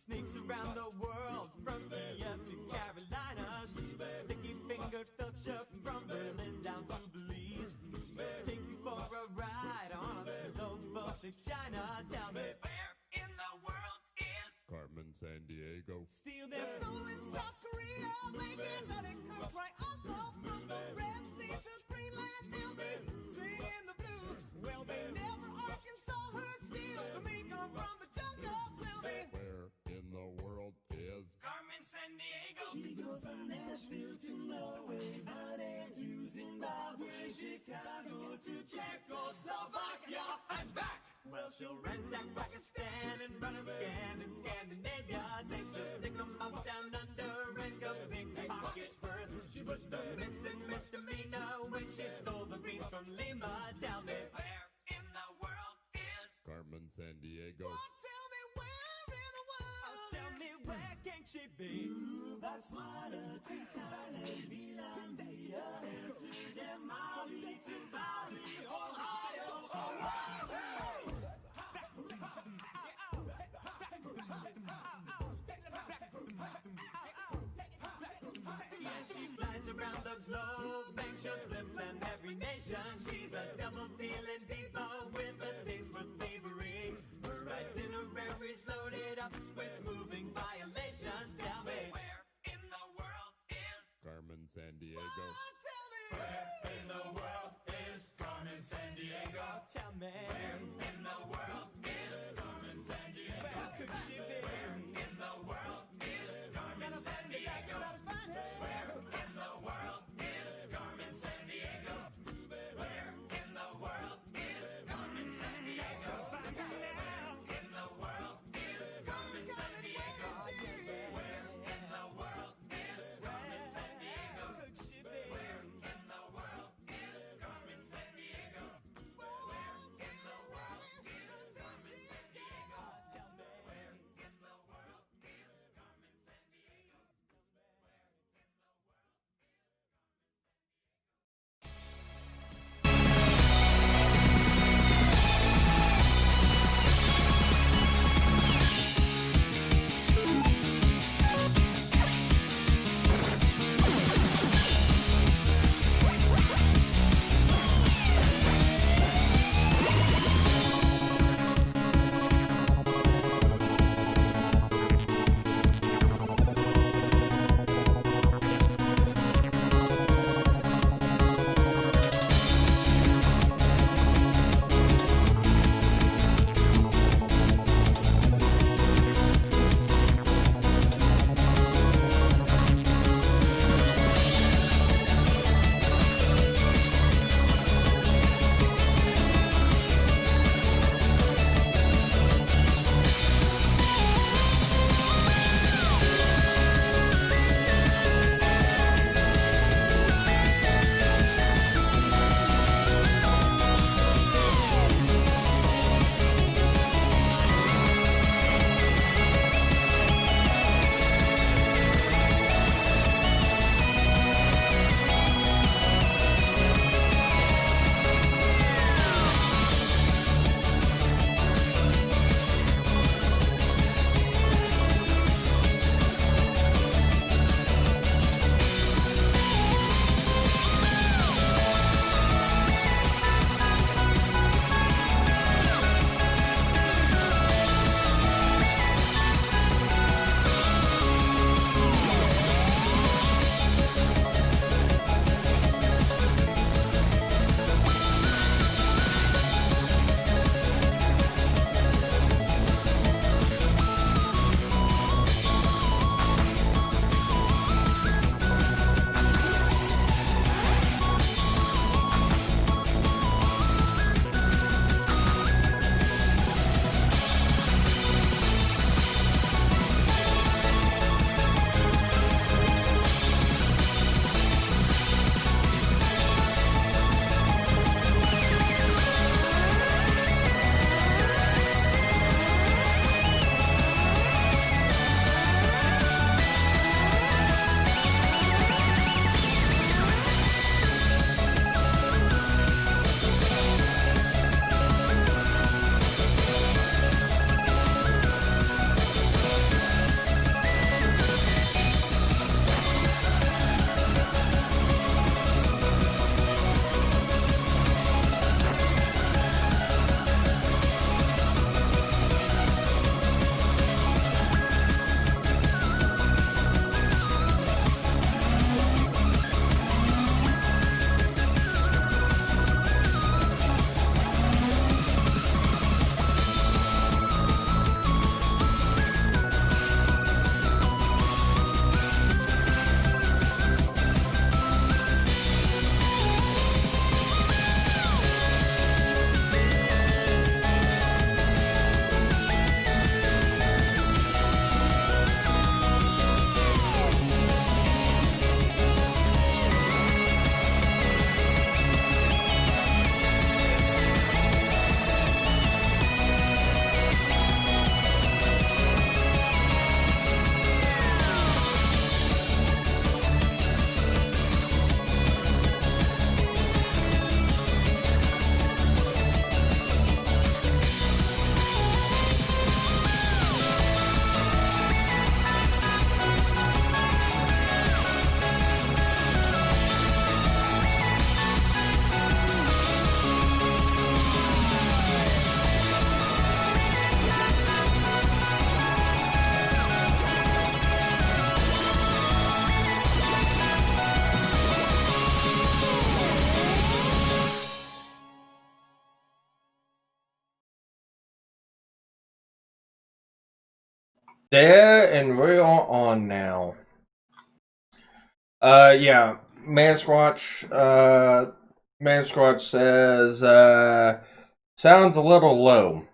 Sneaks around the world from Kiev to Carolina. She's a sticky-fingered filcher from Berlin down to Belize. She'll take you for a ride on a slow boat to China. Tell me, where in the world is Carmen Sandiego? Steal their soul in South Korea, making nutty cooks right on from the Red Sea to Greenland. They'll be singing the blues. Well, they never Arkansas her steal. The meat come from the jungle. Tell me, where in the world is Carmen Sandiego? She go from Nashville to Norway, out and to Zimbabwe, Chicago to Czechoslovakia, and back. Well, she'll ransack Pakistan and run a scan in Scandinavia. Then she'll stick 'em up down under and go pickpocket first. She was the missing misdemeanor when she stole the beans from Lima. Tell me, where in the world is Carmen Sandiego? Oh, tell me where in the world. Oh, tell me where can she be? Botswana to Thailand, Finlandia, Amsterdam, Mali to Bali, Ohio, Ohio. Yeah, she flies around the globe and she'll flip and every nation. She's a double-dealing diva with a taste for thievery. Her itinerary's loaded up with moving violations. Tell me, where in the world is Carmen Sandiego? Oh, tell me, Where in the world is Carmen Sandiego? tell me, Where in the world is Carmen Sandiego? where could she be? Where in the world is Carmen Sandiego? Where in the world is Carmen Sandiego? Where in the world There, and we're on now. Yeah, Man Squatch says, sounds a little low.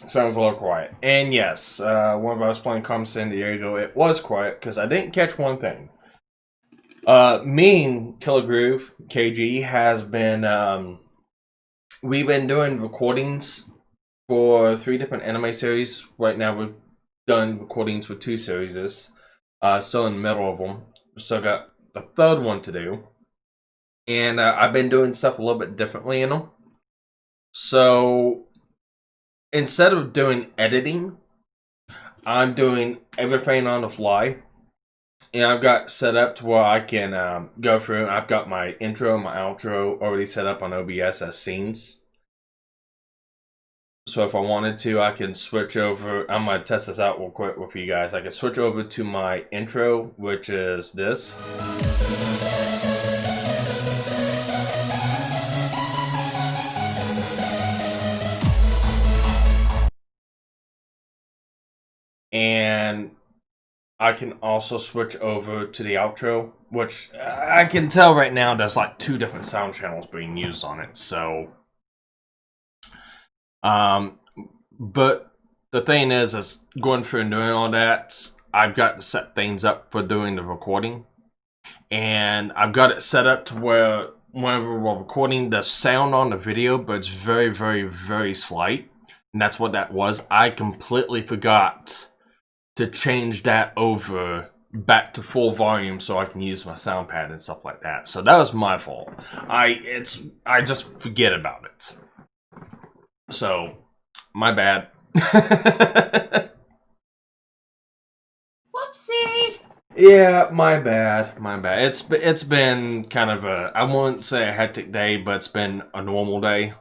Sounds a little quiet. And yes, when I was playing Carmen San Diego, it was quiet because I didn't catch one thing. Me and Killer Groove, KG, has been, we've been doing recordings for 3 different anime series. Right now we've done recordings for 2 series. Still in the middle of them. Still got a 3rd one to do. And I've been doing stuff a little bit differently in them. So instead of doing editing, I'm doing everything on the fly. And I've got set up to where I can go through. I've got my intro and my outro already set up on OBS as scenes. So if I wanted to, I can switch over. I'm going to test this out real quick with you guys. I can switch over to my intro, which is this. And I can also switch over to the outro, which I can tell right now there's like 2 different sound channels being used on it. So, but the thing is going through and doing all that, I've got to set things up for doing the recording. And I've got it set up to where whenever we're recording, the sound on the video, but it's very, very, very slight. And that's what that was. I completely forgot to change that over back to full volume so I can use my sound pad and stuff like that. So that was my fault. I just forget about it. So my bad. Whoopsie. Yeah, my bad. It's been kind of I won't say a hectic day, but it's been a normal day.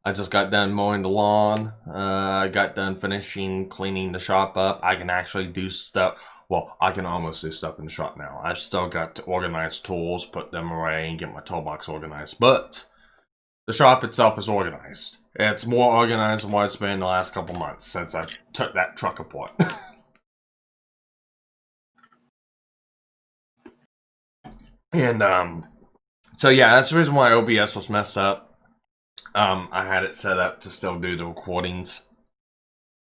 I just got done mowing the lawn. I got done finishing cleaning the shop up. I can actually do stuff. Well, I can almost do stuff in the shop now. I've still got to organize tools, put them away, and get my toolbox organized. But the shop itself is organized. It's more organized than what it's been the last couple months since I took that truck apart. And, so yeah, that's the reason why OBS was messed up. I had it set up to still do the recordings.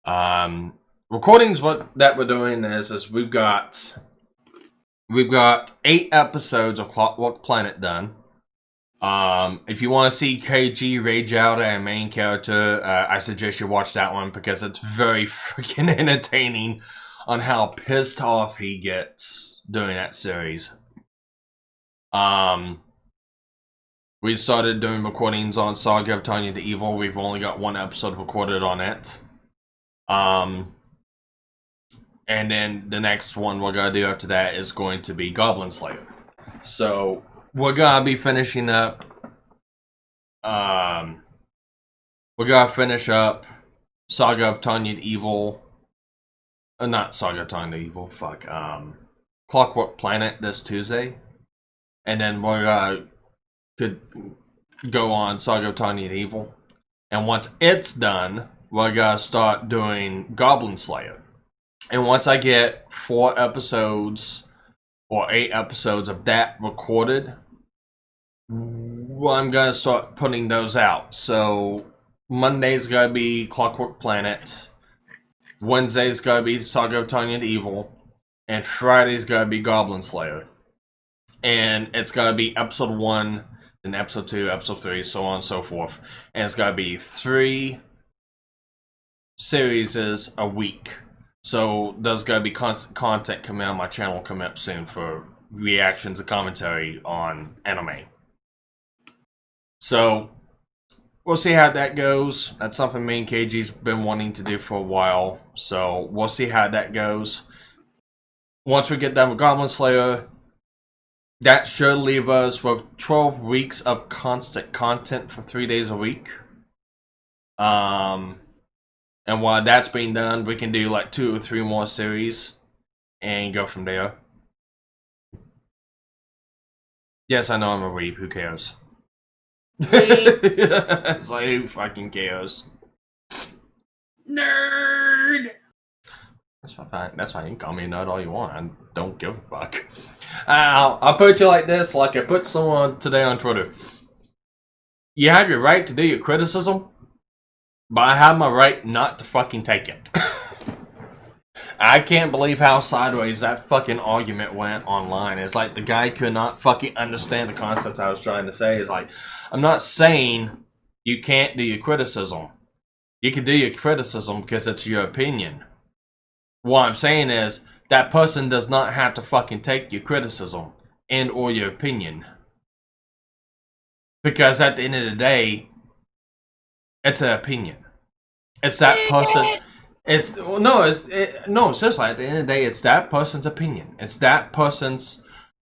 Recordings, what that we're doing is we've got 8 episodes of Clockwork Planet done. If you want to see KG rage out at a main character, I suggest you watch that one because it's very freaking entertaining on how pissed off he gets doing that series. We started doing recordings on Saga of Tanya the Evil. We've only got 1 episode recorded on it. And then the next one we're going to do after that is going to be Goblin Slayer. So we're going to be finishing up. We're going to finish up Saga of Tanya the Evil. Not Saga of Tanya the Evil. Fuck. Clockwork Planet this Tuesday. And then we're could go on Saga of Tanya the Evil. And once it's done, we're gonna start doing Goblin Slayer. And once I get 4 episodes or 8 episodes of that recorded, well, I'm gonna start putting those out. So Monday's gonna be Clockwork Planet, Wednesday's gonna be Saga of Tanya the Evil, and Friday's gonna be Goblin Slayer. And it's gonna be episode 1, then episode 2, episode 3, so on and so forth. And it's gonna be 3 series a week. So there's gonna be constant content coming out on my channel coming up soon for reactions and commentary on anime. So we'll see how that goes. That's something me and KG's been wanting to do for a while. So we'll see how that goes. Once we get done with Goblin Slayer, that should leave us with 12 weeks of constant content for 3 days a week. And while that's being done, we can do like 2 or 3 more series and go from there. Yes, I know I'm a weeb. Who cares? It's like, who fucking cares? Nerd! That's fine. That's fine. You can call me a nut all you want. I don't give a fuck. I'll put you like this, like I put someone today on Twitter. You have your right to do your criticism, but I have my right not to fucking take it. I can't believe how sideways that fucking argument went online. It's like the guy could not fucking understand the concepts I was trying to say. It's like, I'm not saying you can't do your criticism. You can do your criticism because it's your opinion. What I'm saying is, that person does not have to fucking take your criticism and or your opinion. Because at the end of the day, it's an opinion. It's that person. No, seriously, at the end of the day, it's that person's opinion. It's that person's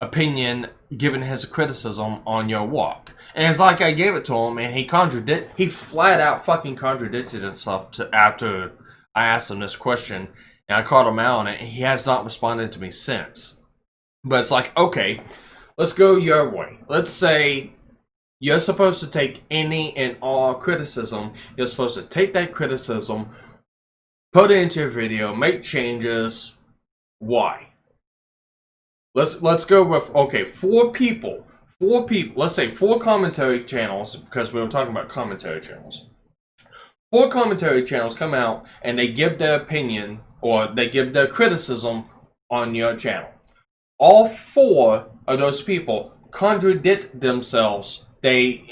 opinion giving his criticism on your walk. And it's like I gave it to him, and he flat out fucking contradicted himself after I asked him this question, and I called him out on it, and he has not responded to me since. But it's like, okay, let's go your way. Let's say you're supposed to take any and all criticism. You're supposed to take that criticism, put it into your video, make changes. Why? Let's go with, okay, four people. Let's say 4 commentary channels, because we were talking about commentary channels. 4 commentary channels come out and they give their opinion or they give their criticism on your channel. All 4 of those people contradict themselves. They,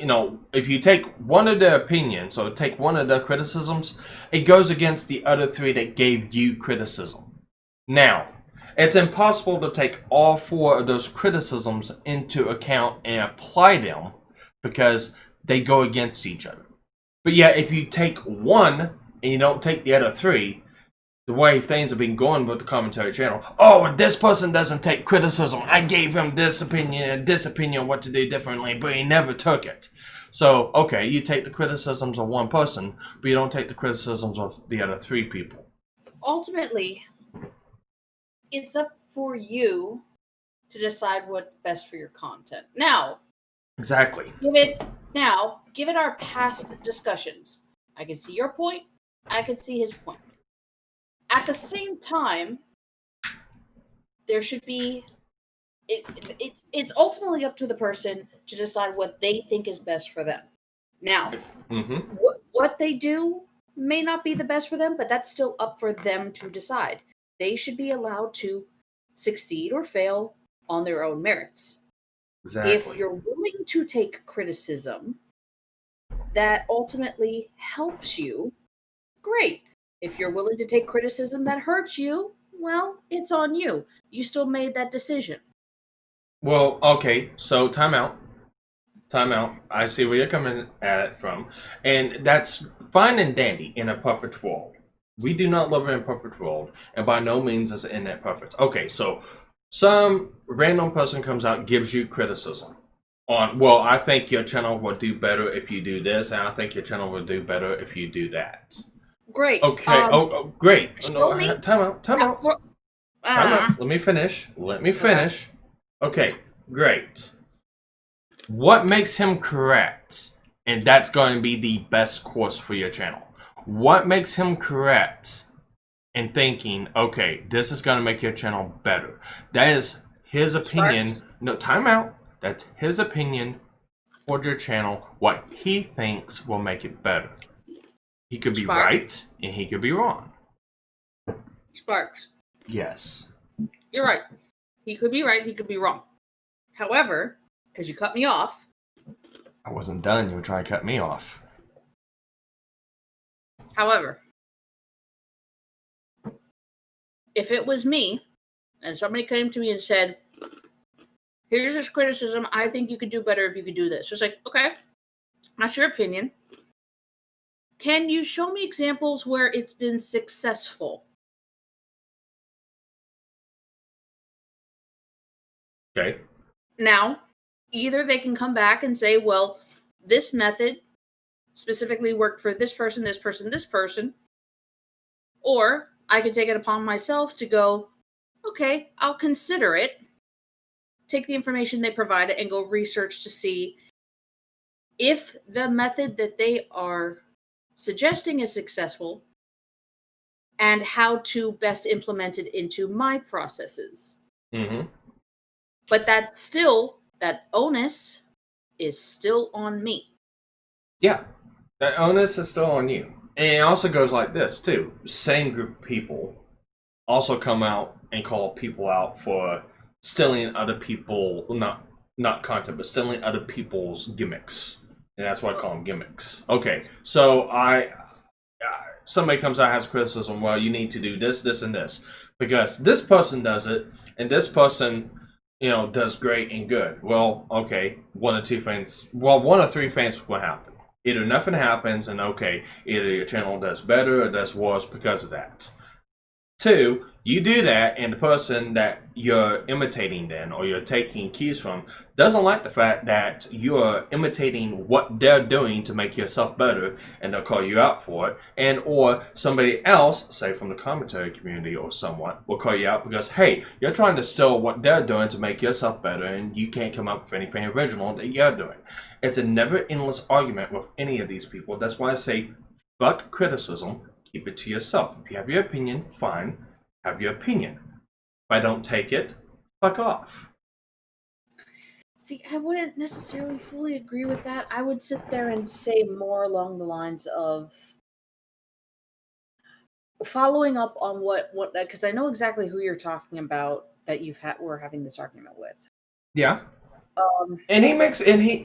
if you take one of their opinions or take one of their criticisms, it goes against the other 3 that gave you criticism. Now, it's impossible to take all 4 of those criticisms into account and apply them because they go against each other. But yeah, if you take one and you don't take the other 3, the way things have been going with the commentary channel, oh, this person doesn't take criticism. I gave him this opinion what to do differently, but he never took it. So, okay, you take the criticisms of one person, but you don't take the criticisms of the other 3 people. Ultimately, it's up for you to decide what's best for your content. Now, exactly. Given our past discussions, I can see your point, I can see his point. At the same time, there should be it's ultimately up to the person to decide what they think is best for them. Now, what they do may not be the best for them, but that's still up for them to decide. They should be allowed to succeed or fail on their own merits. Exactly. If you're willing to take criticism that ultimately helps you, great. If you're willing to take criticism that hurts you, well, it's on you. You still made that decision. Well, okay, so time out. I see where you're coming at it from. And that's fine and dandy in a perfect world. We do not live in a perfect world, and by no means is internet perfect. Okay, so some random person comes out and gives you criticism on, well, I think your channel would do better if you do this, and I think your channel would do better if you do that. Great. Okay, great. Show me. Time out. Time out. Let me finish. Okay, great. What makes him correct? And that's going to be the best course for your channel. What makes him correct in thinking, okay, this is going to make your channel better? That is his opinion. Sparks. No, time out. That's his opinion for your channel. What he thinks will make it better. He could be right and he could be wrong. Sparks. Yes. You're right. He could be right, he could be wrong. However, because you cut me off. I wasn't done. You were trying to cut me off. However, if it was me, and somebody came to me and said, here's this criticism, I think you could do better if you could do this. It's like, okay, that's your opinion. Can you show me examples where it's been successful? Okay. Now, either they can come back and say, well, this method specifically worked for this person, this person, this person. Or I could take it upon myself to go, okay, I'll consider it. Take the information they provided and go research to see if the method that they are suggesting is successful and how to best implement it into my processes. Mm-hmm. But that onus is still on me. Yeah, that onus is still on you. And it also goes like this, too. Same group of people also come out and call people out for stealing other people, not content, but stealing other people's gimmicks. And that's why I call them gimmicks. Okay, so somebody comes out and has criticism, well, you need to do this, this, and this. Because this person does it, and this person, does great and good. Well, okay, one or three things will happen. Either nothing happens, and okay, either your channel does better or does worse because of that. 2, you do that, and the person that you're imitating then, or you're taking cues from, doesn't like the fact that you're imitating what they're doing to make yourself better, and they'll call you out for it. And or somebody else, say from the commentary community or somewhat, will call you out because, hey, you're trying to steal what they're doing to make yourself better, and you can't come up with anything original that you're doing. It's a never-endless argument with any of these people. That's why I say, fuck criticism, keep it to yourself. If you have your opinion, fine. Have your opinion. If I don't take it, fuck off. See, I wouldn't necessarily fully agree with that. I would sit there and say more along the lines of following up on what because I know exactly who you're talking about that we're having this argument with. Yeah. And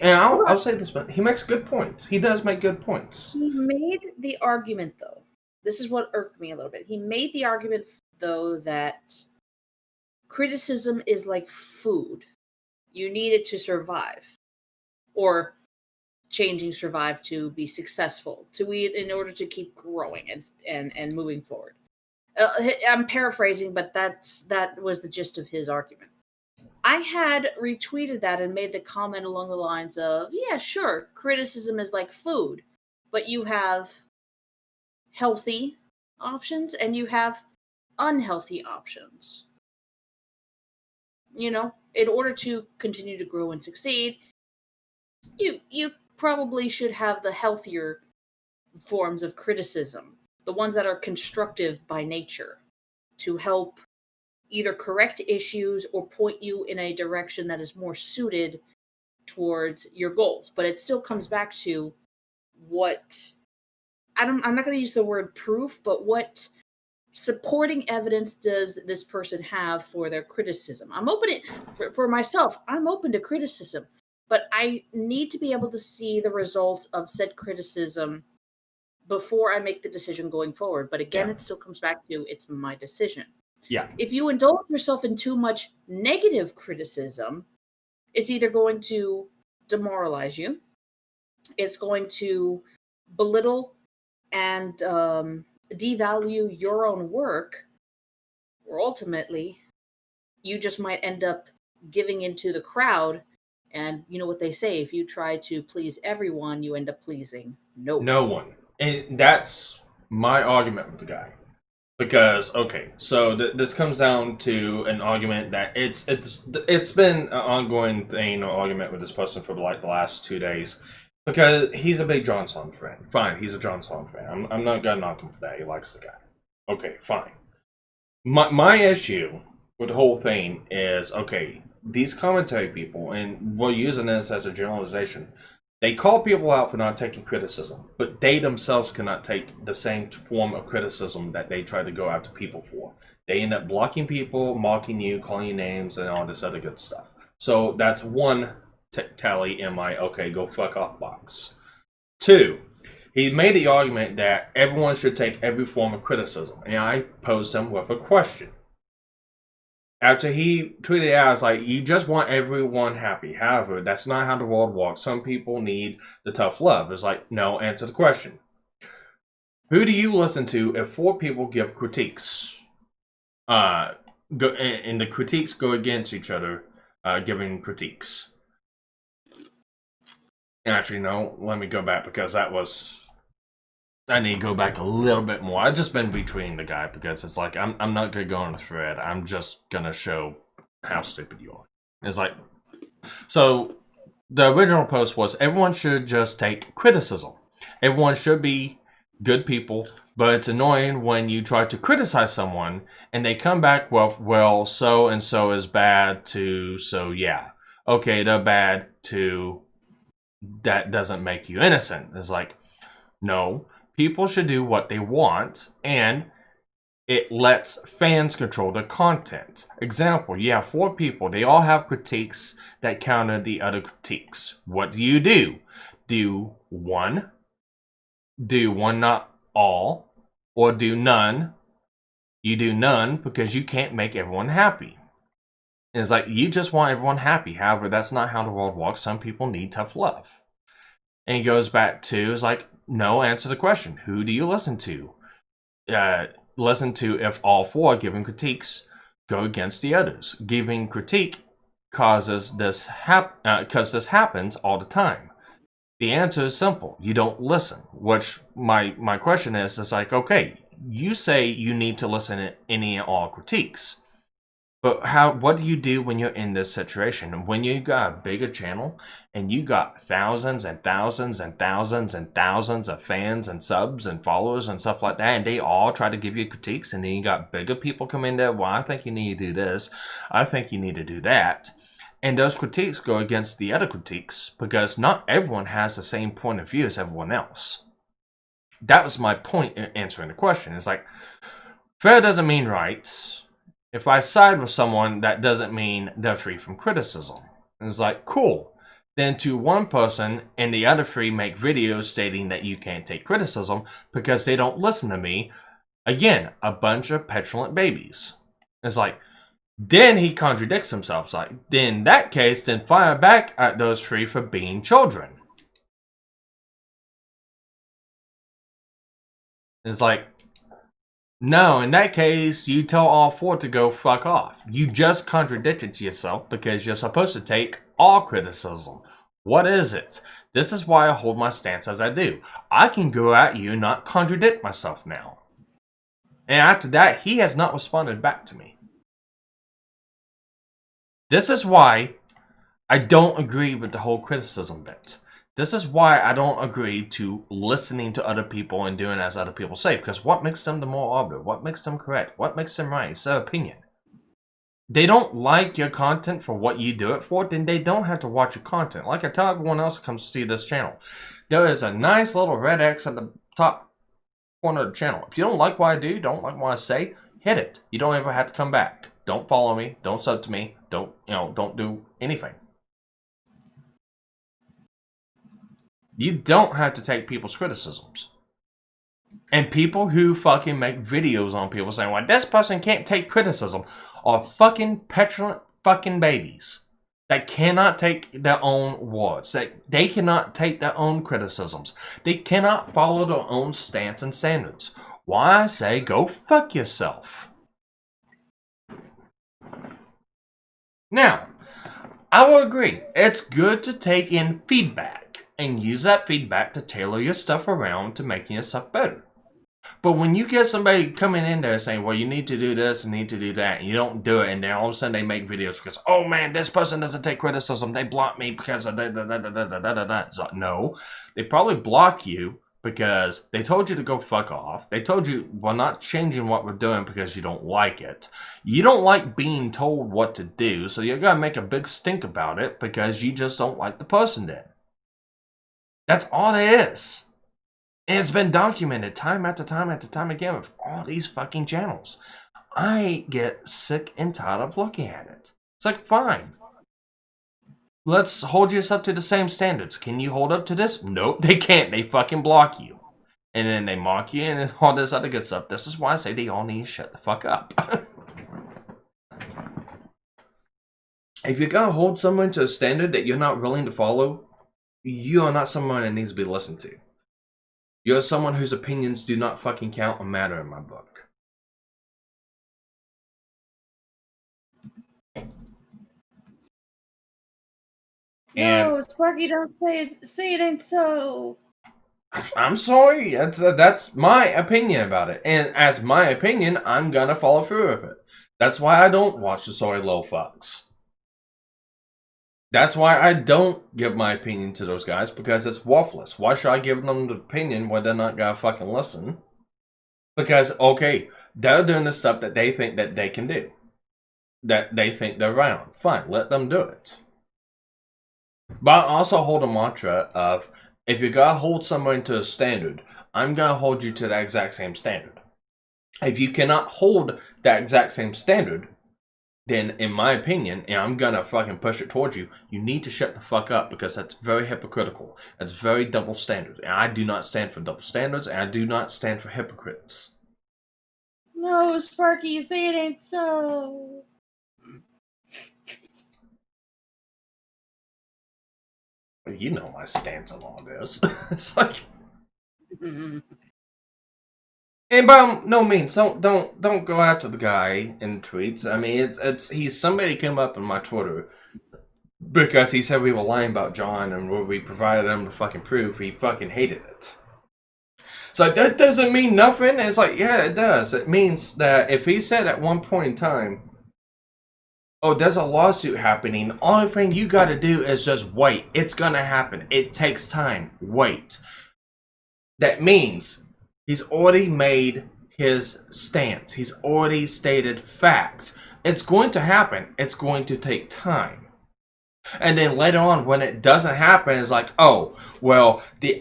I'll say this, but he makes good points. He does make good points. He made the argument, though. This is what irked me a little bit. He made the argument, though, that criticism is like food. You need it to survive. Or changing survive to be successful, to eat in order to keep growing and moving forward. I'm paraphrasing, but that was the gist of his argument. I had retweeted that and made the comment along the lines of, yeah, sure, criticism is like food, but you have healthy options and you have unhealthy options. In order to continue to grow and succeed, you probably should have the healthier forms of criticism, the ones that are constructive by nature, to help either correct issues or point you in a direction that is more suited towards your goals. But it still comes back to what I'm not going to use the word proof, but what supporting evidence does this person have for their criticism? I'm open for myself. I'm open to criticism, but I need to be able to see the result of said criticism before I make the decision going forward. But again, It still comes back to it's my decision. Yeah. If you indulge yourself in too much negative criticism, it's either going to demoralize you, it's going to belittle and devalue your own work, or ultimately, you just might end up giving into the crowd. And you know what they say, if you try to please everyone, you end up pleasing no one. And that's my argument with the guy. Because, okay, so this comes down to an argument that it's been an ongoing thing or argument with this person for like the last 2 days. Because he's a big John Song fan. Fine, he's a John Song fan. I'm not gonna knock him for that. He likes the guy. Okay, fine. My issue with the whole thing is, okay, these commentary people, and we're using this as a generalization, they call people out for not taking criticism, but they themselves cannot take the same form of criticism that they try to go after people for. They end up blocking people, mocking you, calling you names, and all this other good stuff. So that's one tally in my okay, go fuck off box. 2, he made the argument that everyone should take every form of criticism, and I posed him with a question. After he tweeted out, I was like, you just want everyone happy. However, that's not how the world works. Some people need the tough love. It's like, no, answer the question. Who do you listen to if 4 people give critiques? And the critiques go against each other, giving critiques. Actually, no, let me go back because I need to go back a little bit more. I've just been between the guy because it's like, I'm not going to go on a thread. I'm just going to show how stupid you are. It's like, so the original post was everyone should just take criticism. Everyone should be good people But it's annoying when you try to criticize someone and they come back, well, so and so is bad too, so yeah. Okay, they're bad too. That doesn't make you innocent. It's like, no, people should do what they want, and it lets fans control the content. Example, you have 4 people. They all have critiques that counter the other critiques. What do? Do one not all, or do none? You do none because you can't make everyone happy. And it's like, you just want everyone happy. However, that's not how the world works. Some people need tough love. And it goes back to, it's like, no, answer the question. Who do you listen to? Listen to if all 4 giving critiques go against the others. Giving critique causes this because this happens all the time. The answer is simple. You don't listen. Which my question is, it's like, okay, you say you need to listen to any and all critiques. But what do you do when you're in this situation? When you got a bigger channel and you got thousands and thousands and thousands and thousands of fans and subs and followers and stuff like that, and they all try to give you critiques, and then you got bigger people come in there, well, I think you need to do this, I think you need to do that. And those critiques go against the other critiques because not everyone has the same point of view as everyone else. That was my point in answering the question. It's like, fair doesn't mean right. If I side with someone, that doesn't mean they're free from criticism. And it's like, cool. Then to one person and the other 3 make videos stating that you can't take criticism because they don't listen to me. Again, a bunch of petulant babies. It's like, then he contradicts himself. It's like, then in that case, then fire back at those 3 for being children. It's like, no, in that case, you tell all 4 to go fuck off. You just contradicted yourself because you're supposed to take all criticism. What is it? This is why I hold my stance as I do. I can go at you and not contradict myself now. And after that, he has not responded back to me. This is why I don't agree with the whole criticism bit. This is why I don't agree to listening to other people and doing as other people say. Because what makes them the more arbiter? What makes them correct? What makes them right? It's their opinion. They don't like your content for what you do it for, then they don't have to watch your content. Like I tell everyone else who comes to see this channel. There is a nice little red X at the top corner of the channel. If you don't like what I do, don't like what I say, hit it. You don't ever have to come back. Don't follow me. Don't sub to me. Don't do anything. You don't have to take people's criticisms. And people who fucking make videos on people saying, well, this person can't take criticism are fucking petulant fucking babies that cannot take their own words. That they cannot take their own criticisms. They cannot follow their own stance and standards. Why I say go fuck yourself. Now, I will agree. It's good to take in feedback and use that feedback to tailor your stuff around to making yourself better. But when you get somebody coming in there saying, well, you need to do this and need to do that, and you don't do it, and then all of a sudden they make videos because, oh man, this person doesn't take criticism, they block me because of da-da-da-da-da-da-da-da. So, no, they probably block you because they told you to go fuck off. They told you, we're not changing what we're doing because you don't like it. You don't like being told what to do, so you're going to make a big stink about it because you just don't like the person then. That's all it is. And it's been documented time after time after time again with all these fucking channels. I get sick and tired of looking at it. It's like, fine. Let's hold yourself to the same standards. Can you hold up to this? Nope, they can't. They fucking block you. And then they mock you and all this other good stuff. This is why I say they all need to shut the fuck up. If you're going to hold someone to a standard that you're not willing to follow, you are not someone that needs to be listened to. You're someone whose opinions do not fucking count or matter in my book. No, Sparky, don't say it. Say it ain't so. I'm sorry. That's my opinion about it. And as my opinion, I'm gonna follow through with it. That's why I don't watch the sorry little fucks. That's why I don't give my opinion to those guys, because it's worthless. Why should I give them the opinion when they're not gonna fucking listen? Because, okay, they're doing the stuff that they think that they can do. That they think they're right on. Fine, let them do it. But I also hold a mantra of, if you're going to hold someone to a standard, I'm going to hold you to that exact same standard. If you cannot hold that exact same standard, then in my opinion, and I'm going to fucking push it towards you, you need to shut the fuck up, because that's very hypocritical. That's very double standard. And I do not stand for double standards, and I do not stand for hypocrites. No, Sparky, you say it ain't so. You know my stance on all this. It's like, and by no means, don't go after the guy in tweets. I mean, he's somebody came up in my Twitter because he said we were lying about John, and where we provided him the fucking proof, he fucking hated it. So that doesn't mean nothing. It's like, yeah, it does. It means that if he said at one point in time, oh, there's a lawsuit happening, the only thing you gotta do is just wait. It's gonna happen. It takes time. Wait. That means he's already made his stance. He's already stated facts. It's going to happen. It's going to take time. And then later on, when it doesn't happen, it's like, oh, well, the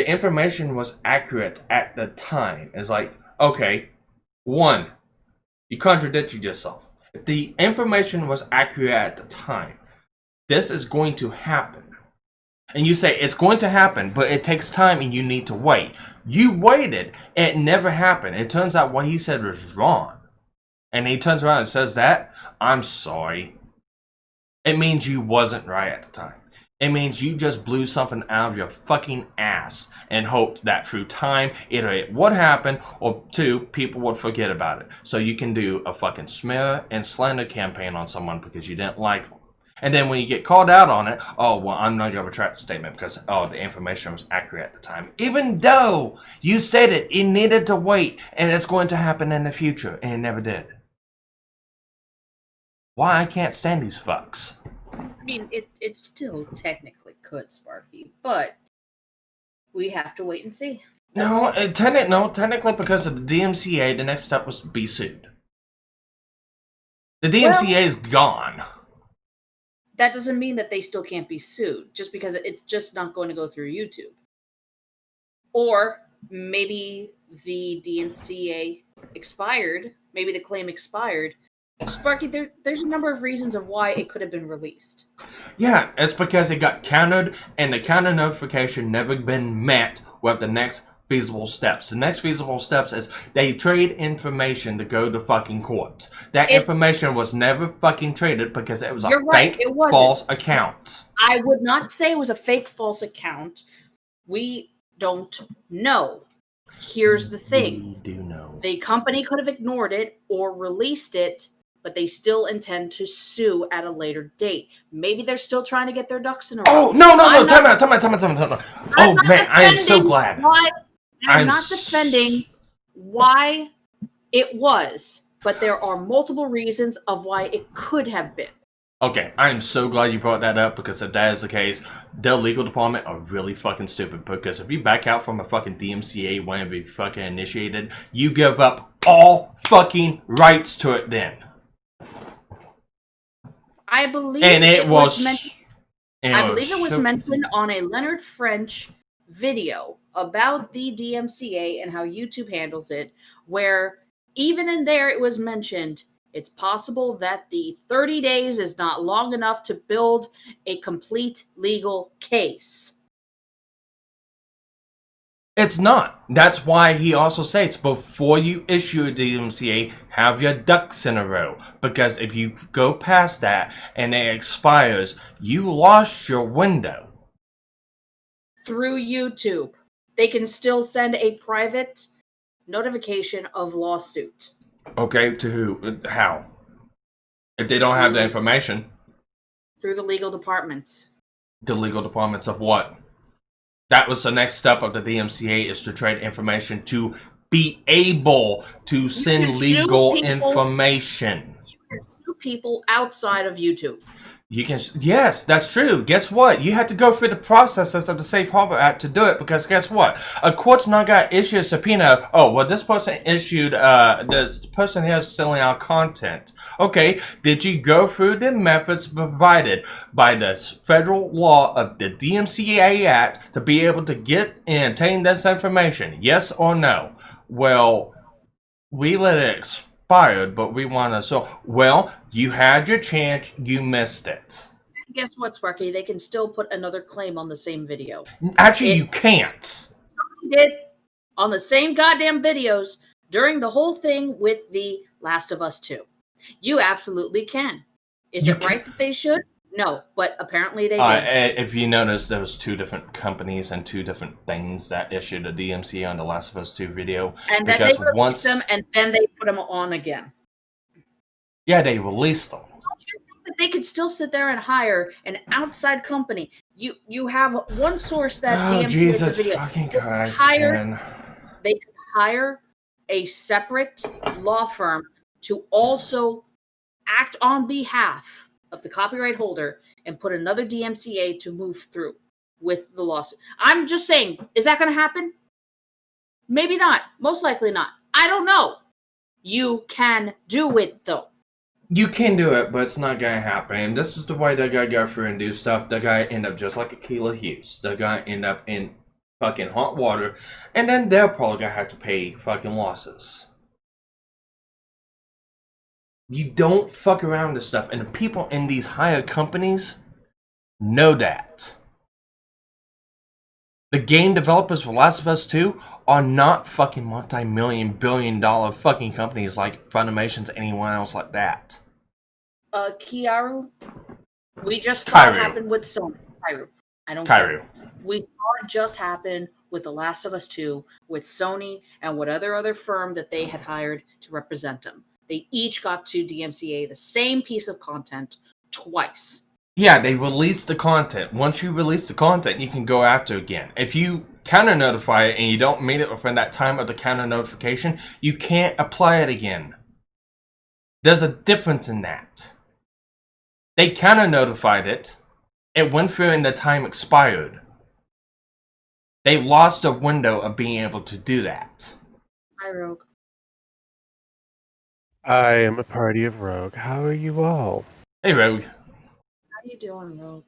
information was accurate at the time. It's like, okay, one, you contradicted yourself. If the information was accurate at the time, this is going to happen. And you say, it's going to happen, but it takes time and you need to wait. You waited, it never happened. It turns out what he said was wrong. And he turns around and says that, I'm sorry. It means you wasn't right at the time. It means you just blew something out of your fucking ass and hoped that through time, either it would happen or two, people would forget about it. So you can do a fucking smear and slander campaign on someone because you didn't like them. And then when you get called out on it, oh, well, I'm not going to retract the statement because, oh, the information was accurate at the time. Even though you stated it needed to wait and it's going to happen in the future, and it never did. Why I can't stand these fucks. I mean, it still technically could, Sparky, but we have to wait and see. No, technically because of the DMCA, the next step was to be sued. The DMCA is gone. That doesn't mean that they still can't be sued, just because it's just not going to go through YouTube. Or maybe the DMCA expired, maybe the claim expired. Sparky, there's a number of reasons of why it could have been released. Yeah, it's because it got countered, and the counter notification never been met with the next feasible steps. The next feasible steps is they trade information to go to fucking court. That information was never fucking traded because it was a fake, false account. I would not say it was a fake, false account. We don't know. Here's the thing. We do know. The company could have ignored it or released it, but they still intend to sue at a later date. Maybe they're still trying to get their ducks in a row. Oh, no, time out. Oh, man, I am so glad. I'm not defending why it was, but there are multiple reasons of why it could have been. Okay, I am so glad you brought that up, because if that is the case, their legal department are really fucking stupid, because if you back out from a fucking DMCA when it be fucking initiated, you give up all fucking rights to it then. I believe it was mentioned on a Leonard French video about the DMCA and how YouTube handles it, where even in there it was mentioned it's possible that the 30 days is not long enough to build a complete legal case. It's not. That's why he also states before you issue a DMCA, have your ducks in a row. Because if you go past that and it expires, you lost your window. Through YouTube, they can still send a private notification of lawsuit. Okay, to who? How? If they don't have the information. Through the legal departments. The legal departments of what? That was the next step of the DMCA, is to trade information to be able to send legal information. You can sue people outside of YouTube. You can, yes, that's true. Guess what? You had to go through the processes of the Safe Harbor Act to do it because guess what? A court's not gonna issue a subpoena. Oh, well, this person issued, this person here is selling our content. Okay, did you go through the methods provided by the federal law of the DMCA Act to be able to get and obtain this information? Yes or no? Well, we let it expire, but we want to. So, well, you had your chance, you missed it. Guess what, Sparky? They can still put another claim on the same video. Actually, you can't. They did on the same goddamn videos during the whole thing with The Last of Us 2. You absolutely can. Is it right that they should? No, but apparently they did. If you notice, there was 2 different companies and 2 different things that issued a DMCA on The Last of Us 2 video. And then they released them, and then they put them on again. Yeah, they released them. Don't you think that they could still sit there and hire an outside company? You have one source that DMCA Jesus the video. fucking Christ, They could hire a separate law firm to also act on behalf of the copyright holder and put another DMCA to move through with the lawsuit. I'm just saying, is that going to happen? Maybe not. Most likely not. I don't know. You can do it, though. You can do it, but it's not going to happen. This is the way that guy go through and do stuff. The guy end up just like Akilah Hughes. The guy end up in fucking hot water, and then they're probably going to have to pay fucking losses. You don't fuck around with stuff, and the people in these higher companies know that. The game developers for Last of Us 2 are not fucking multi-million, billion-dollar fucking companies like Funimation's anyone else like that. Kiaru, we just saw it happen with Sony. Kairu. I don't care. We saw it just happen with The Last of Us 2 with Sony and whatever other firm that they had hired to represent them. They each got to DMCA the same piece of content twice. Yeah, they released the content. Once you release the content, you can go after again. If you counter notify it and you don't meet it within that time of the counter notification, you can't apply it again. There's a difference in that. They counter notified it. It went through and the time expired. They lost a window of being able to do that. Hi, Rogue. I am a party of Rogue. How are you all? Hey, Rogue. How you doing, Rogue?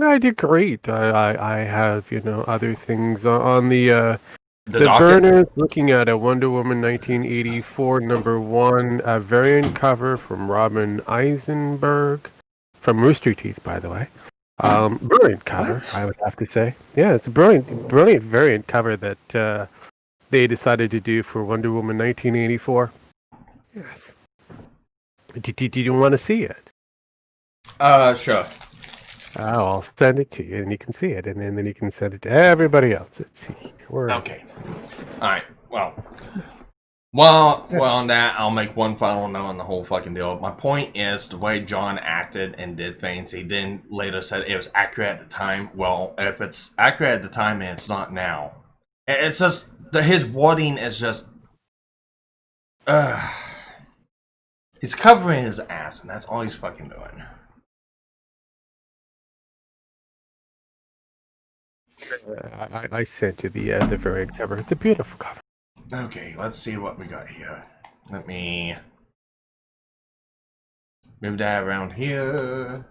I did great. I have, other things on the docket? burners, looking at a Wonder Woman 1984 #1 variant cover from Robin Eisenberg, from Rooster Teeth, by the way. Brilliant cover, What? I would have to say. Yeah, it's a brilliant variant cover that they decided to do for Wonder Woman 1984. Yes. Did you want to see it? Sure. Oh, I'll send it to you, and you can see it, and then you can send it to everybody else. Let's see. Okay. Alright, well, on that, I'll make one final note on the whole fucking deal. My point is, the way John acted and did things, he then later said it was accurate at the time. Well, if it's accurate at the time, and it's not now. It's just, his wording is just... He's covering his ass, and that's all he's fucking doing. I sent you the variant cover. It's a beautiful cover. Okay, let's see what we got here. Let me move that around here.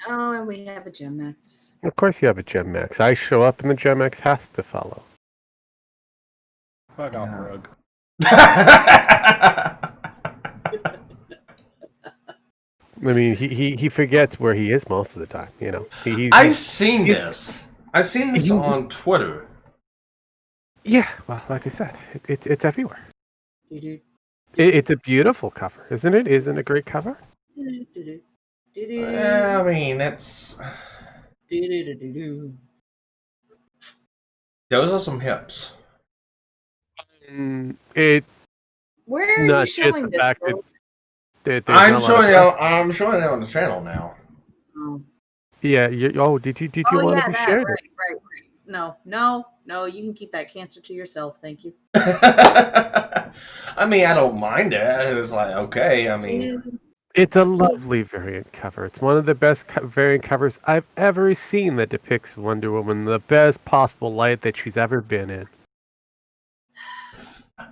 Oh, and we have a Gem Max. Of course you have a Gem Max. I show up, and the Gem Max has to follow. Fuck off, Rogue. I mean, he forgets where he is most of the time. I've seen this. I've seen this on Twitter. Yeah, well, like I said, it's everywhere. Do-do. It's a beautiful cover, isn't it? Isn't it a great cover? Do-do. Do-do. I mean, it's... Do-do-do-do-do. Those are some hips. It Where are not you just showing the this? fact Bro? that I'm showing it on the channel now. Oh. Yeah. Did you want to be shared? Right. No, you can keep that cancer to yourself. Thank you. I mean, I don't mind it. It's like, okay, I mean... It's a lovely variant cover. It's one of the best variant covers I've ever seen that depicts Wonder Woman in the best possible light that she's ever been in.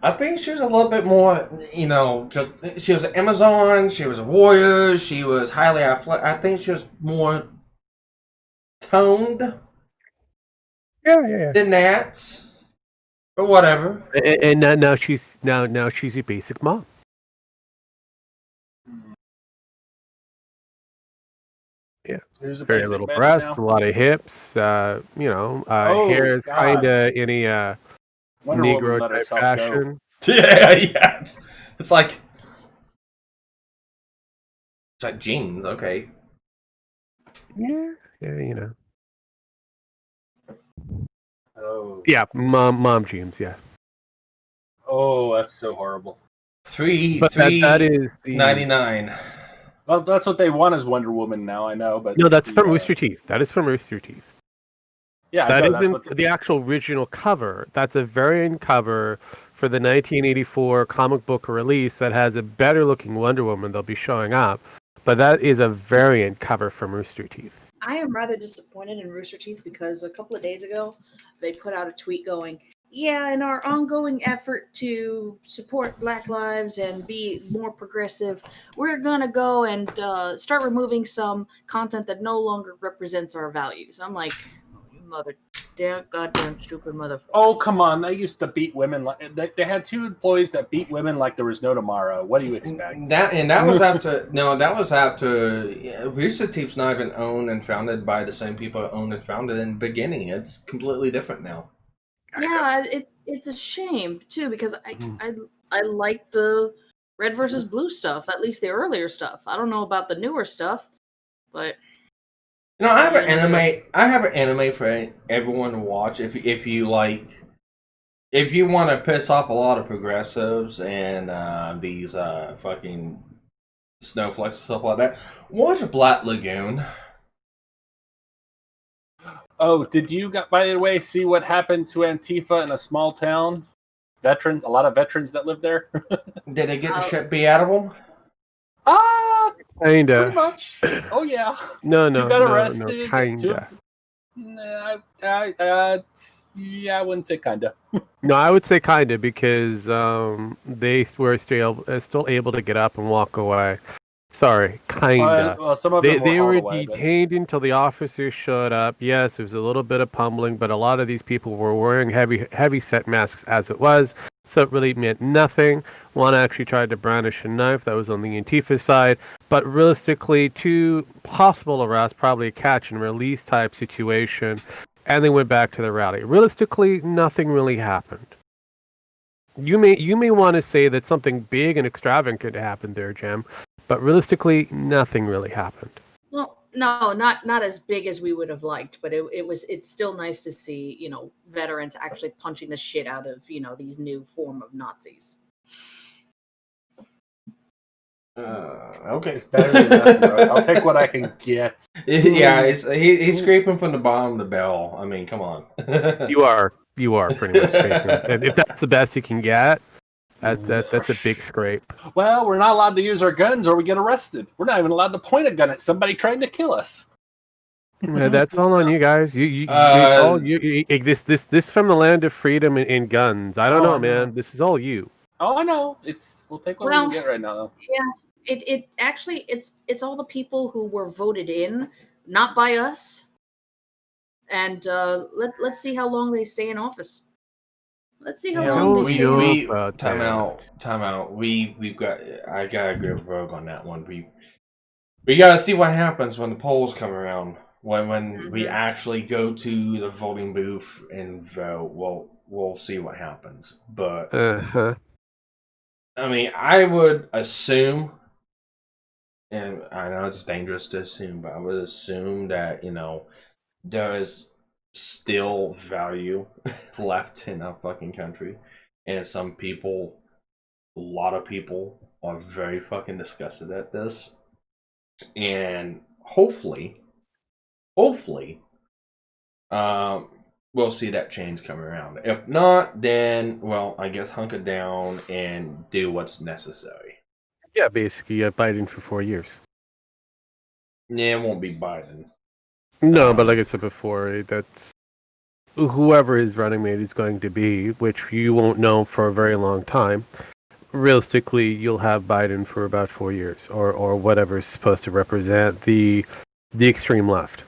I think she was a little bit more, just she was an Amazon, she was a warrior, she was highly athletic. I think she was more toned Yeah. than that, but whatever. And now she's a basic mom. Yeah, There's a very basic little man breasts, a now. lot of hips. Hair is God. kind of in a Wonder Woman Negro let type herself fashion. Yeah. It's like jeans, okay. Yeah. go. Oh. Yeah, mom jeans. Yeah. Oh, that's so horrible. But that is the $3.99. Well, that's what they want as Wonder Woman now. I know, but No, that's from Rooster Teeth. That is from Rooster Teeth. Yeah, That I know, that's isn't what the actual original cover. That's a variant cover for the 1984 comic book release that has a better looking Wonder Woman that'll be showing up. But that is a variant cover from Rooster Teeth. I am rather disappointed in Rooster Teeth because a couple of days ago they put out a tweet going, yeah, in our ongoing effort to support Black lives and be more progressive, we're going to go and start removing some content that no longer represents our values. I'm like, you goddamn stupid motherfucker. Oh, come on. They used to beat women. They had 2 employees that beat women like there was no tomorrow. What do you expect? That was after Rooster Teeth's not even owned and founded by the same people that owned and founded in the beginning. It's completely different now. Yeah, it's a shame too because I like the red versus blue stuff, at least the earlier stuff. I don't know about the newer stuff, but I have an anime. I have an anime for everyone to watch. If you want to piss off a lot of progressives and these fucking snowflakes and stuff like that, watch Black Lagoon. Oh, did you, by the way, see what happened to Antifa in a small town? A lot of veterans that live there. Did they get the shit beat out of them? Kinda. Pretty much. Oh yeah. No, 2 got arrested. no, kinda. Yeah, I wouldn't say kinda. No, I would say kinda because they were still able to get up and walk away. Sorry, kinda. Well, some of them They were were hauled away, but- detained until the officers showed up. Yes, it was a little bit of pummeling, but a lot of these people were wearing heavy set masks as it was, so it really meant nothing. One actually tried to brandish a knife that was on the Antifa side, but realistically, 2 possible arrests, probably a catch and release type situation, and they went back to the rally. Realistically, nothing really happened. You may want to say that something big and extravagant could happen there, Jim, but realistically, nothing really happened. well, no, not as big as we would have liked, but it's still nice to see, veterans actually punching the shit out of, these new form of Nazis. Okay. It's better than nothing, bro. I'll take what I can get. Yeah, he's scraping from the bottom of the barrel. I mean, come on. You are pretty much scraping. And if that's the best you can get, that's a big scrape. Well, we're not allowed to use our guns or we get arrested. We're not even allowed to point a gun at somebody trying to kill us. Yeah, that's all on you guys. This from the land of freedom and guns. I don't know, man. This is all you. Oh, I know. We'll take what we can get right now, though. Yeah, it actually it's all the people who were voted in, not by us. And let's see how long they stay in office. Let's see how long they stay. Time out. I gotta agree with Rogue on that one. We gotta see what happens when the polls come around. When we actually go to the voting booth and vote, we'll see what happens. But I mean, I would assume, and I know it's dangerous to assume, but I would assume that there is still value left in our fucking country, and a lot of people are very fucking disgusted at this, and hopefully we'll see that change come around. If not, then I guess hunker down and do what's necessary. Yeah, basically Biden for 4 years. Yeah, it won't be Biden. No, but like I said before, that's whoever his running mate is going to be, which you won't know for a very long time. Realistically, you'll have Biden for about 4 years, or whatever is supposed to represent the extreme left.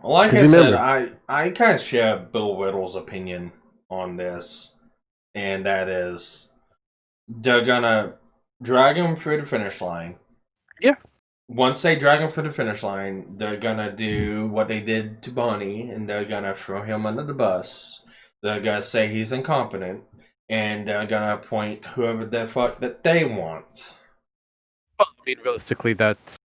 Well, like 'Cause I said, remember- I kind of share Bill Whittle's opinion on this, and that is they're gonna drag him through the finish line. Yeah. Once they drag him through the finish line, they're gonna do what they did to Bonnie, and they're gonna throw him under the bus. They're gonna say he's incompetent, and they're gonna appoint whoever the fuck that they want. Well, I mean, realistically, that's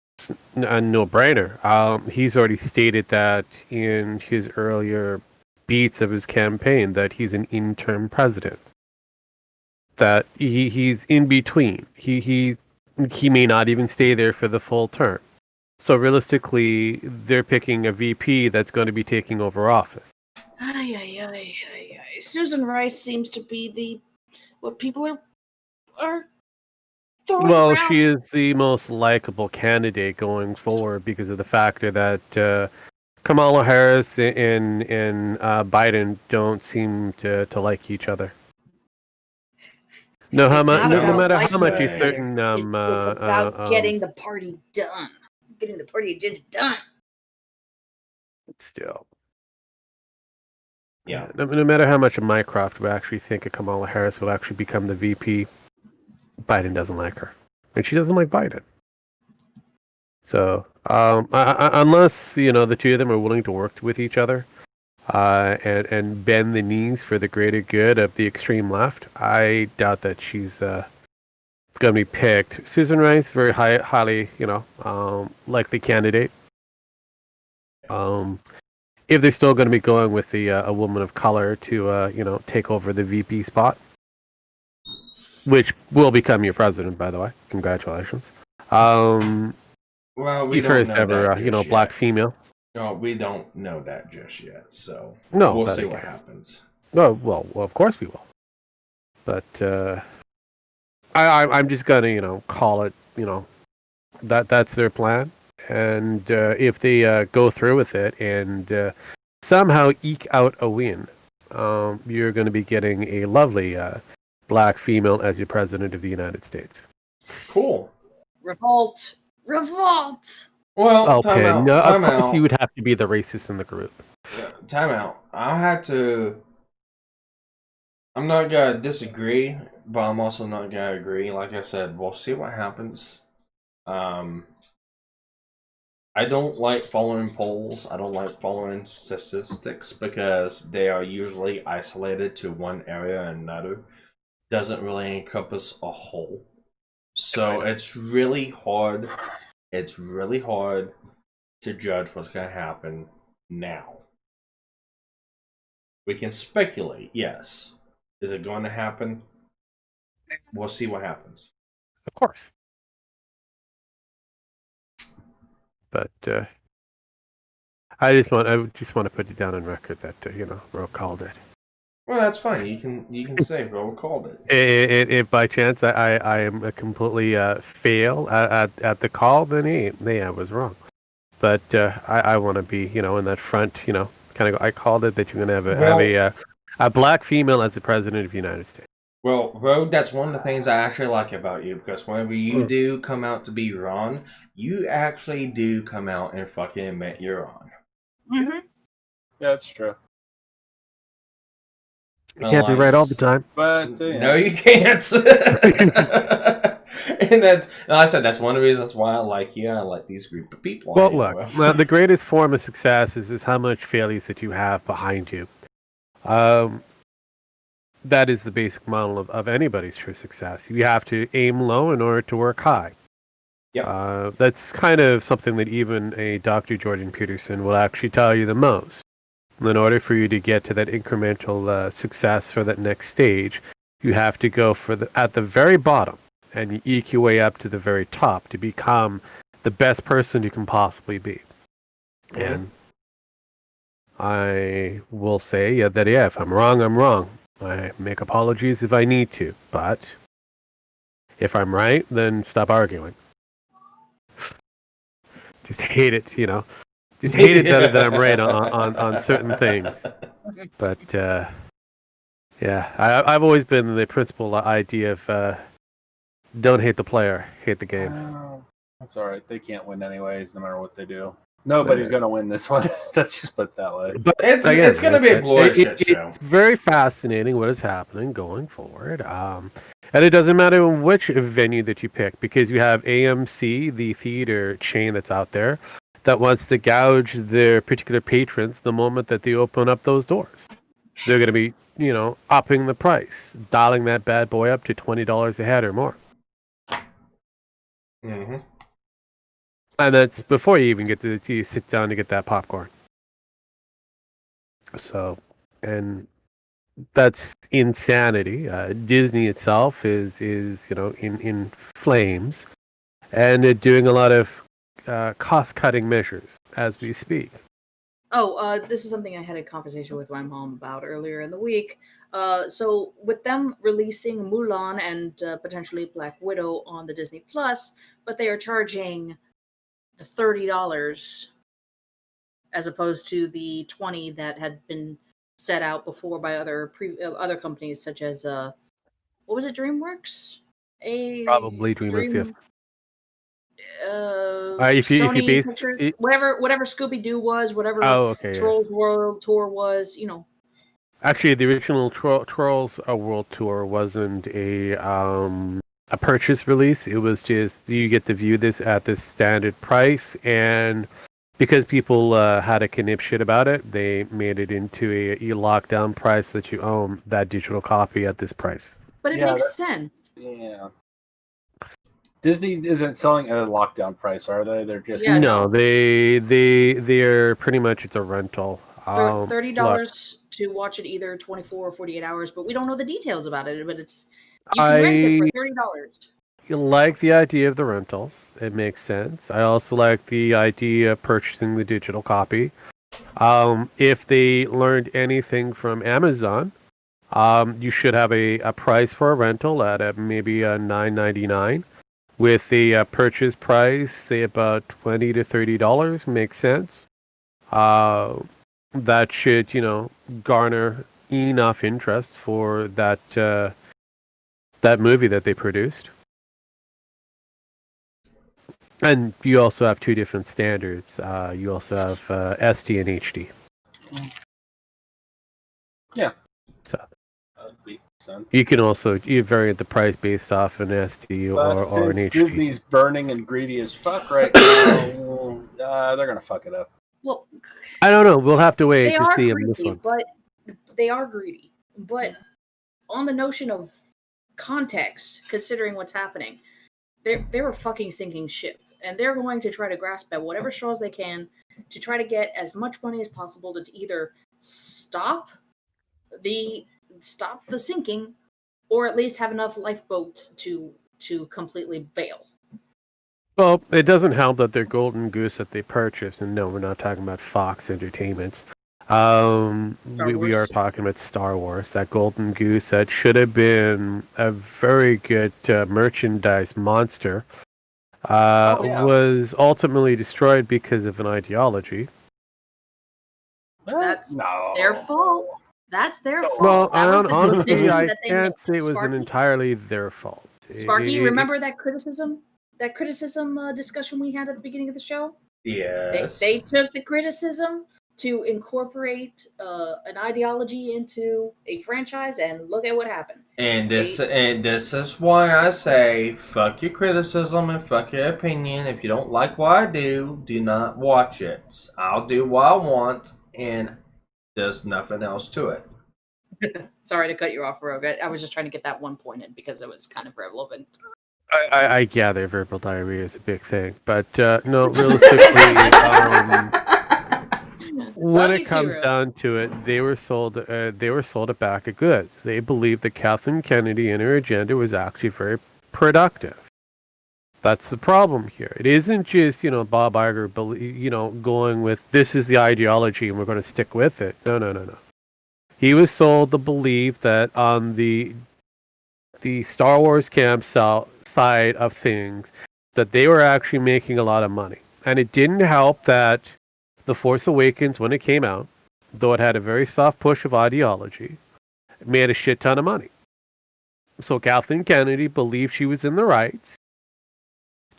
a no-brainer. He's already stated that in his earlier beats of his campaign that he's an interim president. That he's in between. He may not even stay there for the full term. So realistically, they're picking a VP that's going to be taking over office. Ay, ay, ay, ay, ay. Susan Rice seems to be the what people are throwing Well, around. she is the most likable candidate going forward because of the factor that Kamala Harris and Biden don't seem to like each other. No, It's not no about matter how liking much a each other. certain It's about getting the party done. Getting the party agenda done. still. Yeah. No matter how much of Mycroft would actually think of Kamala Harris will actually become the VP, Biden doesn't like her, and she doesn't like Biden. So, unless the two of them are willing to work with each other, and bend the knees for the greater good of the extreme left, I doubt that she's going to be picked. Susan Rice, very highly, likely candidate. If they're still going to be going with a woman of color to take over the VP spot, which will become your president, by the way. Congratulations. Well, we The don't first know ever that just black yet. female. No, we don't know that just yet. So No, we'll that see again. what happens. Well, of course we will. But I'm just gonna call it that's their plan, and if they go through with it and somehow eke out a win, you're going to be getting a lovely black female as your president of the United States. Cool. Revolt. Revolt. Well, time Okay, out. no, Time of course out. you would have to be the racist in the group. Time out. I had to. I'm not gonna disagree, but I'm also not gonna agree. Like I said, we'll see what happens. I don't like following polls. I don't like following statistics because they are usually isolated to one area and another. Doesn't really encompass a whole. So it's really hard. It's really hard to judge what's gonna happen now. We can speculate, yes. Is it going to happen? We'll see what happens. Of course. But I just want to put it down on record that Ro called it. Well, that's fine. You can say, bro, we called it. If by chance I am a completely fail at the call, then I was wrong. But I want to be in that front kind of. I called it that you're gonna have a black female as the president of the United States. Well, Road, that's one of the things I actually like about you, because whenever you do come out to be wrong, you actually do come out and fucking admit you're wrong. Mm-hmm. Yeah, that's true. You can't be right all the time. But No, you can't. And I said that's one of the reasons why I like you. I like these group of people. Well, look, the greatest form of success is how much failures that you have behind you. That is the basic model of anybody's true success. You have to aim low in order to work high. Yeah. That's kind of something that even a Dr. Jordan Peterson will actually tell you the most. In order for you to get to that incremental success for that next stage, you have to go at the very bottom, and you eke your way up to the very top to become the best person you can possibly be. Mm-hmm. And I will say that if I'm wrong, I'm wrong. I make apologies if I need to, but If I'm right, then stop arguing. Just hate it, Just hate it that I'm right on certain things. But yeah, I've always been the principal idea of don't hate the player, hate the game. That's all right. They can't win anyways, no matter what they do. Nobody's going to win this one. Let's just put it that way. But It's going to be a glorious shit show. It's very fascinating what is happening going forward. And it doesn't matter which venue that you pick, because you have AMC, the theater chain that's out there, that wants to gouge their particular patrons the moment that they open up those doors. They're going to be, upping the price, dialing that bad boy up to $20 a head or more. Mm-hmm. And that's before you even get to sit down to get that popcorn. So, and that's insanity. Disney itself is in flames, and they're doing a lot of cost-cutting measures as we speak. Oh, this is something I had a conversation with my mom about earlier in the week. So with them releasing Mulan and potentially Black Widow on the Disney Plus, but they are charging $30 as opposed to the $20 that had been set out before by other companies such as what was it, DreamWorks? Probably DreamWorks, yes. If you Sony base Pictures, whatever Scooby Doo was, whatever Trolls World Tour was, Actually, the original Trolls World Tour wasn't a purchase release. It was just you get to view this at this standard price, and because people had a conniption about it, they made it into a lockdown price that you own that digital copy at this price. But it makes sense. Yeah. Disney isn't selling at a lockdown price, are they? They're just no. They're pretty much it's a rental. $30 to watch it either 24 or 48 hours, but we don't know the details about it. But you can rent it for $30. I like the idea of the rentals. It makes sense. I also like the idea of purchasing the digital copy. If they learned anything from Amazon, you should have a price for a rental at maybe $9.99. With the purchase price, say about $20 to $30, makes sense. That should, garner enough interest for that movie that they produced. And you also have two different standards. You also have SD and HD. Yeah. So that makes sense. you can also vary the price based off an SD or an HD. Disney's burning and greedy as fuck right now, they're gonna fuck it up. Well, I don't know. We'll have to wait to see greedy, this one. But they are greedy. But on the notion of context, considering what's happening, they're a fucking sinking ship, and they're going to try to grasp at whatever straws they can to try to get as much money as possible to either stop the sinking, or at least have enough lifeboats to completely bail. Well, it doesn't help that their golden goose that they purchased, and no, we're not talking about Fox Entertainments. We are talking about Star Wars. That golden goose that should have been a very good merchandise monster was ultimately destroyed because of an ideology. That's their fault. That's their fault. Well, honestly, I can't say it was entirely their fault. Sparky, remember that criticism discussion we had at the beginning of the show? Yes. They took the criticism to incorporate an ideology into a franchise, and look at what happened. And this is why I say, fuck your criticism and fuck your opinion. If you don't like what I do not watch it. I'll do what I want, and there's nothing else to it. Sorry to cut you off, Rogue. I was just trying to get that one point in because it was kind of relevant. I gather verbal diarrhea is a big thing, but no, realistically, when it comes down to it, they were sold a bag of goods. They believed that Kathleen Kennedy and her agenda was actually very productive. That's the problem here. It isn't just Bob Iger going with this is the ideology and we're going to stick with it. No. He was sold the belief that on the Star Wars camp side of things that they were actually making a lot of money. And it didn't help that The Force Awakens, when it came out, though it had a very soft push of ideology, it made a shit ton of money. So Kathleen Kennedy believed she was in the rights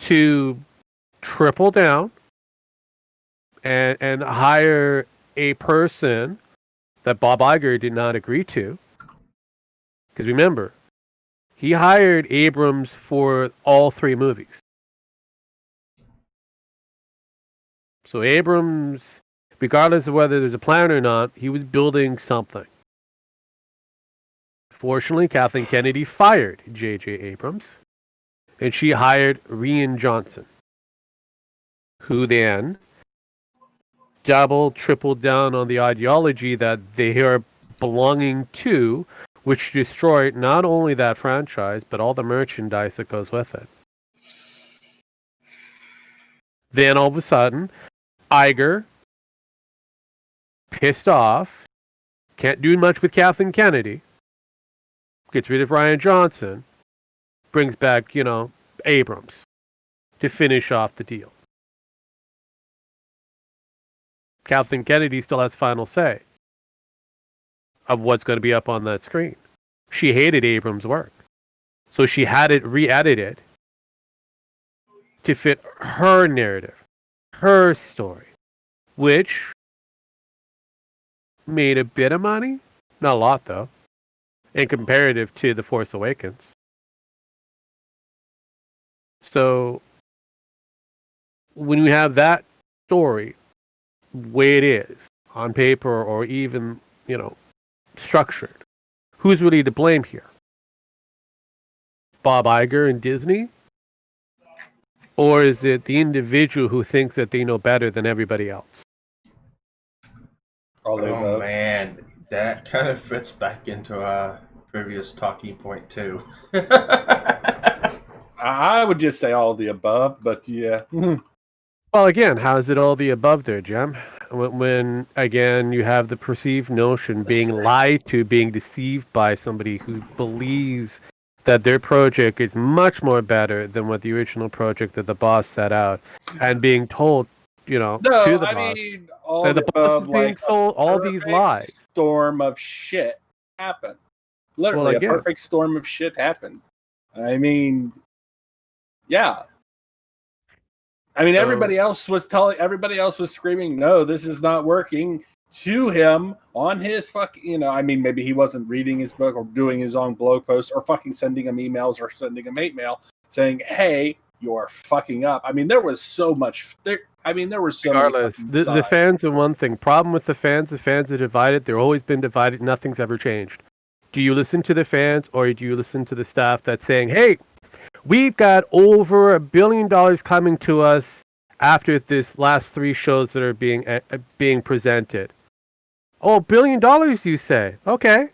to triple down and hire a person that Bob Iger did not agree to. Because remember, he hired Abrams for all 3 movies. So Abrams, regardless of whether there's a plan or not, he was building something. Fortunately, Kathleen Kennedy fired J.J. Abrams, and she hired Rian Johnson, who then tripled down on the ideology that they are belonging to, which destroyed not only that franchise, but all the merchandise that goes with it. Then all of a sudden, Iger, pissed off, can't do much with Kathleen Kennedy, gets rid of Rian Johnson, brings back, Abrams to finish off the deal. Kathleen Kennedy still has final say of what's going to be up on that screen. She hated Abrams' work, so she had it re-edited to fit her narrative, her story, which made a bit of money, not a lot though, in comparative to The Force Awakens. So when you have that story, way it is on paper or even structured, who's really to blame here? Bob Iger and Disney? Or is it the individual who thinks that they know better than everybody else? All the Oh above. man, that kind of fits back into a previous talking point too. I would just say all the above, but yeah. Well, again, how is it all the above there, Jem? When again, you have the perceived notion being lied to, being deceived by somebody who believes that their project is much more better than what the original project that the boss set out, and being told, to No, the I boss, mean all that the the boss above, is being like sold all a these perfect lies. storm of shit happened. Literally, Well, a again. perfect storm of shit happened. I mean, yeah. I mean, So- everybody else was screaming, "No, this is not working." To him on his fucking, I mean, maybe he wasn't reading his book or doing his own blog post or fucking sending him emails or sending him hate mail saying, "Hey, you're fucking up." I mean, there was so much there. I mean, there was so Regardless, many the sides. fans are one thing. Problem with the fans are divided. They've always been divided. Nothing's ever changed. Do you listen to the fans or do you listen to the staff that's saying, hey, we've got over $1 billion coming to us after this last 3 shows that are being presented? Oh, $1 billion, you say? Okay.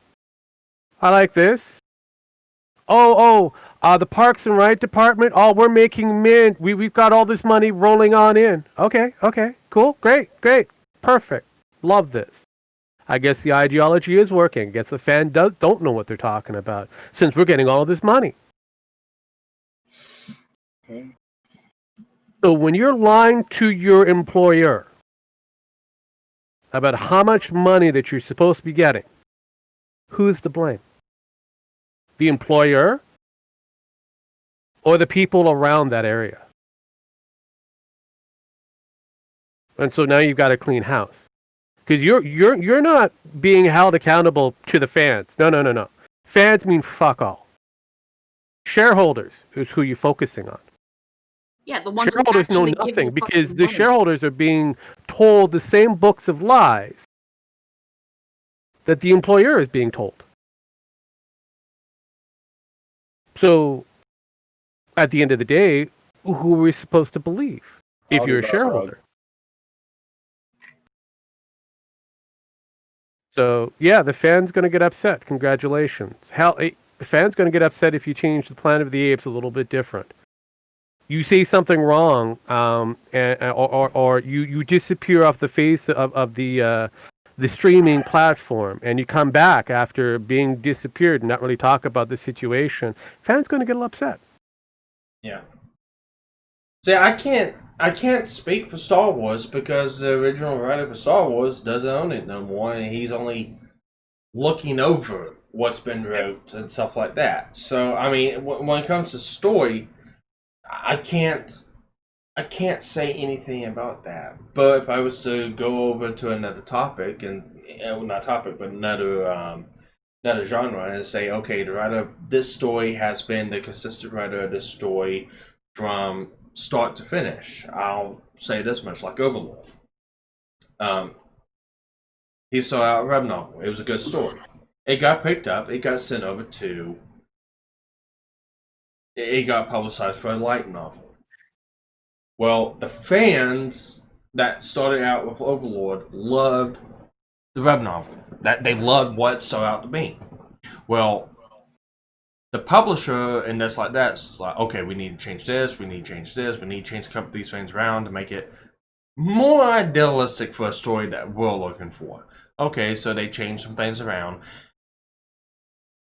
I like this. The Parks and Ride Department. Oh, we're making mint. We've got all this money rolling on in. Okay, cool, great, perfect. Love this. I guess the ideology is working. I guess the fan don't know what they're talking about since we're getting all of this money. Okay. So when you're lying to your employer about how much money that you're supposed to be getting, who's to blame? The employer or the people around that area? And so now you've got a clean house. Because you're not being held accountable to the fans. No. Fans mean fuck all. Shareholders is who you're focusing on. Yeah, the ones Shareholders who know actually give nothing you because fucking the money. shareholders are being told the same books of lies that the employer is being told. So, at the end of the day, who are we supposed to believe if All you're a the above, shareholder? So, yeah, the fan's going to get upset. Congratulations. Hell, the fan's going to get upset if you change the Planet of the Apes a little bit different. You say something wrong, or you disappear off the face of the streaming platform, and you come back after being disappeared and not really talk about the situation. Fans going to get a little upset. Yeah. See, I can't speak for Star Wars because the original writer for Star Wars doesn't own it no more, and he's only looking over what's been wrote and stuff like that. So, I mean, when it comes to story, I can't say anything about that. But if I was to go over to another topic and not topic, but another genre and say, okay, the writer of this story has been the consistent writer of this story from start to finish. I'll say this much, like Overlord. He saw out a web novel. It was a good story. It got picked up. It got sent over to. It got publicized for a light novel. Well, the fans that started out with Overlord loved the web novel. That they loved what it started out to be. Well, the publisher and that's like that is like, okay, we need to change this. We need to change this. We need to change a couple of these things around to make it more idealistic for a story that we're looking for. Okay, so they changed some things around.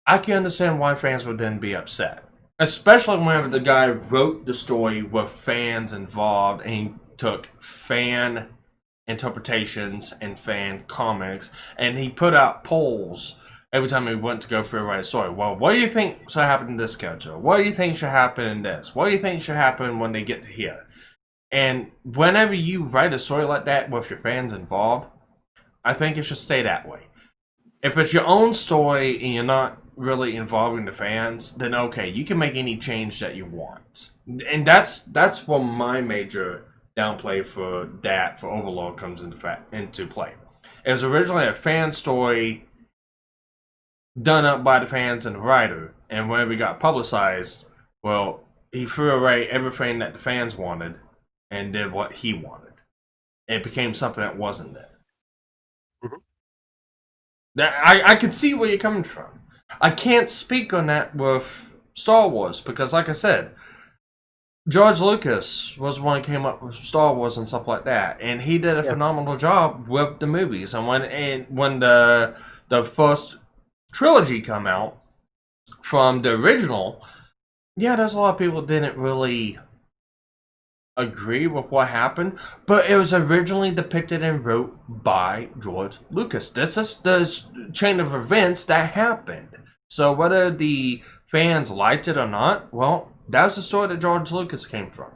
I can understand why fans would then be upset. Especially whenever the guy wrote the story with fans involved and he took fan interpretations and fan comics and he put out polls every time he went to go through and write a story. Well, what do you think should happen in this character? What do you think should happen in this? What do you think should happen when they get to here? And whenever you write a story like that with your fans involved, I think it should stay that way. If it's your own story and you're not really involving the fans, then okay, you can make any change that you want. And that's where my major downplay for that for Overlord comes into play. It was originally a fan story done up by the fans and the writer, and whenever it got publicized, well, he threw away everything that the fans wanted and did what he wanted. It became something that wasn't there. I could see where you're coming from. I can't speak on that with Star Wars because, like I said, George Lucas was the one who came up with Star Wars and stuff like that, and he did a phenomenal job with the movies. And when the first trilogy come out from the original, yeah, there's a lot of people didn't really agree with what happened, but it was originally depicted and wrote by George Lucas. This is the chain of events that happened. So whether the fans liked it or not, well, that was the story that George Lucas came from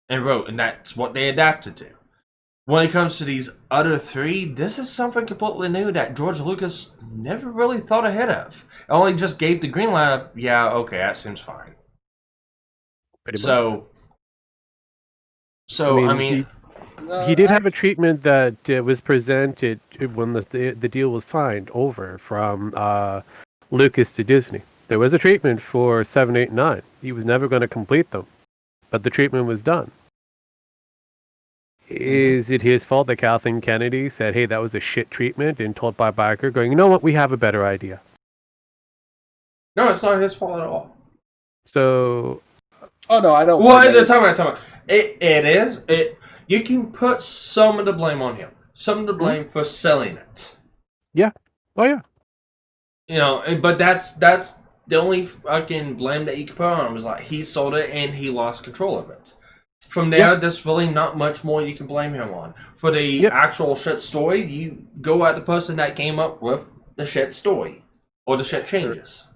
and wrote, and that's what they adapted to. When it comes to these other three, this is something completely new that George Lucas never really thought ahead of. Only just gave the green light. Yeah, okay, that seems fine. So, I mean he did have a treatment that was presented when the deal was signed over from Lucas to Disney. There was a treatment for 7, 8, 9. He was never going to complete them, but the treatment was done. Is it his fault that Kathleen Kennedy said, hey, that was a shit treatment, and told Bob Iger, going, you know what, we have a better idea? No, it's not his fault at all. So... Oh, no, I don't... Well, time out. It is. You can put some of the blame on him. Some of the blame for selling it. Yeah. Oh, yeah. You know, but that's the only fucking blame that you can put on him. Is like, he sold it and he lost control of it. From there, there's really not much more you can blame him on. For the actual shit story, you go at the person that came up with the shit story. Or the shit changes.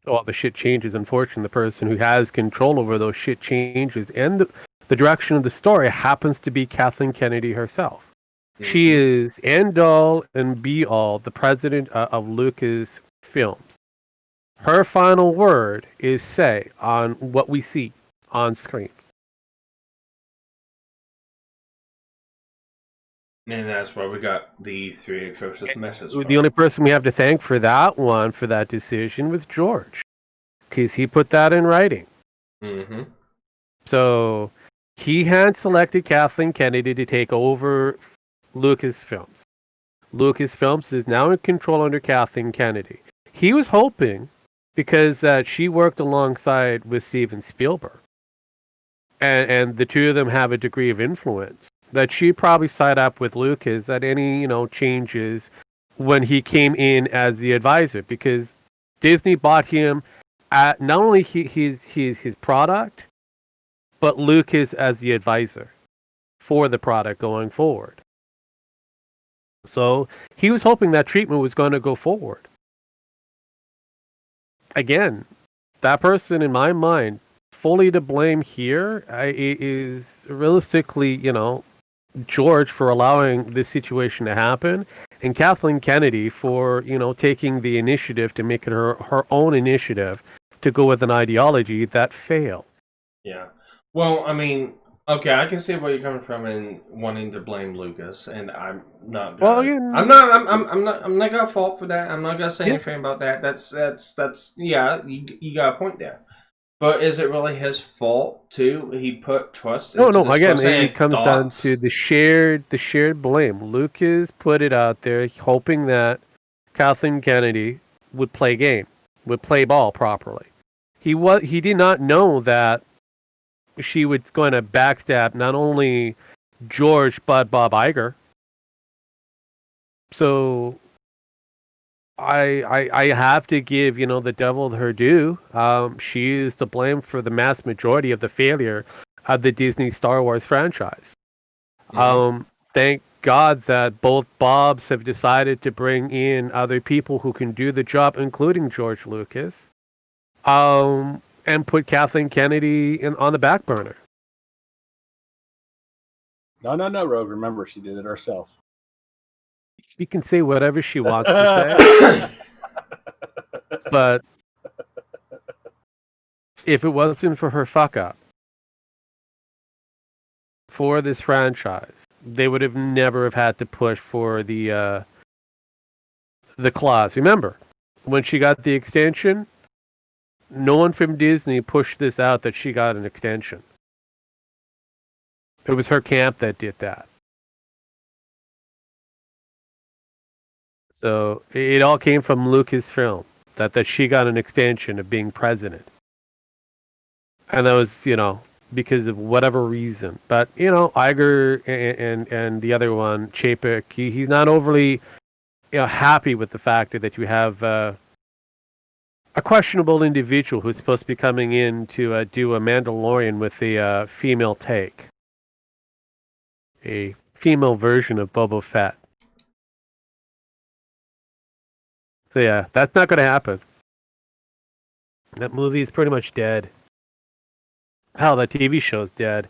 Well, the shit changes, unfortunately, the person who has control over those shit changes and the direction of the story happens to be Kathleen Kennedy herself. Mm-hmm. She is end all and be all the president of Lucas Films. Her final word is say on what we see on screen. And that's why we got the 3 atrocious messes. The only person we have to thank for that one, for that decision, was George. Because he put that in writing. Mm-hmm. So, he had selected Kathleen Kennedy to take over Lucasfilms. Lucasfilms is now in control under Kathleen Kennedy. He was hoping, because she worked alongside with Steven Spielberg, and the two of them have a degree of influence, that she probably side up with Lucas at any, changes when he came in as the advisor, because Disney bought him at not only his product, but Lucas as the advisor for the product going forward. So he was hoping that treatment was going to go forward. Again, that person in my mind, fully to blame here, is realistically, George for allowing this situation to happen, and Kathleen Kennedy for, taking the initiative to make it her own initiative to go with an ideology that failed. Yeah. Well, I mean, okay, I can see where you're coming from in wanting to blame Lucas, and I'm not gonna. Well, yeah. I'm not gonna fault for that. I'm not gonna say Yeah. anything about that. That's yeah, you got a point there. But is it really his fault too? He put trust into No. this Again, person it and comes down thought- to the shared blame. Lucas put it out there, hoping that Kathleen Kennedy would play ball properly. He did not know that she was going to backstab not only George but Bob Iger. So I have to give the devil her due. She is to blame for the mass majority of the failure of the Disney Star Wars franchise. Yeah. Thank God that both Bobs have decided to bring in other people who can do the job, including George Lucas, and put Kathleen Kennedy on the back burner. No, Rogue. Remember, she did it herself. She can say whatever she wants to say, but if it wasn't for her fuck up for this franchise, they would have never have had to push for the clause. Remember, when she got the extension, no one from Disney pushed this out that she got an extension. It was her camp that did that. So it all came from Lucasfilm that she got an extension of being president. And that was, because of whatever reason. But, Iger and the other one, Chapek, he's not overly happy with the fact that you have a questionable individual who's supposed to be coming in to do a Mandalorian with a female take. A female version of Boba Fett. So yeah, that's not going to happen. That movie is pretty much dead. Hell, that TV show's dead.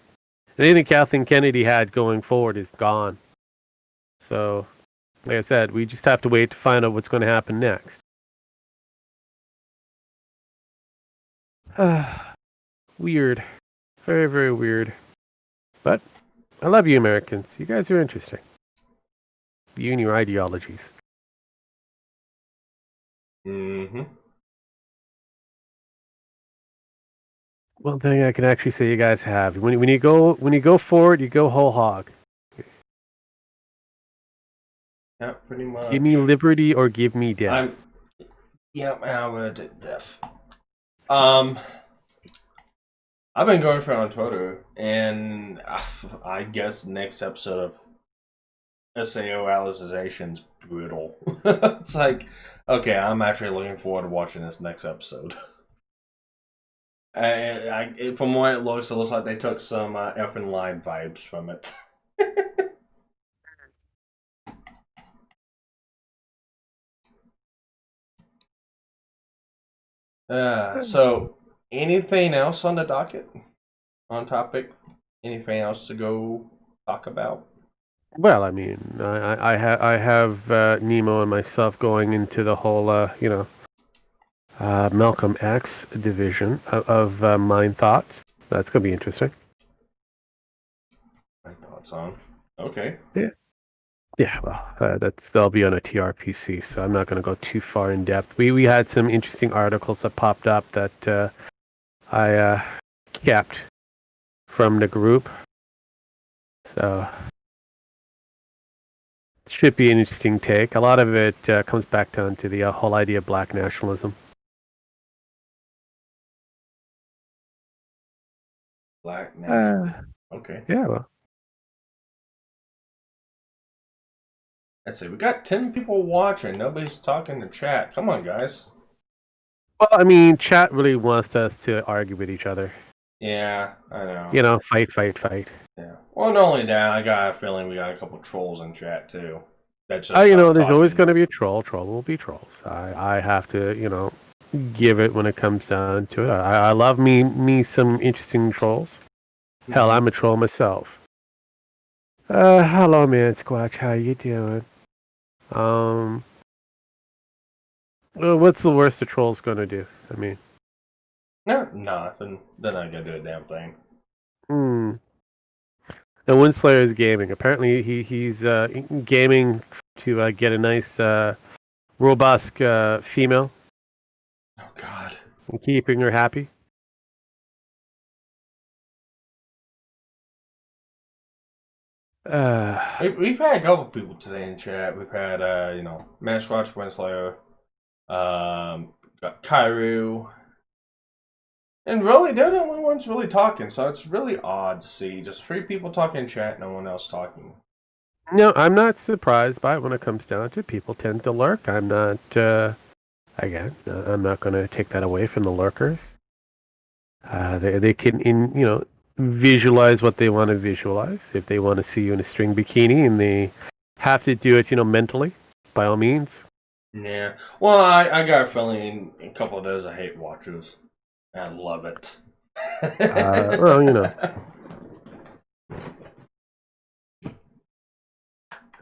Anything Kathleen Kennedy had going forward is gone. So, like I said, we just have to wait to find out what's going to happen next. Weird. Very, very weird. But I love you, Americans. You guys are interesting. You and your ideologies. Mm-hmm. One thing I can actually say you guys have. When you go forward, you go whole hog. Yeah, pretty much. Give me liberty or give me death. I would do death. I've been going for it on Twitter, and I guess next episode of SAO Alization's brutal. It's like, okay, I'm actually looking forward to watching this next episode. From what it looks like they took some effing line vibes from it. So, anything else on the docket? On topic? Anything else to go talk about? Well, I mean, I have Nemo and myself going into the whole, Malcolm X division of Mind Thoughts. That's going to be interesting. My thoughts on. Okay. Yeah, well, that'll be on a TRPC, so I'm not going to go too far in depth. We had some interesting articles that popped up that I kept from the group. So it should be an interesting take. A lot of it comes back down to the whole idea of black nationalism. Black National. Okay. Yeah, well. Let's see. We got 10 people watching. Nobody's talking to chat. Come on, guys. Well, I mean, chat really wants us to argue with each other. Yeah, I know. Fight. Yeah. Well, not only that, I got a feeling we got a couple trolls in chat too. That's just There's always talking. going to be a troll. Troll will be trolls. I have to, give it when it comes down to it. I love me some interesting trolls. Hell, I'm a troll myself. Hello, man, Squatch. How you doing? Well, what's the worst a troll's gonna do? I mean, No, nothing. They're not gonna do a damn thing. And Windslayer is gaming. Apparently, he's gaming to get a nice, robust female Oh God. and keeping her happy. We've had a couple people today in chat. We've had Masquatch, Winslayer, got Kairu. And really, they're the only ones really talking, so it's really odd to see just 3 people talking in chat, no one else talking. No, I'm not surprised by it when it comes down to it. People tend to lurk. I'm not, I'm not going to take that away from the lurkers. They can, visualize what they want to visualize. If they want to see you in a string bikini and they have to do it, mentally, by all means. Yeah. Well, I got a feeling a couple of those are hate watchers. I love it. Well,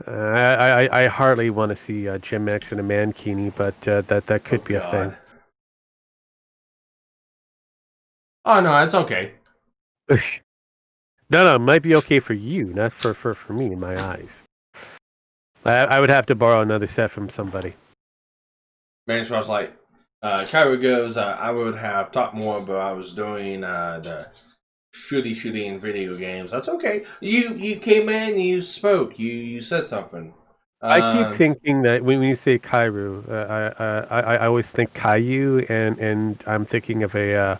I hardly want to see Jim X in a mankini, but that could be a thing. Oh no, it's okay. No, it might be okay for you, not for me in my eyes. I would have to borrow another set from somebody. Man, so I was like, Kyra goes, I would have talked more, but I was doing the shooting video games. That's okay. You came in, you spoke, you said something. I keep thinking that when you say Kairu, I always think Caillou, and I'm thinking of a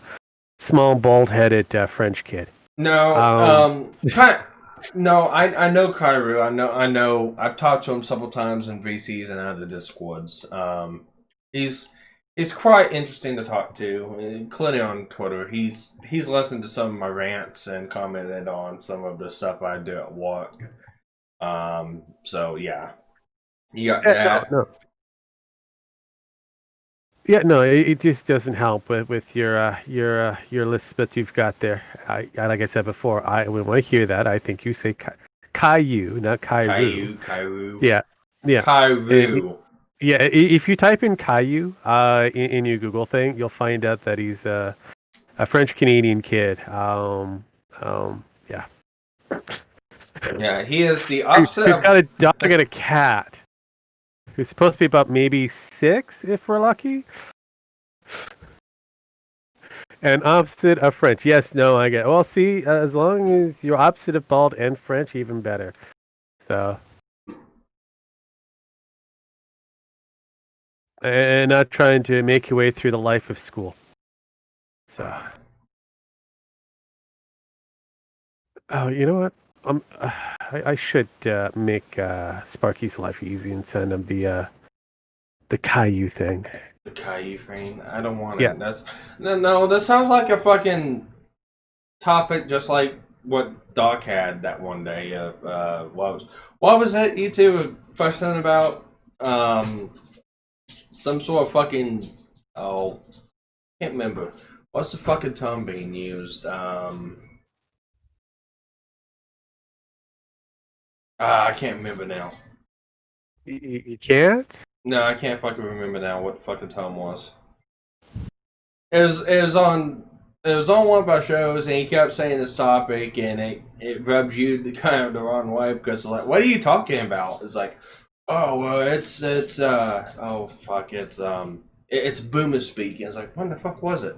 small, bald-headed French kid. No, no, I know Kairu. I know. I've talked to him several times in VCs and other Discords. He's quite interesting to talk to, including on Twitter. He's listened to some of my rants and commented on some of the stuff I do at work. So yeah, you got that. No. Yeah, no, it just doesn't help with your list that you've got there. Like I said before, when I hear that, I think you say Caillou, not Kairu. Kairu. Yeah. Kairu. Yeah, if you type in Caillou in your Google thing, you'll find out that he's a French Canadian kid. Yeah. Yeah, he is the opposite. He's got a dog and a cat. Who's supposed to be about maybe 6, if we're lucky. And opposite of French. Yes, no, I get it. Well, see, as long as you're opposite of bald and French, even better. So. And not trying to make your way through the life of school. So. Oh, you know what? I should make Sparky's life easy and send him the Caillou thing. The Caillou thing? I don't want Yeah. it. No, that sounds like a fucking topic just like what Doc had that one day. What was it you two were questioning about? Some sort of fucking... Oh, can't remember. What's the fucking term being used? I can't remember now. You can't? No, I can't fucking remember now what the fucking term was. It was on one of our shows, and he kept saying this topic, and it rubs you kind of the wrong way because it's like, what are you talking about? It's like, oh well, it's boomer speak. And it's like, when the fuck was it?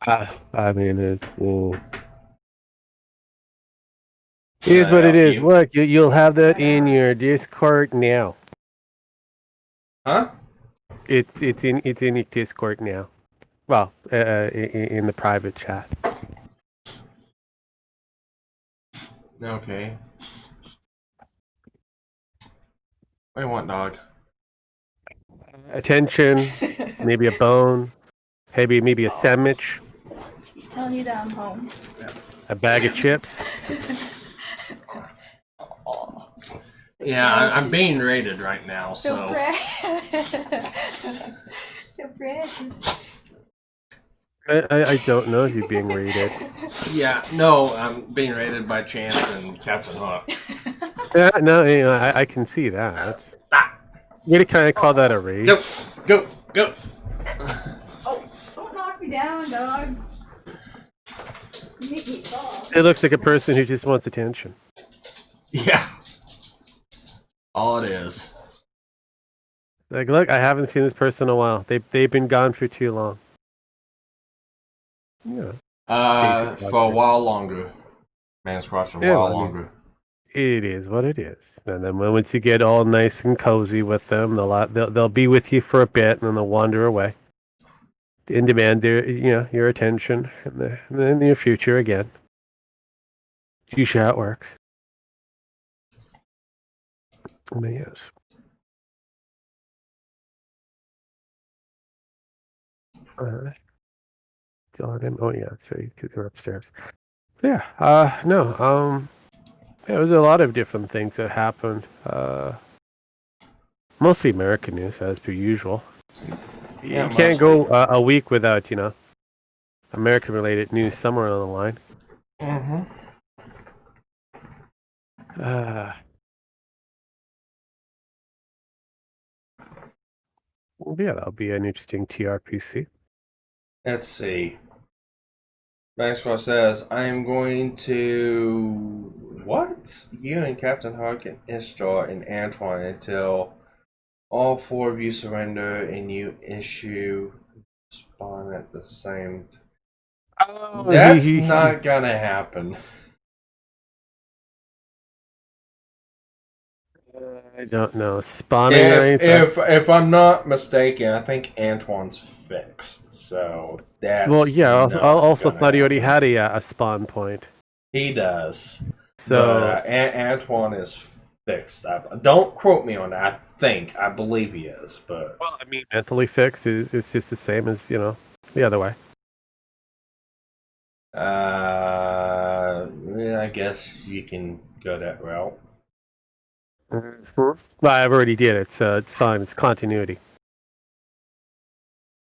I mean, here's what it is. You? Look, you'll have that in your Discord now. Huh? It's in your Discord now. Well, in the private chat. Okay. What do you want, dog? Attention, maybe a bone, maybe a sandwich. He's telling you that I'm home. A bag of chips. Yeah, I'm being rated right now, so. So precious. I don't know if you're being rated. Yeah, no, I'm being rated by Chance and Captain Hook. Yeah, no, you know, I can see that. Stop! You gotta kind of call that a raid. Go! Oh, don't knock me down, dog. You make me fall. It looks like a person who just wants attention. Yeah. All it is. Like, look, I haven't seen this person in a while. They've been gone for too long. Yeah. For a while longer. Man's Cross for a while longer. It is what it is. And then once you get all nice and cozy with them, they'll be with you for a bit, and then they'll wander away and demand your attention in the near future again. Usually how it works. But yes. Oh yeah, so they're upstairs. Yeah. No. There was a lot of different things that happened. Mostly American news, as per usual. Yeah, You can't go a week without, American-related news somewhere on the line. Mm-hmm. Yeah, that'll be an interesting TRPC. Let's see. Maxwell says, I am going to... What? You and Captain Hook and Istar and Antoine until all four of you surrender and you issue spawn at the same time. Oh, That's not gonna happen. I don't know. Spawning right? If I'm not mistaken, I think Antoine's fixed. So that's Well, yeah. I also thought he already happen. had a spawn point. He does. So But, Antoine is fixed. Don't quote me on that. I believe he is. But well, I mean, mentally fixed is just the same as the other way. I guess you can go that route. Well, I've already did it, so it's fine. It's continuity.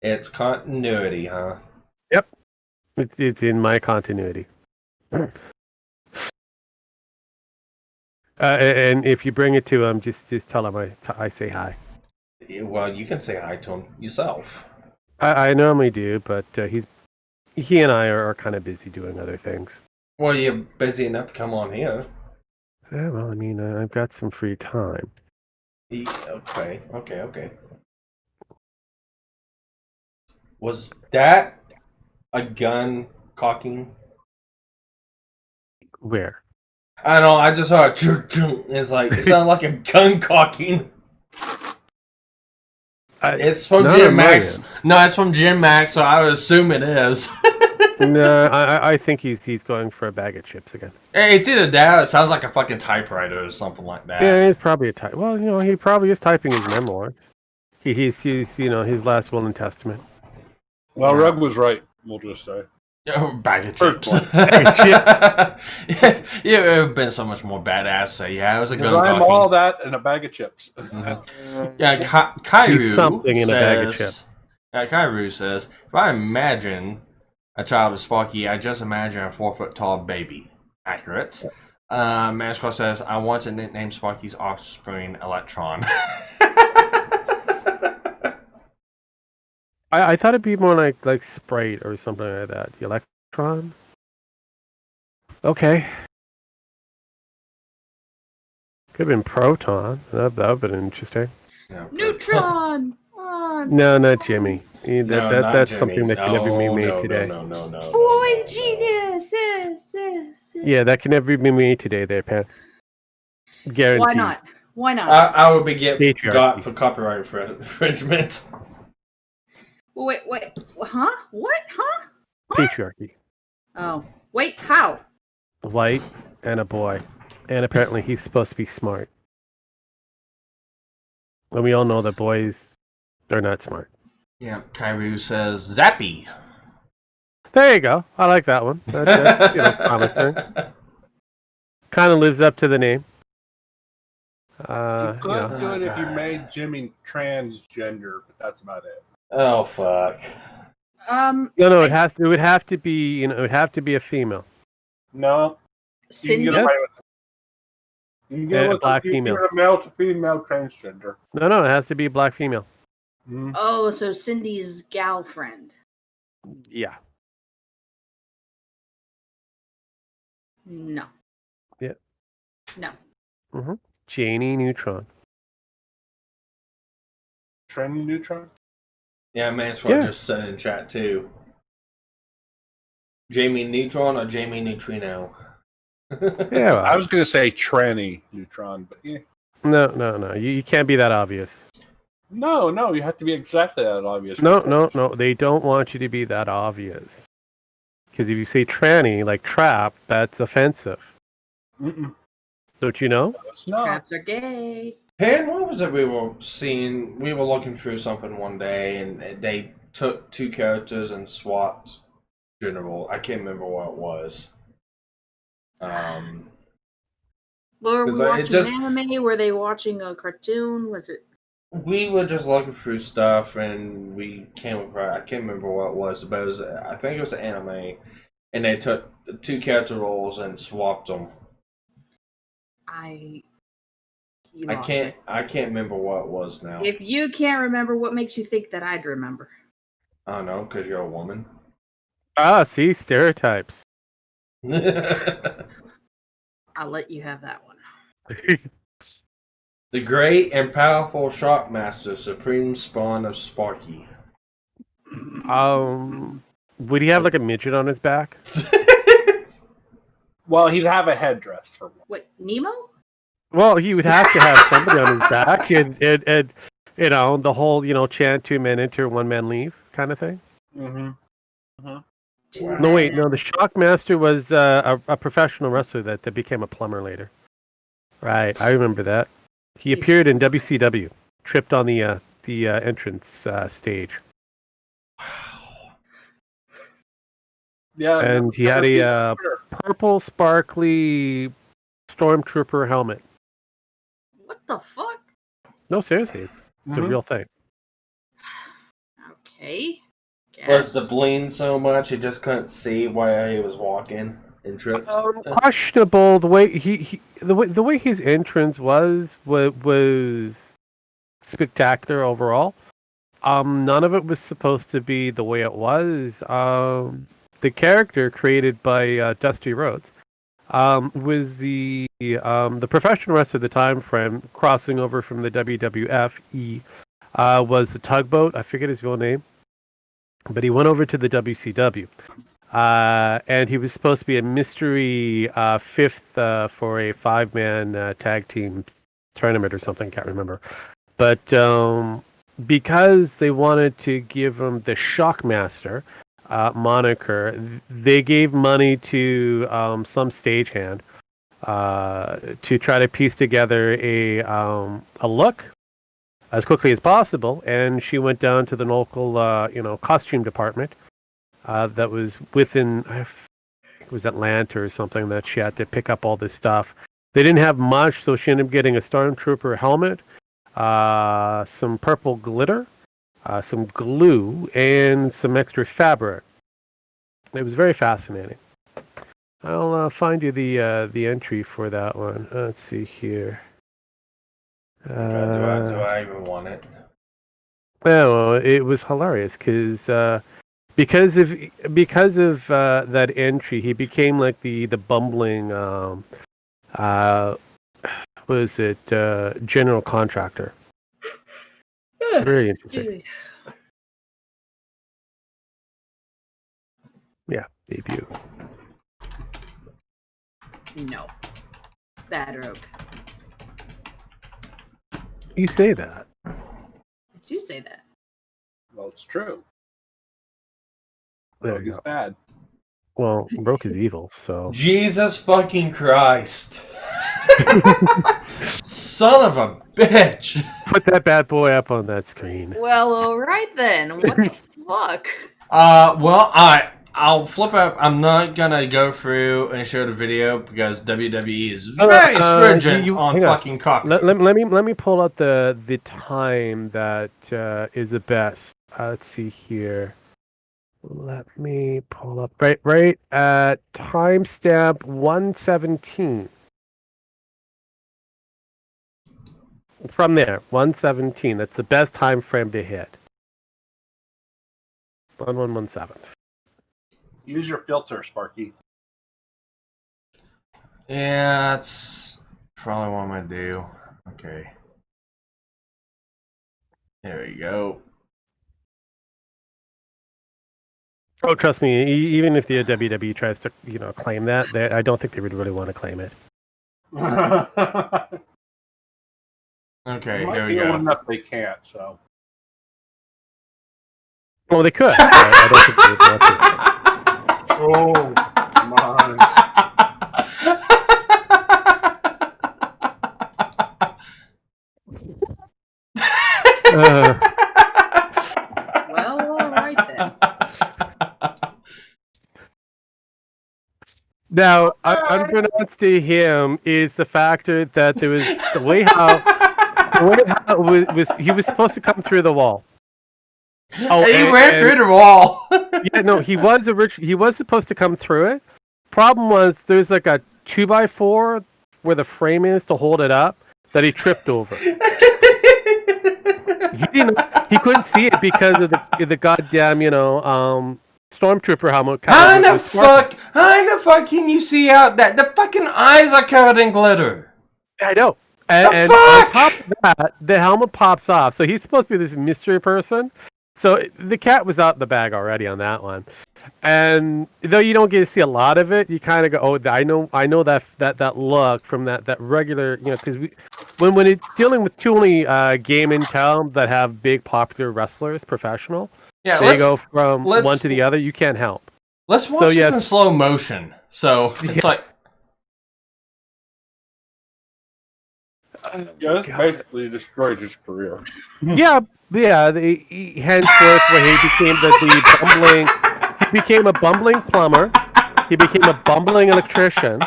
It's continuity, huh? Yep. It's in my continuity. And if you bring it to him, just tell him I say hi. Well, you can say hi to him yourself. I normally do, but he and I are kind of busy doing other things. Well, you're busy enough to come on here. Yeah, well, I mean, I've got some free time. Okay. Was that a gun cocking? Where? I don't know, I just heard it's like it sounded like a gun cocking. It's from Jim Max. No, it's from Jim Max, so I would assume it is. No, I think he's going for a bag of chips again. Hey, it's either that or it sounds like a fucking typewriter or something like that. Yeah, it's probably a type. Well, he probably is typing his memoirs. He's his last will and testament. Well, Rug was right. We'll just say. Oh, bag of chips. Yeah, it would have been so much more badass. So yeah, it was a gun I'm cocking. all that and a bag of chips. Yeah, Kairu something in says, a bag of chips. Kairu says, if I imagine a child of Sparky, I just imagine a 4-foot tall baby. Accurate. Mascot says, I want to nickname Sparky's offspring Electron. I thought it'd be more like Sprite or something like that. The Electron? Okay. Could have been Proton. That would have been interesting. Yeah, Neutron! No, not Jimmy. That's Jimmy. something that can never be made today. No. Boy, genius! This. Yeah, that can never be made today there, Pat. Guaranteed. Why not? I would be got for copyright infringement. Wait. Huh? What? Huh? Patriarchy. Oh. Wait, how? White and a boy. And apparently he's supposed to be smart. And we all know that boys are not smart. Yeah, Kairu says Zappy. There you go. I like that one. That's promising. Kind of lives up to the name. You could know. do it if you made Jimmy transgender, but that's about it. Oh fuck. No, it would have to be, it would have to be a female. No. Cindy. You can get away with it. You can get A with black you can female. get a male to female transgender. No, it has to be a black female. Mm. Oh, so Cindy's gal friend. Yeah. No. Yeah. No. Janie Neutron. Trendy Neutron? Yeah, Maxwell Yeah. just said in chat too. Jamie Neutron or Jamie Neutrino? Yeah. I was going to say tranny Neutron, but yeah. No. You can't be that obvious. No, you have to be exactly that obvious. No. They don't want you to be that obvious. Because if you say tranny, like trap, that's offensive. Mm-mm. Don't you know? It's not. Traps are gay. Pan, what was it we were seeing? We were looking through something one day, and they took two characters and swapped general. I can't remember what it was. Were we 'Cause watching anime? Were they watching a cartoon? Was it? We were just looking through stuff, and we came across. I can't remember what it was, but it was. I think it was an anime, and they took two character roles and swapped them. I can't remember what it was now. If you can't remember, what makes you think that I'd remember? I don't know, because you're a woman. Ah, see, stereotypes. I'll let you have that one. The great and powerful Shockmaster, supreme spawn of Sparky. Would he have like a midget on his back? Well, he'd have a headdress for one. What, Nemo? Well, he would have to have somebody on his back, and the whole chant 2 men enter, 1 man leave kind of thing. Mm-hmm. No, wait, no. The Shockmaster was a professional wrestler that became a plumber later. Right, I remember that. He appeared in WCW, tripped on the entrance stage. Yeah, And he had a purple, sparkly stormtrooper helmet. What the fuck? No, seriously, it's a real thing. Okay. Was the bling so much he just couldn't see why he was walking and tripped? Questionable. The way the way his entrance was spectacular overall. None of it was supposed to be the way it was. The character created by Dusty Rhodes was the professional wrestler at the time frame, crossing over from the WWF. Was the Tugboat. I forget his real name, but he went over to the WCW. And he was supposed to be a mystery fifth for a 5-man tag team tournament or something. Can't remember. But because they wanted to give him the Shockmaster moniker, they gave money to some stagehand to try to piece together a look as quickly as possible. And she went down to the local costume department. That was within, it was Atlanta or something, that she had to pick up all this stuff. They didn't have much, so she ended up getting a Stormtrooper helmet, some purple glitter, some glue, and some extra fabric. It was very fascinating. I'll find you the entry for that one. Let's see here. Do I even want it? Well, it was hilarious because of that entry, he became like the bumbling was it general contractor. Very interesting. Yeah, debut. No. Bad rogue. You say that. Did you say that? Well, it's true. There Rogue you is go. bad. Well, Rogue is evil, so. Jesus fucking Christ. Son of a bitch. Put that bad boy up on that screen. Well, alright then. What the fuck? Well, I'll flip up. I'm not gonna go through and show the video because WWE is Oh, very stringent on hang fucking copy. Let me pull up the time that is the best. Let's see here. Let me pull up right at timestamp 117. From there, 117. That's the best time frame to hit. 1117. Use your filter, Sparky. Yeah, that's probably what I'm gonna do. Okay. There we go. Oh, trust me. Even if the WWE tries to, claim that, I don't think they would really want to claim it. Okay, Might here we be go. enough they can't. So. Well, they could. But I don't think they would want to. Oh my! Well, all right then. Now, unbeknownst to him is the factor that there was the way how it was he was supposed to come through the wall. Oh, he ran through the wall. Yeah, no, he was supposed to come through it. Problem was there's like a 2x4 where the frame is to hold it up that he tripped over. He couldn't see it because of the goddamn, stormtrooper helmet. How the fuck can you see out that? The fucking eyes are covered in glitter. I know. And on top of that, the helmet pops off. So he's supposed to be this mystery person. So the cat was out in the bag already on that one. And though you don't get to see a lot of it, you kind of go, oh, I know that look from that regular, because when it's dealing with too many game in town that have big popular wrestlers, professional, yeah, so you go from one to the other, you can't help. Let's watch this in slow motion. So it's like. Yeah, this basically destroyed his career. Yeah, henceforth when he became he became a bumbling plumber, he became a bumbling electrician,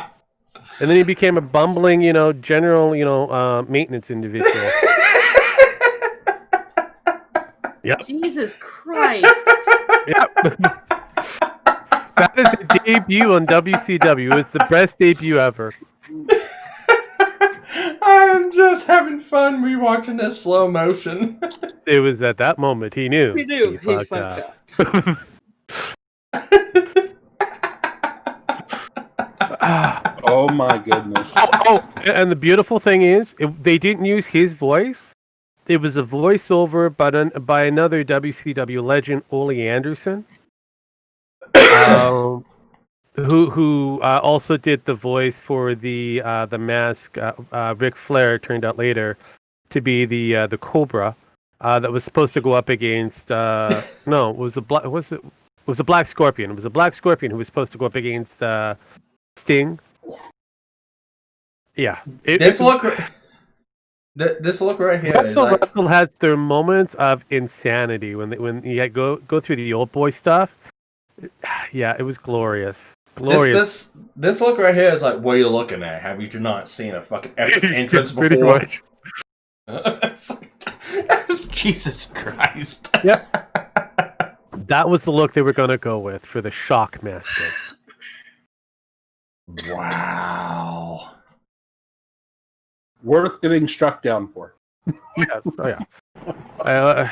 and then he became a bumbling, general, maintenance individual. Yep. Jesus Christ. Yep. That is a debut on WCW. It's the best debut ever. I'm just having fun rewatching this slow motion. It was at that moment he knew. He knew. He fucked up. Oh my goodness. Oh, and the beautiful thing is, they didn't use his voice. It was a voiceover by another WCW legend, Ole Anderson, who also did the voice for the Mask. Ric Flair turned out later to be the Cobra that was supposed to go up against. No, it was a black. It was a Black Scorpion. It was a Black Scorpion who was supposed to go up against Sting. Yeah. This look right here is like... Wrestle has their moments of insanity when you go through the old boy stuff. Yeah, it was glorious. Glorious. This look right here is like, what are you looking at? Have you not seen a fucking epic entrance before? Pretty much. Jesus Christ. Yep. That was the look they were going to go with for the Shockmaster. Wow. Worth getting struck down for. Yeah. Oh yeah.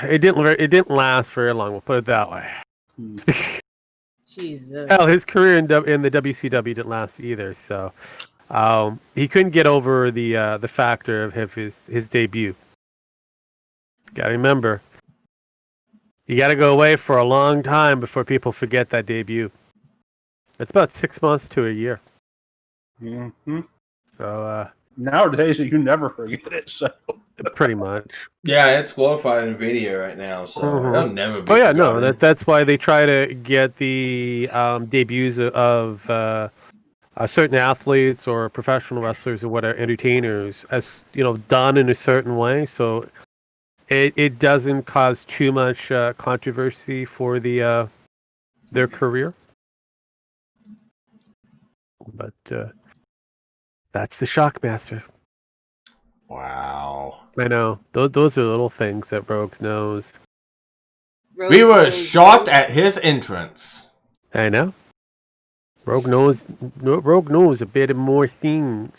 It didn't last very long. We'll put it that way. Jesus. Hell, his career in the WCW didn't last either. So he couldn't get over the factor of his debut. Got to remember, you got to go away for a long time before people forget that debut. It's about 6 months to a year. Mm-hmm. So nowadays you never forget it. So pretty much. Yeah, it's glorified in video right now, so it'll never be. Oh yeah, forgotten. no, that's why they try to get the debuts of certain athletes or professional wrestlers or whatever entertainers as done in a certain way, so it doesn't cause too much controversy for their career. But that's the Shockmaster. Wow. I know. Those are little things that Rogues knows. We were shocked at his entrance. I know. Rogue knows a bit more things.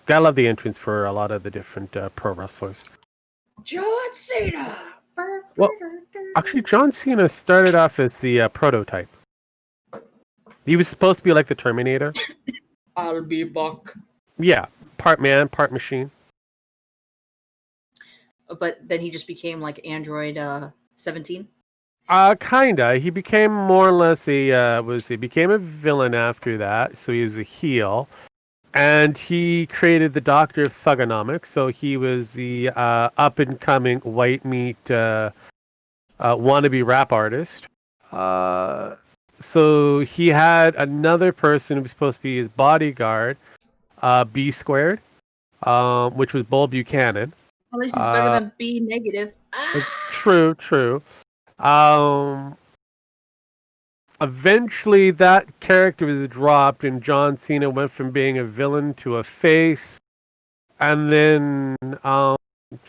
Gotta love the entrance for a lot of the different pro wrestlers. John Cena. Well, actually, John Cena started off as the prototype. He was supposed to be like the Terminator. I'll be back. Yeah, part man, part machine. But then he just became like Android 17. Kinda. He became more or less he became a villain after that, so he was a heel. And he created the Doctor of Thugonomics, so he was the up and coming white meat wannabe rap artist. So he had another person who was supposed to be his bodyguard, B squared, which was Bull Buchanan. At least it's better than B negative. True. Eventually, that character was dropped, and John Cena went from being a villain to a face, and then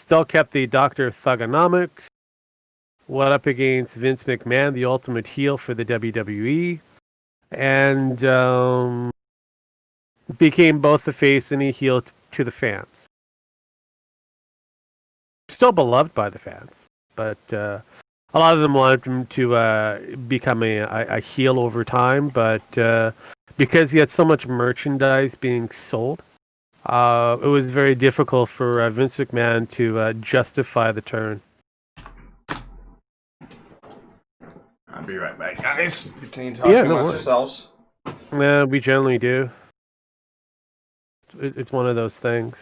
still kept the Doctor of Thugonomics. Went up against Vince McMahon, the ultimate heel for the WWE, and became both the face and a heel to the fans. Still beloved by the fans, but a lot of them wanted him to become a heel over time, but because he had so much merchandise being sold, it was very difficult for Vince McMahon to justify the turn. I'll be right back, guys. Continue talking about yourselves. Yeah, we generally do. It's one of those things.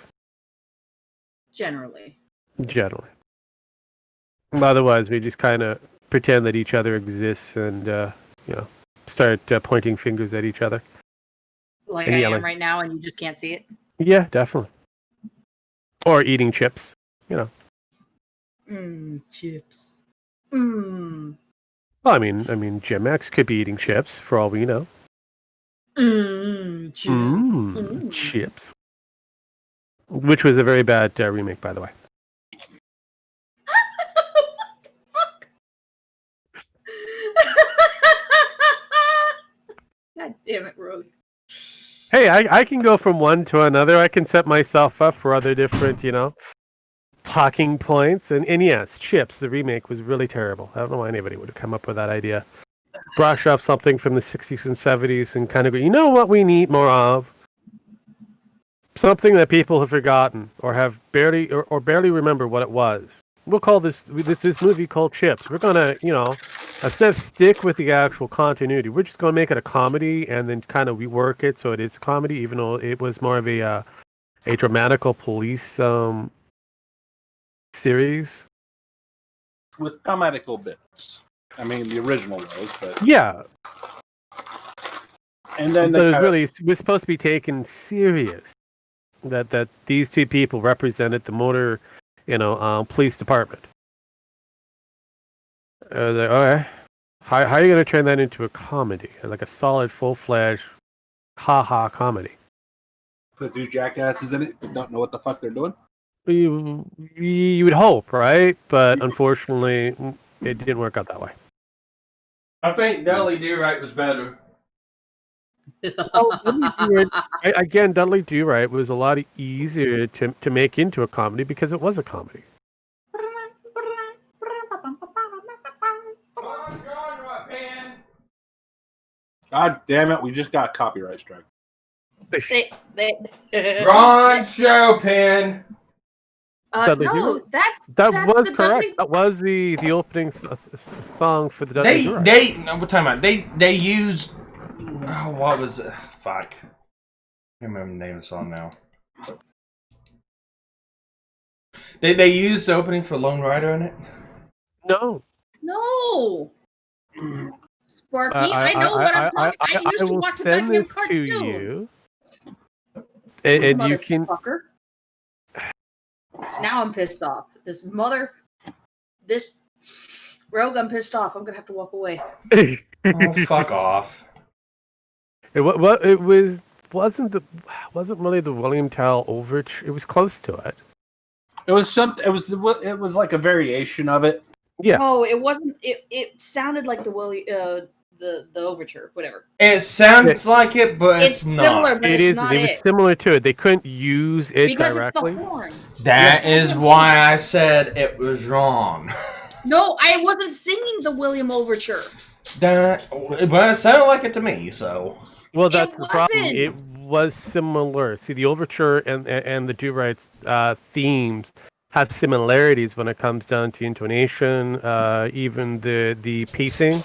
Generally. Otherwise, we just kind of pretend that each other exists and, start pointing fingers at each other. Like and I yelling. am right now, and you just can't see it. Yeah, definitely. Or eating chips, Chips. Well, I mean, Jim X could be eating chips for all we know. Chips. Chips. Which was a very bad remake, by the way. God damn it, Rogue. Hey, I can go from one to another. I can set myself up for other different, talking points. And yes, Chips, the remake, was really terrible. I don't know why anybody would have come up with that idea. Brush off something from the 60s and 70s and kind of go, you know what we need more of? Something that people have forgotten or have barely remember what it was. We'll call this movie called Chips. We're going to, instead of stick with the actual continuity, we're just going to make it a comedy and then kind of rework it so it is a comedy, even though it was more of a dramatical police series. With comedical bits. I mean, the original was, but... Yeah. And then it was supposed to be taken serious. That these two people represented the motor, police department. Okay, how are you going to turn that into a comedy, like a solid, full-fledged, ha-ha comedy? Put two jackasses in it that don't know what the fuck they're doing? You would hope, right? But unfortunately, it didn't work out that way. I think Dudley Do Right was better. Dudley Do Right was a lot easier to make into a comedy because it was a comedy. God damn it, we just got a copyright strike. Wrong show, Pin! No, that's was the correct. Dudley... That was the opening song for the Dudley Do Right. What time? They used... Oh, what was it? Fuck. I can't remember the name of the song now. They used the opening for Lone Rider in it? No. Sparky, I know what I'm talking about. I used to watch the goddamn cartoon. To you. And you can... Now I'm pissed off. This Rogue, I'm pissed off. I'm going to have to walk away. Oh, fuck off. It was wasn't really the William Tell overture. It was close to it. It was something. It was like a variation of it. Yeah. Oh, it wasn't. It sounded like the overture, whatever. It sounds like it, but it's similar, not. but It it's is. not It was similar to it. They couldn't use it because directly. it's the horn. That is why I said it was wrong. No, I wasn't singing the William overture. But it sounded like it to me, so. Well, that's It the problem. wasn't. It was similar. See, the overture and the Do-Right's themes have similarities when it comes down to intonation, even the pacing.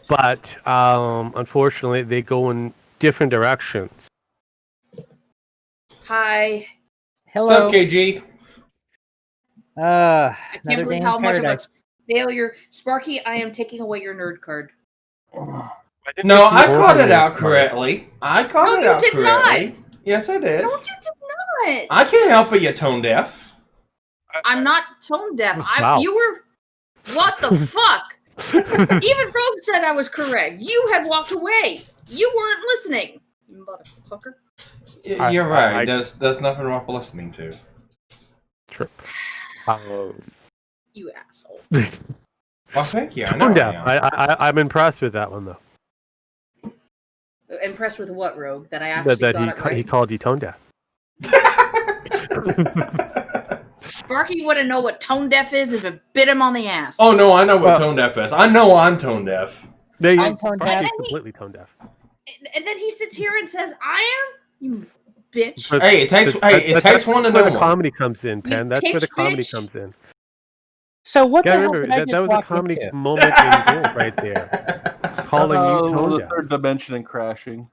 But unfortunately, they go in different directions. Hi. Hello. What's up, KG? I can't Another day believe in how much of a paradise. failure. Sparky, I am taking away your nerd card. No, I caught it out correctly. I caught No, it you out did correctly. not. Yes, I did. No, you did not. I can't help it, you're tone deaf. I'm not tone deaf. Wow. You were. What the fuck? Even Rogue said I was correct. You had walked away. You weren't listening. You motherfucker. You're right. There's nothing wrong with listening to. True. You asshole. Well, thank you. I know Tone I deaf. am. I'm impressed with that one though. Impressed with what, Rogue? That I actually That got it right. he called you tone deaf. Sparky wouldn't know what tone deaf is if it bit him on the ass. Oh no, I know what tone deaf is. I know I'm tone deaf. I'm tone He's deaf. completely tone deaf. And then he sits here and says, "I am, you bitch." But- Hey, it takes that's one to where know the one. comedy comes in, Pen. That's where the pitch comedy bitch. comes in. So what You the gotta hell remember did I that just was a walk comedy into? moment in gold right there. Calling you tone the deaf. third dimension and crashing.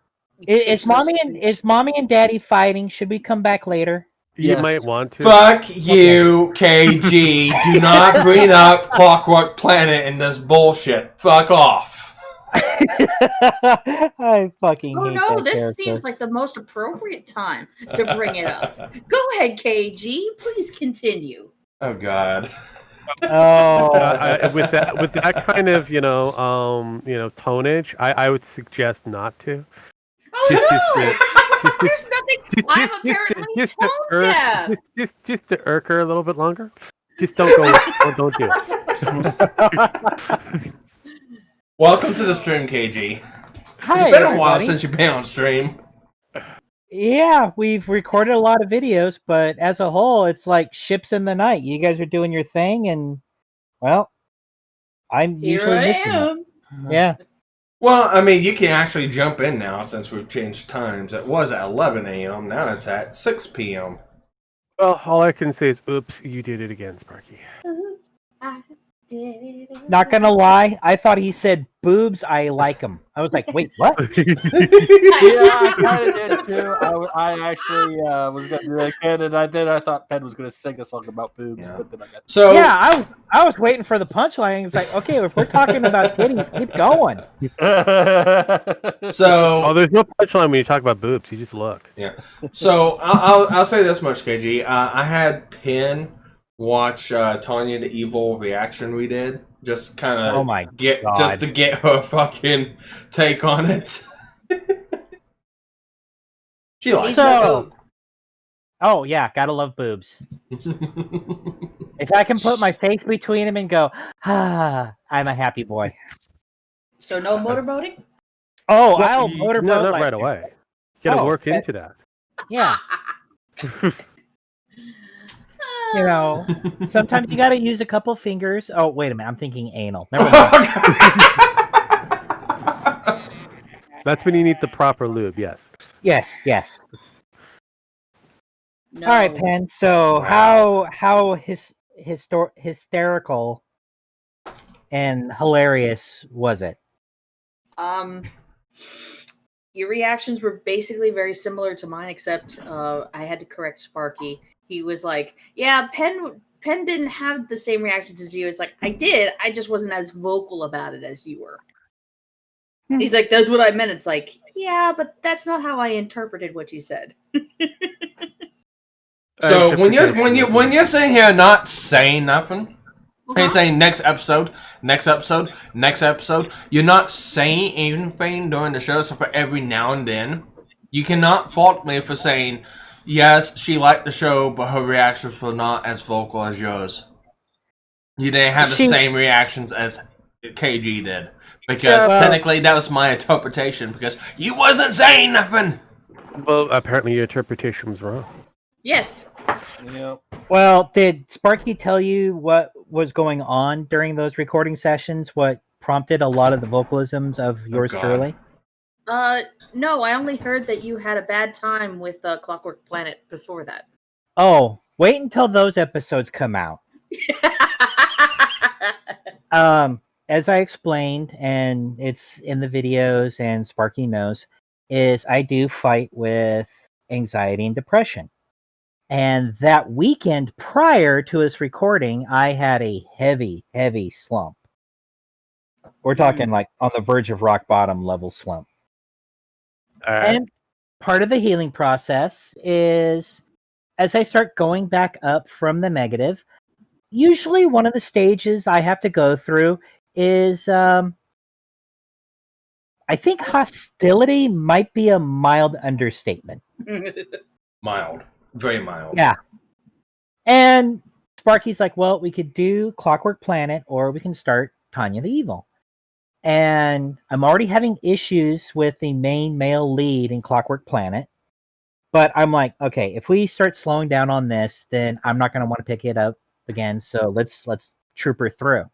Is mommy and daddy fighting? Should we come back later? You Yes. might want to. Fuck you, KG. Do not bring up Clockwork Planet in this bullshit. Fuck off. I fucking Oh hate no, that this character. seems like the most appropriate time to bring it up. Go ahead, KG. Please continue. Oh God. Oh, With that kind of tonnage, I would suggest not to. Oh no! There's nothing. I'm apparently tone deaf. Just to irk her a little bit longer. Just don't go. don't do it. Welcome to the stream, KG. hi, It's been a while everybody. since you've been on stream. Yeah, we've recorded a lot of videos, but as a whole, it's like ships in the night. You guys are doing your thing, and well, I'm Here usually I missing it. am. Yeah. Well, I mean, you can actually jump in now since we've changed times. It was at 11 a.m. Now it's at 6 p.m. Well, all I can say is, oops, you did it again, Sparky. Oops, I did it. Not gonna lie, I thought he said boobs. I like them. I was like, wait, what? Yeah, I kind of did too. I actually was going to do that again, and I did. I thought Pen was going to sing a song about boobs, Yeah. but then I got. So Yeah, I was waiting for the punchline. It's like, okay, if we're talking about titties, keep going. Oh, So there's no punchline when you talk about boobs. You just look. yeah. So I'll say this much, KG. I had Penn watch Tanya the Evil reaction we did. Just kind of Oh my get God. just to get her fucking take on it. She likes So- Oh yeah, gotta love boobs. it. If I can put my face between them and go, I'm a happy boy. So no motorboating? Oh, Well, I'll you- motorboat not like- right away. You gotta Oh, work that- into that. Yeah, you know, sometimes you gotta use a couple fingers. Oh, wait a minute, I'm thinking anal. Never mind. That's when you need the proper lube. Yes. yes. No. All right, Pen. So how hysterical and hilarious was it? Your reactions were basically very similar to mine, except I had to correct Sparky. He was like, "Yeah, Penn didn't have the same reactions as you." It's like, I did. I just wasn't as vocal about it as you were. He's like, "That's what I meant." It's like, yeah, but that's not how I interpreted what you said. So when you're sitting here not saying nothing, and you're saying next episode, you're not saying anything during the show. So for every now and then, You cannot fault me for saying, yes, she liked the show, but her reactions were not as vocal as yours. You didn't have the same reactions as KG did. Because technically that was my interpretation, because you wasn't saying nothing! Well, apparently your interpretation was wrong. Yes. Yeah. Well, did Sparky tell you what was going on during those recording sessions? What prompted a lot of the vocalisms of yours truly? No, I only heard that you had a bad time with Clockwork Planet before that. Oh, wait until those episodes come out. As I explained, and it's in the videos and Sparky knows, is I do fight with anxiety and depression. And that weekend prior to us recording, I had a heavy, heavy slump. We're talking like on the verge of rock bottom level slump. And part of the healing process is as I start going back up from the negative, usually one of the stages I have to go through is I think hostility might be a mild understatement. Mild. Very mild. Yeah. And Sparky's like, well, we could do Clockwork Planet or we can start Tanya the Evil. And I'm already having issues with the main male lead in Clockwork Planet. But I'm like, okay, if we start slowing down on this, then I'm not going to want to pick it up again. So let's troop her through.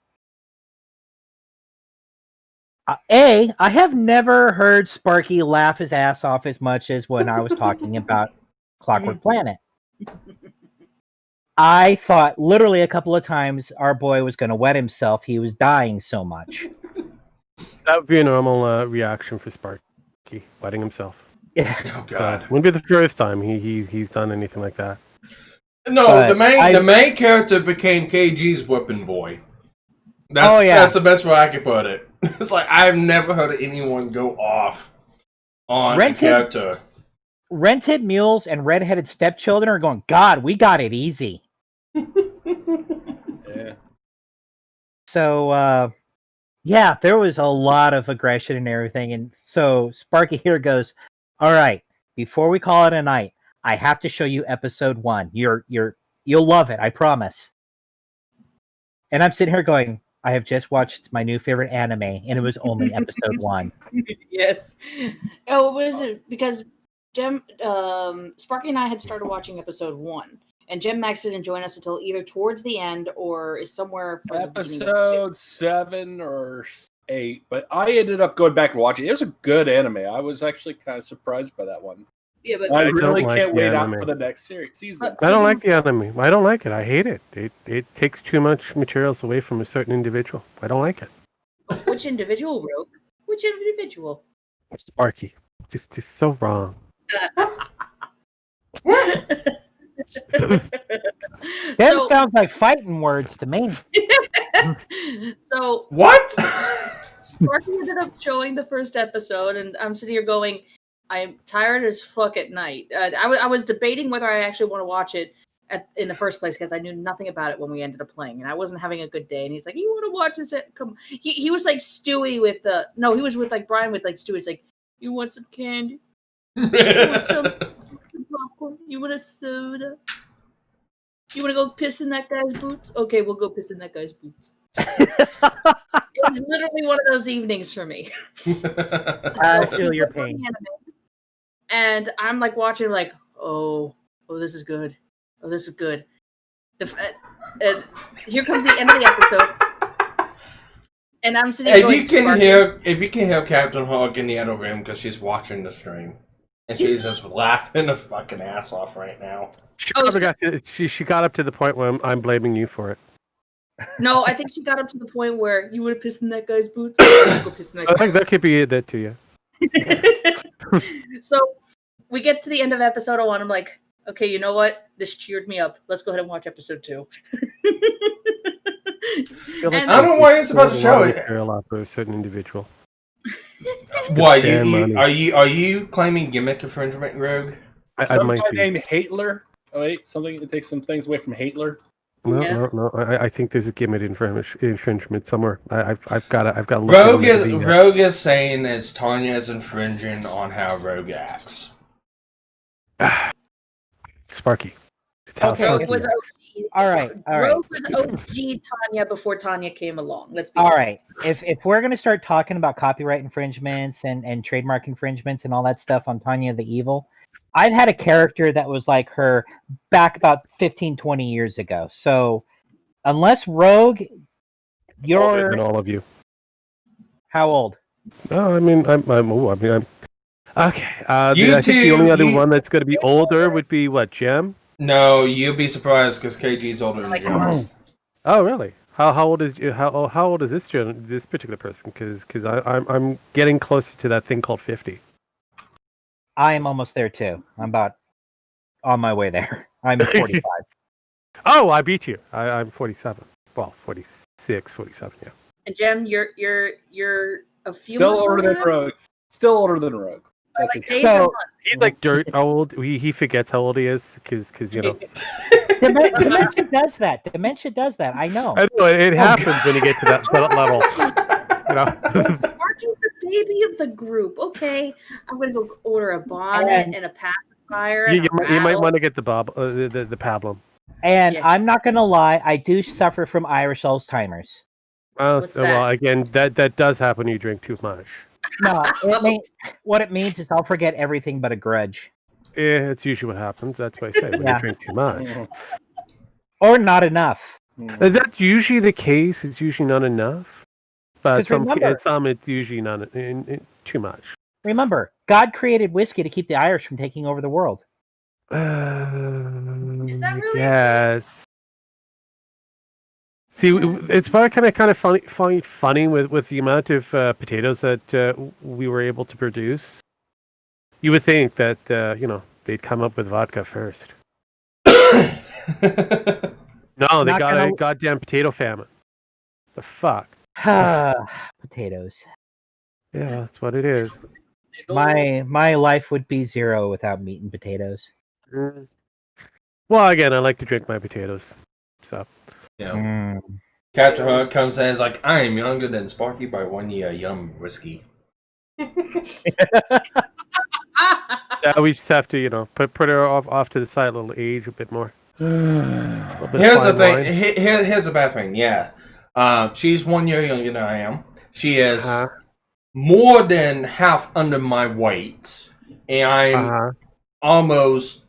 I have never heard Sparky laugh his ass off as much as when I was talking about Clockwork Planet. I thought literally a couple of times our boy was going to wet himself. He was dying so much. That would be a normal reaction for Sparky, wetting himself. Yeah. Oh God! Wouldn't be the first time he's done anything like that. No, But the main character became KG's whipping boy. That's the best way I could put it. It's like I've never heard anyone go off on a character. Rented mules and redheaded stepchildren are going, God, we got it easy. Yeah. So, yeah, there was a lot of aggression and everything. And so Sparky here goes, all right, before we call it a night, I have to show you episode 1. You'll love it, I promise. And I'm sitting here going, I have just watched my new favorite anime, and it was only episode 1. Yes. Oh, was it because Sparky and I had started watching episode 1, and Gem Max didn't join us until either towards the end or is somewhere from episode 7 or 8. But I ended up going back and watching. It was a good anime. I was actually kind of surprised by that one. Yeah, but I really like can't the wait anime. out for the next season. I don't like the anime. I don't like it. I hate it. It takes too much materials away from a certain individual. I don't like it. Which individual, Rogue? Which individual? Sparky. Just so wrong. That sounds like fighting words to me. So what? Sparky ended up showing the first episode, and I'm sitting here going, I'm tired as fuck at night. I was debating whether I actually want to watch it in the first place because I knew nothing about it when we ended up playing, and I wasn't having a good day. And he's like, "You want to watch this?" Come, he was like Stewie with he was with like Brian with like Stewie. It's like, "You want some candy? You want some popcorn? You want a soda? You want to go piss in that guy's boots? Okay, we'll go piss in that guy's boots." It was literally one of those evenings for me. I feel your pain. And I'm like watching, like, oh, this is good. Oh, this is good. Here comes the end of the episode, and I'm sitting. If you can hear Captain Hawk in the other room because she's watching the stream, and she's just laughing her fucking ass off right now. She got up to the point where I'm blaming you for it. No, I think she got up to the point where you would have pissed in that guy's boots. Go piss in that I think that could be that too, yeah. So we get to the end of episode 1. I'm like, okay, you know what? This cheered me up. Let's go ahead and watch episode 2. I don't know why it's about to show it. A lot for a certain individual. Why are you claiming gimmick infringement, Rogue? Some guy named Hitler. Oh wait, something that takes some things away from Hitler. No. I think there's a gimmick infringement somewhere. I've got to look. Rogue is saying that Tanya is infringing on how Rogue acts. Sparky. It's how Okay, Sparky Rogue was acts. OG. All right, all right. Rogue was OG Tanya before Tanya came along. Let's be All honest. right. If we're gonna start talking about copyright infringements and trademark infringements and all that stuff on Tanya the Evil, I've had a character that was like her back about 15, 20 years ago. So unless Rogue, Older you're than all of you. how old? No, I mean, I'm okay. You I think the only two, other you- one that's going to be older would be what, Gem? No, you'll be surprised because KG's older than Like, Jim. Oh, really? How old is how old is this particular person? Because I'm getting closer to that thing called 50. I am almost there too. I'm about on my way there. I'm 45. Oh, I beat you. I'm 47. Well, 46, 47. Yeah. And Jem, you're a few Still months older than than Rogue. Still older than Rogue. That's like it. days So- or months. He's like dirt old. He forgets how old he is because you know. Dementia does that. Dementia does that. I know. I know it happens when you get to that level. You know. Sparky's the baby of the group. Okay, I'm gonna go order a bonnet and a pacifier. you, And a you might rattle. want to get the pablum. And Yeah. I'm not gonna lie, I do suffer from Irish Alzheimer's. What's Well, that? again, that does happen when you drink too much. No, what it means is I'll forget everything but a grudge. Yeah, it's usually what happens. That's why I say when Yeah. you drink too much. Mhm. Or not enough. That's usually the case. It's usually not enough. But 'Cause remember- some it's usually not too much. Remember, God created whiskey to keep the Irish from taking over the world. Is that really? Yes. See, it's probably kind of funny with the amount of potatoes that we were able to produce. You would think that they'd come up with vodka first. No, they Not got a gonna- goddamn potato famine. The fuck? Potatoes. Yeah, that's what it is. My life would be zero without meat and potatoes. Mm. Well, again, I like to drink my potatoes. So. You know, Mm. Captain Hook comes in and is like, I am younger than Sparky by 1 year. Yum, whiskey. Yeah, we just have to, put her off to the side a little age a bit more. A bit Here's the fine thing. wine. Here's the bad thing. Yeah. She's 1 year younger than I am. She is Uh-huh. more than half under my weight. And I'm Uh-huh. almost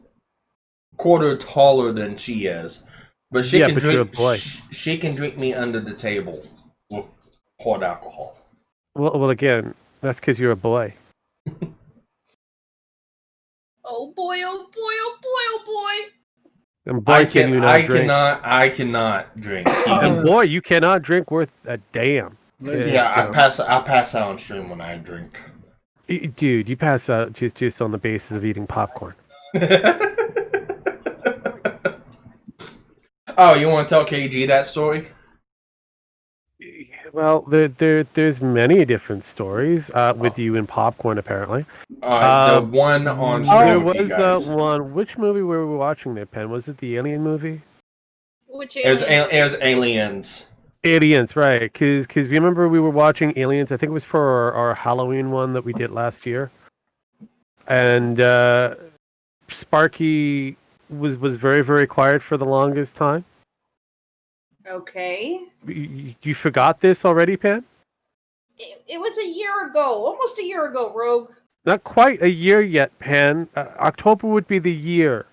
quarter taller than she is. But she Yeah, can but you're drink a boy. she can drink me under the table with hot alcohol. Well, again, that's because you're a boy. Oh boy! Oh boy! Oh boy! Oh boy! And boy, can you not drink. I cannot drink. And boy, you cannot drink worth a damn. Yeah, I pass out on stream when I drink. Dude, you pass out just on the basis of eating popcorn. Oh, you want to tell KG that story? Well, there's many different stories with you and popcorn, apparently. The one on stream There with you was guys. one. Which movie were we watching there, Pen? Was it the Alien movie? Which It was alien? aliens. Aliens, right? Because remember we were watching Aliens. I think it was for our Halloween one that we did last year, and Sparky was very, very quiet for the longest time. Okay. You forgot this already, Pen? It was a year ago, almost a year ago, Rogue. Not quite a year yet, Pen. October would be the year.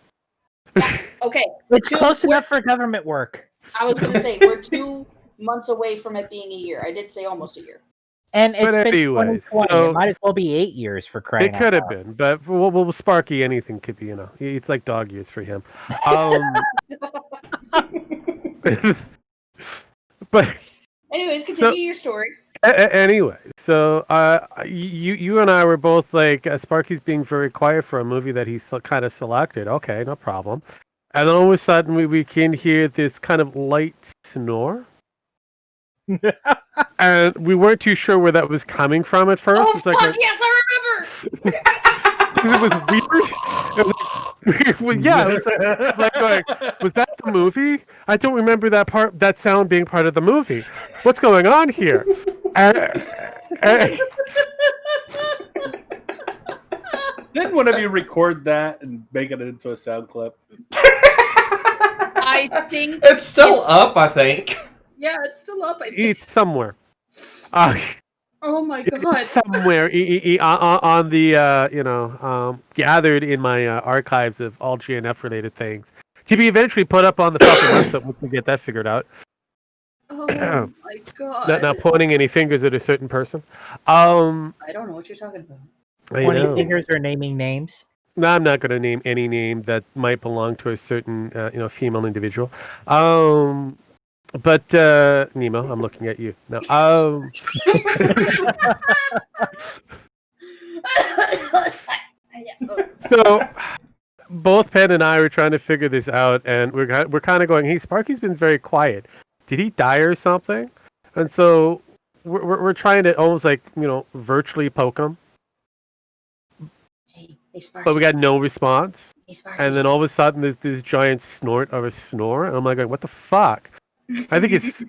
Okay. It's Two- close we're- enough for government work. I was gonna say we're 2 months away from it being a year. I did say almost a year. And it's But been anyways, 2020. so- It might as well be 8 years for crying It out could have loud. been, but well, Sparky, anything could be. It's like dog years for him. But Anyways, continue your story. anyway, so you and I were both like, Sparky's being very quiet for a movie that he's kind of selected. Okay, no problem. And then all of a sudden we can hear this kind of light snore. And we weren't too sure where that was coming from at first. Oh It was like fuck! Yes, I remember. it was weird. It was yeah, it was like going, was that the movie? I don't remember that sound being part of the movie. What's going on here? And Didn't one of you record that and make it into a sound clip? I think It's still up, I think. Yeah, it's still up. I think. It's somewhere. Oh my god. Somewhere on the gathered in my archives of all GNF related things to be eventually put up on the fucking website once we get that figured out. Oh my god. Not pointing any fingers at a certain person. I don't know what you're talking about. Pointing fingers or naming names. No, I'm not going to name any name that might belong to a certain female individual. But Nemo, I'm looking at you. No. So both Penn and I were trying to figure this out, and we're kind of going, "Hey, Sparky's been very quiet. Did he die or something?" And so we're trying to almost like virtually poke him, Hey, Sparky. but we got no response. Hey, Sparky. And then all of a sudden, there's this giant snort of a snore, and I'm like, "What the fuck?" I think he's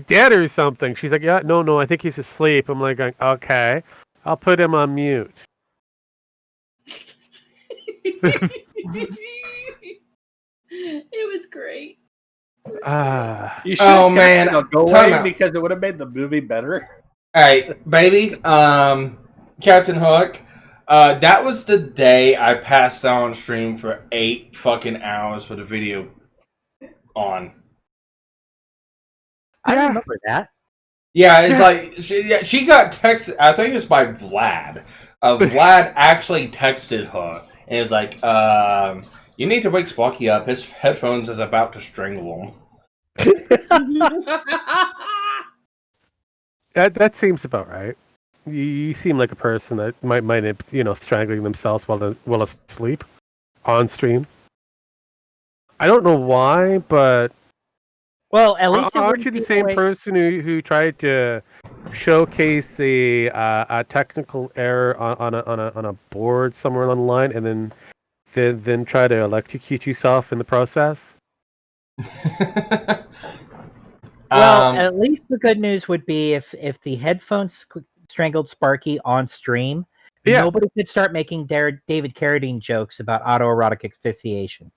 dead or something. She's like, "Yeah, no, I think he's asleep." I'm like, "Okay, I'll put him on mute." It was great. You should Oh, man. go Time away out. because it would have made the movie better. Alright, baby. Captain Hook. That was the day I passed out on stream for 8 fucking hours with a video on. I remember that. Yeah, it's like she got texted. I think it's by Vlad. Vlad actually texted her and is like, "You need to wake Sparky up. His headphones is about to strangle him." That seems about right. You seem like a person that might strangling themselves while asleep on stream. I don't know why, but Well, at least it aren't wouldn't you the be same like- person who tried to showcase a technical error on a board somewhere along the line, and then try to electrocute yourself in the process? Well, at least the good news would be if the headphones strangled Sparky on stream, nobody could start making David Carradine jokes about autoerotic asphyxiation.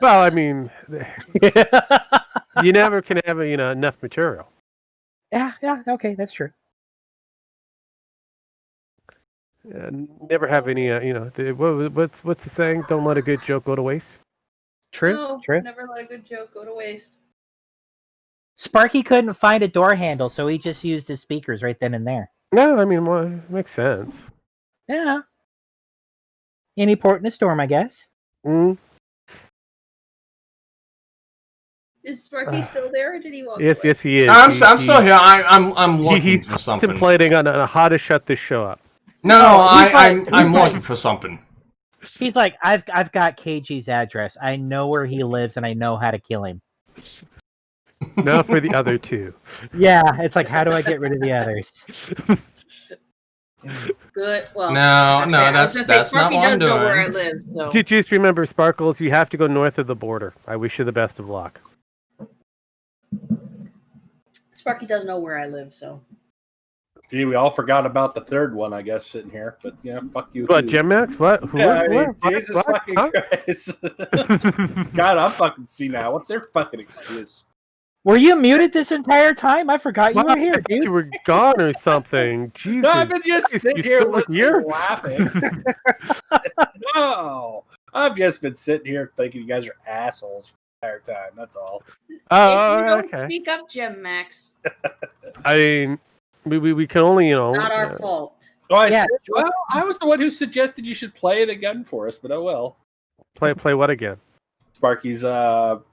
Well, I mean, you never can have enough material. Yeah, okay, that's true. Never have any, what's the saying? Don't let a good joke go to waste. True, No, true. never let a good joke go to waste. Sparky couldn't find a door handle, so he just used his speakers right then and there. No, I mean, well, it makes sense. Yeah. Any port in a storm, I guess. Mm. Is Sparky still there, or did he walk Yes, away? yes, he is. I'm still here. I'm looking He's for something. contemplating on how to shut this show up. No, he's I'm like- looking for something. He's like, I've got KG's address. I know where he lives, and I know how to kill him. Now for the other two. Yeah, it's like, how do I get rid of the others? Good. Well, No, I was gonna that's say, not Sparky what I'm does know where I doing. live, so. Just remember, Sparkles, you have to go north of the border. I wish you the best of luck. Sparky does know where I live, so. Gee, we all forgot about the third one, I guess, sitting here. But yeah, fuck you. What, too. Gem Max? What? Who? Yeah, I mean, What? Jesus What? fucking Huh? Christ. God, I'm fucking senile. What's their fucking excuse? Were you muted this entire time? I forgot you Wow, were here, I thought dude. you were gone or something. Jesus. No, I've been just Christ, sitting you're here still listening, here? laughing. No, I've just been sitting here thinking you guys are assholes the entire time. That's all. Oh, if you don't okay. speak up, Gem Max, I mean, we can only, not our fault. Oh, Yeah. well, I was the one who suggested you should play it again for us, but oh well. play what again? Sparky's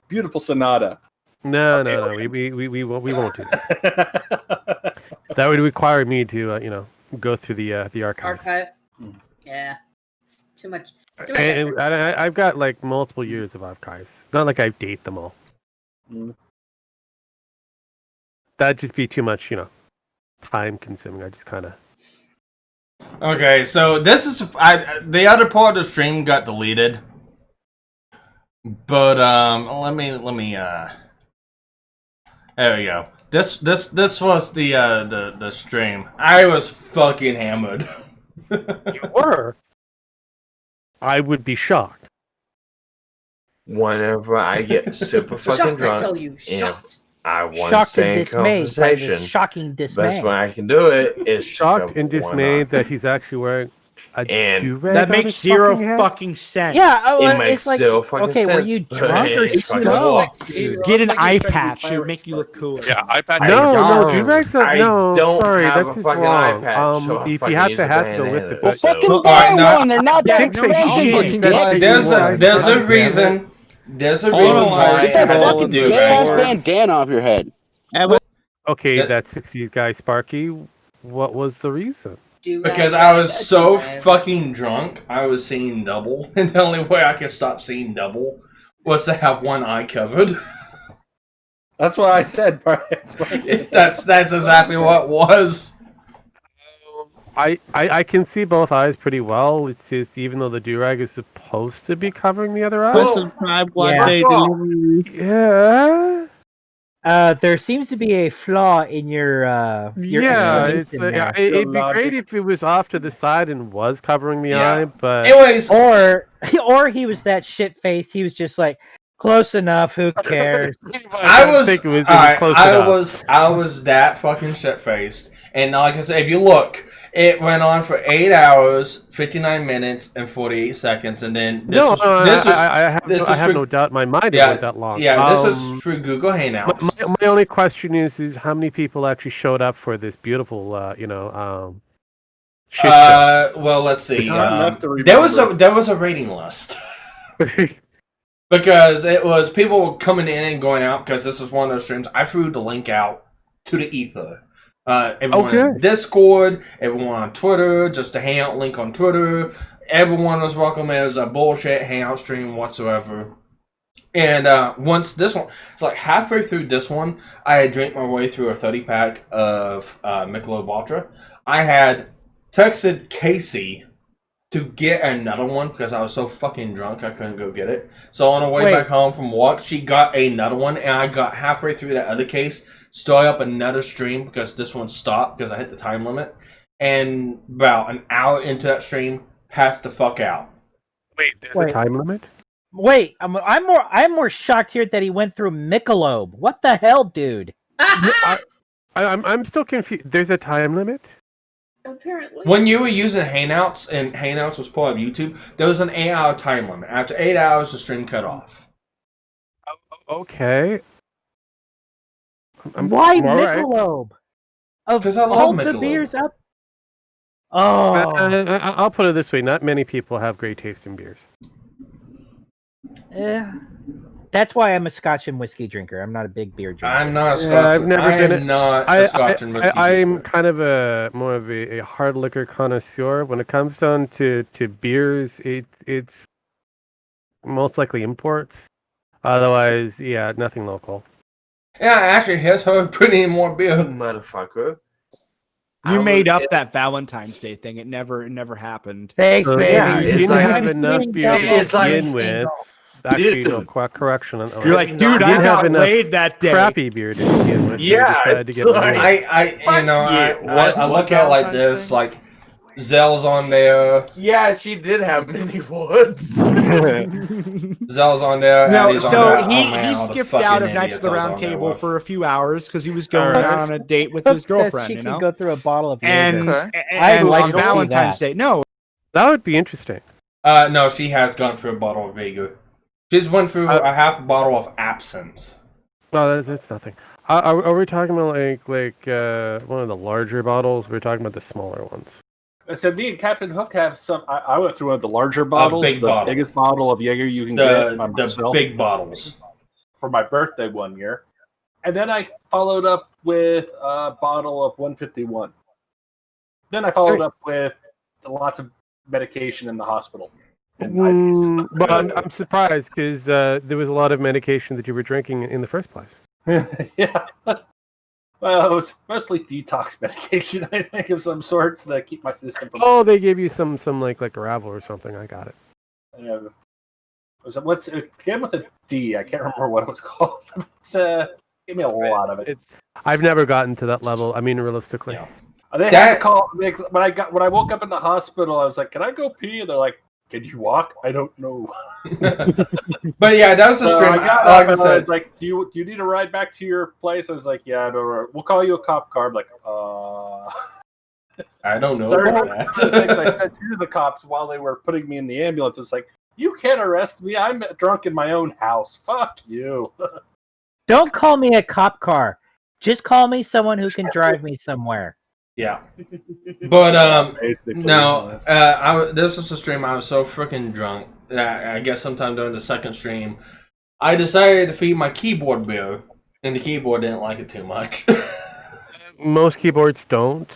beautiful sonata. No, we won't do that. That would require me to, go through the archives. Archive. Mm. Yeah, it's too much. And I've got like multiple years of archives. Not like I date them all. Mm. That'd just be too much, time consuming. I just kind of. Okay, so this is the other part of the stream got deleted, but let me There we go. This was the stream. I was fucking hammered. You were. I would be shocked. Whenever I get super fucking Shocked, I drunk, tell you, and shocked. I want to Shocked stay and in dismayed by conversation, this shocking dismay. best way I can do it is to Shocked come and one dismayed eye. that he's actually wearing a And do-rag That on makes his zero fucking head? fucking sense. Yeah, It it's makes like, zero fucking okay, sense. were you but drunk or it's fucking slow? what? Get an Like eye he's trying to be patch. It would pirate make you look cooler. Yeah, iPad. No, do-rags are, I no, don't sorry, have that's a just fucking wrong. eye patch, so I If fucking you have use to a have to go with bandana, it, but... so- Fucking buy no, one. They're not I that think they expensive. should. There's a reason. There's a reason Hold on, why get that I fucking do big ass that. bandana off your head. Okay, That- that 60s guy, Sparky, what was the reason? Because I was so fucking drunk, I was seeing double, and the only way I could stop seeing double was to have one eye covered. That's what I said. That's exactly what it was. I can see both eyes pretty well. It's just, even though the do-rag is supposed to be covering the other eye. Yeah. There seems to be a flaw in your Yeah, explanation there. it'd be great if it was off to the side and was covering the eye, but... Anyways, or he was that shit faced. He was just like, close enough. Who cares? I was close I was that fucking shit faced, and like I said, if you look, it went on for 8 hours, 59 minutes, and 48 seconds, and then I have no doubt in my mind it went that long. Yeah, this is for Google Hangouts. My only question is how many people actually showed up for this beautiful, shit show? Well, let's see. Enough to There was a rating list. Because it was people coming in and going out, because this was one of those streams. I threw the link out to the ether. Everyone in Discord, everyone on Twitter, just a hangout link on Twitter. Everyone was welcome. It was a bullshit hangout stream whatsoever. And once this one, it's like halfway through this one, I had drank my way through a 30-pack of Michelob Ultra. I had texted Casey to get another one because I was so fucking drunk I couldn't go get it. So on the way back home from work, she got another one, and I got halfway through that other case, started up another stream because this one stopped because I hit the time limit, and about an hour into that stream, passed the fuck out. Wait, there's a time limit? Wait, I'm more shocked here that he went through Michelob. What the hell, dude? I'm still confused. There's a time limit? Apparently. When you were using Hangouts, and Hangouts was part of YouTube, there was an 8-hour time limit. After 8 hours, the stream cut off. Okay. Why Michelob? Because I love all Michelob. the beers out. Oh, I'll put it this way: not many people have great tasting beers. that's why I'm a Scotch and whiskey drinker. I'm not a big beer drinker. I'm not a Scotch. I've never been a Scotch and whiskey I'm drinker. kind of more of a hard liquor connoisseur. When it comes down to beers, it's most likely imports. Otherwise, yeah, nothing local. Yeah, actually, here's her putting in more beer. Motherfucker. You made up that Valentine's Day thing. It never happened. Thanks, baby. Yeah, you didn't like- have enough beer It's to like- begin with. Actually, no, correction. You're like, dude, I got laid that day. Crappy beer to begin with. Yeah, so you decided to it's get like- laid. I look at it like this, like, Zell's on there. Yeah, she did have mini woods. Zell's on there. No, Addie's on so there. he Oh, man, all the skipped fucking out of Knights idiots of the I was Round on there Table with. for a few hours because he was going Alright. out on a date with Hook his says girlfriend. she You can know, go through a bottle of and yogurt. and I'd like on to see Valentine's that. Day, no, That would be interesting. No, she has gone through a bottle of Vega. She's went through a half a bottle of absinthe. No, that's nothing. Are we talking about like one of the larger bottles? We're talking about the smaller ones. I said, me and Captain Hook have some. I went through one of the larger bottles, big the bottle. biggest bottle of Jaeger you can get by The myself big bottles. for my birthday one year. And then I followed up with a bottle of 151. Then I followed up with lots of medication in the hospispittal. And But I'm surprised because there was a lot of medication that you were drinking in the first place. yeah. Well, it was mostly detox medication, I think, of some sorts that keep my system from. Oh, they gave you some like gravel or something. I got it. What's it began with a D? I can't remember what it was called. It's Give me a lot of it. I've never gotten to that level. I mean, realistically. Yeah. They had to call when I woke up in the hospital. I was like, "Can I go pee?" And they're like, "Can you walk?" I don't know. But yeah, that was a stream. I got Like up I and I said, was like, "Do you need a ride back to your place?" I was like, "Yeah, no, we'll call you a cop car." I'm like, I don't know So about the things I that. said to the cops while they were putting me in the ambulance. It's like, you can't arrest me. I'm drunk in my own house. Fuck you. Don't call me a cop car. Just call me someone who can drive me somewhere. Yeah. But Basically, no, this was a stream. I was so freaking drunk that I guess sometime during the second stream, I decided to feed my keyboard beer, and the keyboard didn't like it too much. Most keyboards don't.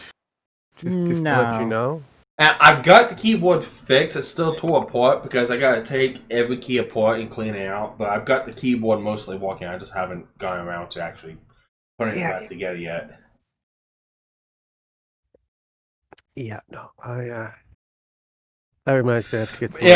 Just to let you No. know. And I've got the keyboard fixed. It's still tore apart because I gotta take every key apart and clean it out. But I've got the keyboard mostly working. I just haven't gone around to actually putting it back together yet. Yeah, no, that reminds me I have to get some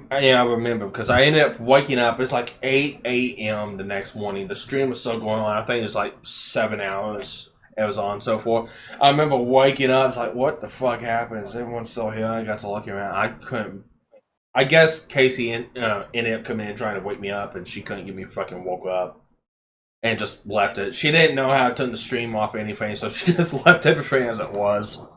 I remember because I ended up waking up. It's like 8 a.m. the next morning. The stream was still going on. I think it was like 7 hours. It was on, so forth. I remember waking up. It's like, what the fuck happened? Is everyone still here? I got to looking around. I couldn't. I guess Casey ended up coming in trying to wake me up, and she couldn't get me fucking woke up, and just left it. She didn't know how to turn the stream off or anything, so she just left everything as it was.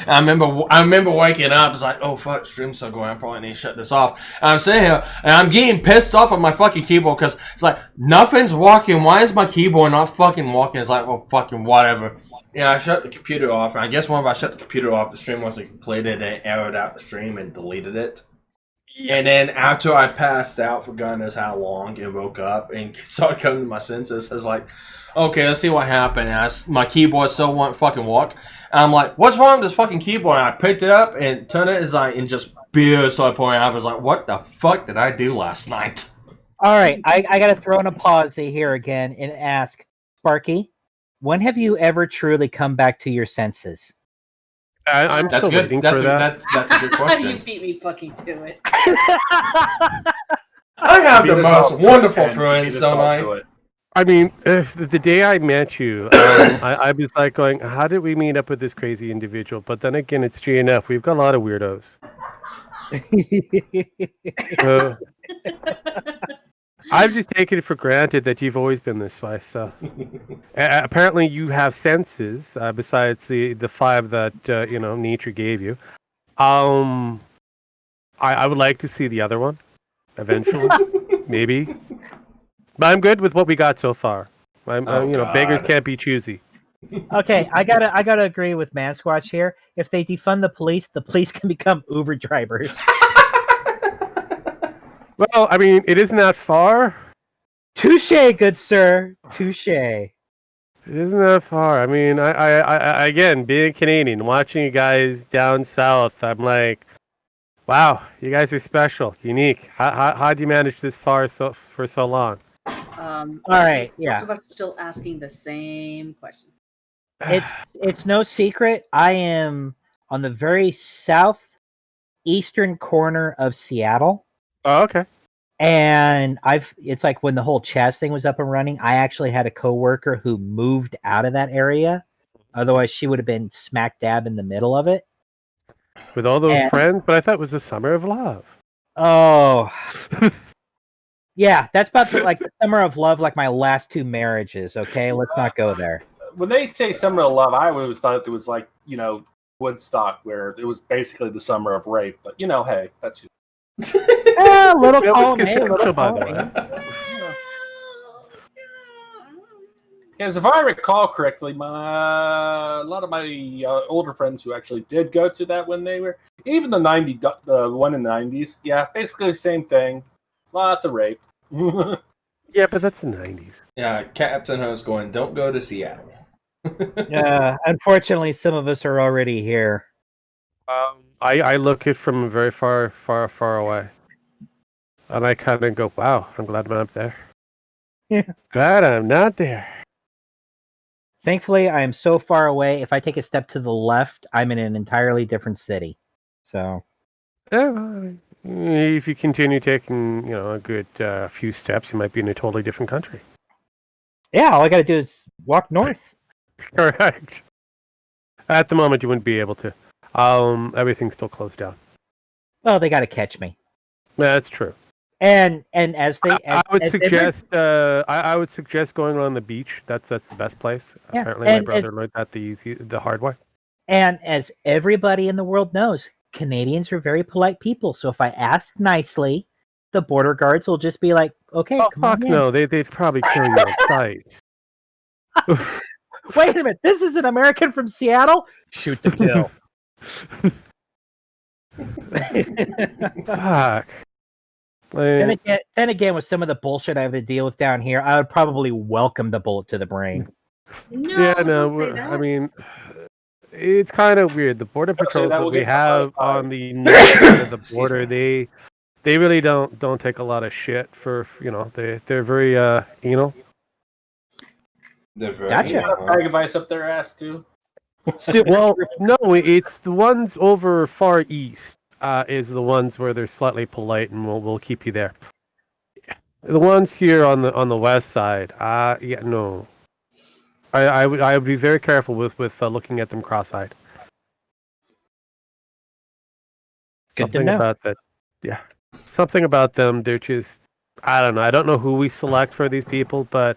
I remember waking up. It's like, oh fuck, stream's still going. I probably need to shut this off. And I'm sitting here and I'm getting pissed off on my fucking keyboard because it's like nothing's working. Why is my keyboard not fucking working? It's like, well, fucking whatever. Yeah, I shut the computer off, and I guess whenever I shut the computer off, the stream wasn't completed, and it errored out the stream and deleted it. And then after I passed out for God knows how long and woke up and started coming to my senses, I was like, okay, let's see what happened. And my keyboard still won't fucking work. And I'm like, what's wrong with this fucking keyboard? And I picked it up and turned it and just beer started pouring out. I was like, what the fuck did I do last night? All right, I got to throw in a pause here again and ask, Sparky, when have you ever truly come back to your senses? I'm still waiting for that. That's a good question. You beat me fucking to it. I have the most wonderful friends, don't I? I mean, if the day I met you, I was like going, how did we meet up with this crazy individual? But then again, it's GNF. We've got a lot of weirdos. I've just taken it for granted that you've always been this way. So apparently you have senses besides the 5 that nature gave you. I would like to see the other one eventually, maybe. But I'm good with what we got so far. Beggars can't be choosy. Okay, I gotta agree with Masquatch here. If they defund the police can become Uber drivers. Well, I mean, it isn't that far. Touche, good sir. Touche. It isn't that far. I mean, I again, being Canadian, watching you guys down south, I'm like, wow, you guys are special, unique. How do you manage this far for so long? All right, yeah. Still asking the same question. It's no secret. I am on the very southeastern corner of Seattle. Oh, okay. And it's like when the whole Chaz thing was up and running, I actually had a coworker who moved out of that area. Otherwise, she would have been smack dab in the middle of it. With all those friends, but I thought it was the summer of love. Oh. Yeah, that's about the summer of love, like my last 2 marriages, okay? Let's not go there. When they say summer of love, I always thought it was like, Woodstock, where it was basically the summer of rape. But, hey, that's just... Little column A, little column A. Because if I recall correctly, a lot of my older friends who actually did go to that when they were... Even the one in the 90s, yeah, basically the same thing. Lots of rape. Yeah, but that's the 90s. Yeah, Captain Host going, don't go to Seattle. Yeah, unfortunately, some of us are already here. I look it from very far, far, far away. And I kind of go, wow, I'm glad I'm not there. Yeah. Glad I'm not there. Thankfully, I am so far away. If I take a step to the left, I'm in an entirely different city. So... Yeah, if you continue taking, a good few steps, you might be in a totally different country. Yeah, all I got to do is walk north. Correct. At the moment, you wouldn't be able to. Everything's still closed down. Well, they got to catch me. Yeah, that's true. And as they, I would as they suggest I would suggest going on the beach. That's the best place. Yeah, Apparently, my and brother as- learned that the hard way. And as everybody in the world knows, Canadians are very polite people. So if I ask nicely, the border guards will just be like, "Okay, Oh come fuck on in." no! They'd probably kill you on sight. Wait a minute, this is an American from Seattle? Shoot the kill. Fuck. then again, with some of the bullshit I have to deal with down here, I would probably welcome the bullet to the brain. No, Yeah, don't no. say that. I mean, it's kind of weird. The border Don't say patrols that, that we'll we get have 25. on the north side of the Excuse border, me. they really don't take a lot of shit for they're very anal. They're very Gotcha. Got a bag of ice up their ass too. Well, no, it's the ones over far east is the ones where they're slightly polite and we'll keep you there. The ones here on the west side, yeah, no. I would be very careful with looking at them cross-eyed. Good to Something know. about that, yeah. Something about them, they're just, I don't know. I don't know who we select for these people, but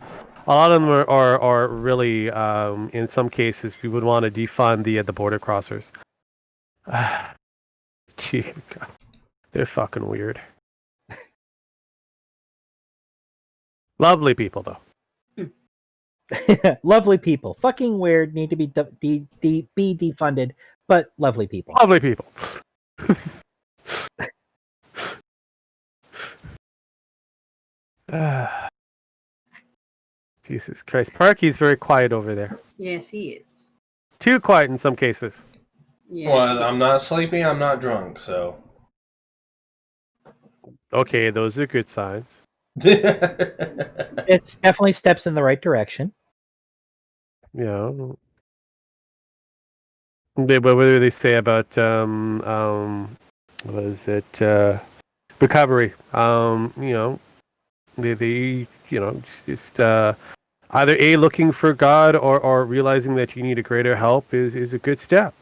a lot of them are really, in some cases, we would want to defund the border crossers. Gee, God. They're fucking weird. Lovely people, though. Lovely people. Fucking weird, need to be be defunded, but lovely people. Lovely people. Jesus Christ. Sparky's very quiet over there. Yes, he is. Too quiet in some cases. Yes. Well, I'm not sleepy. I'm not drunk. So. Okay, those are good signs. It's definitely steps in the right direction. Yeah. What do they say about what is it? Recovery. They just either looking for God or realizing that you need a greater help is a good step.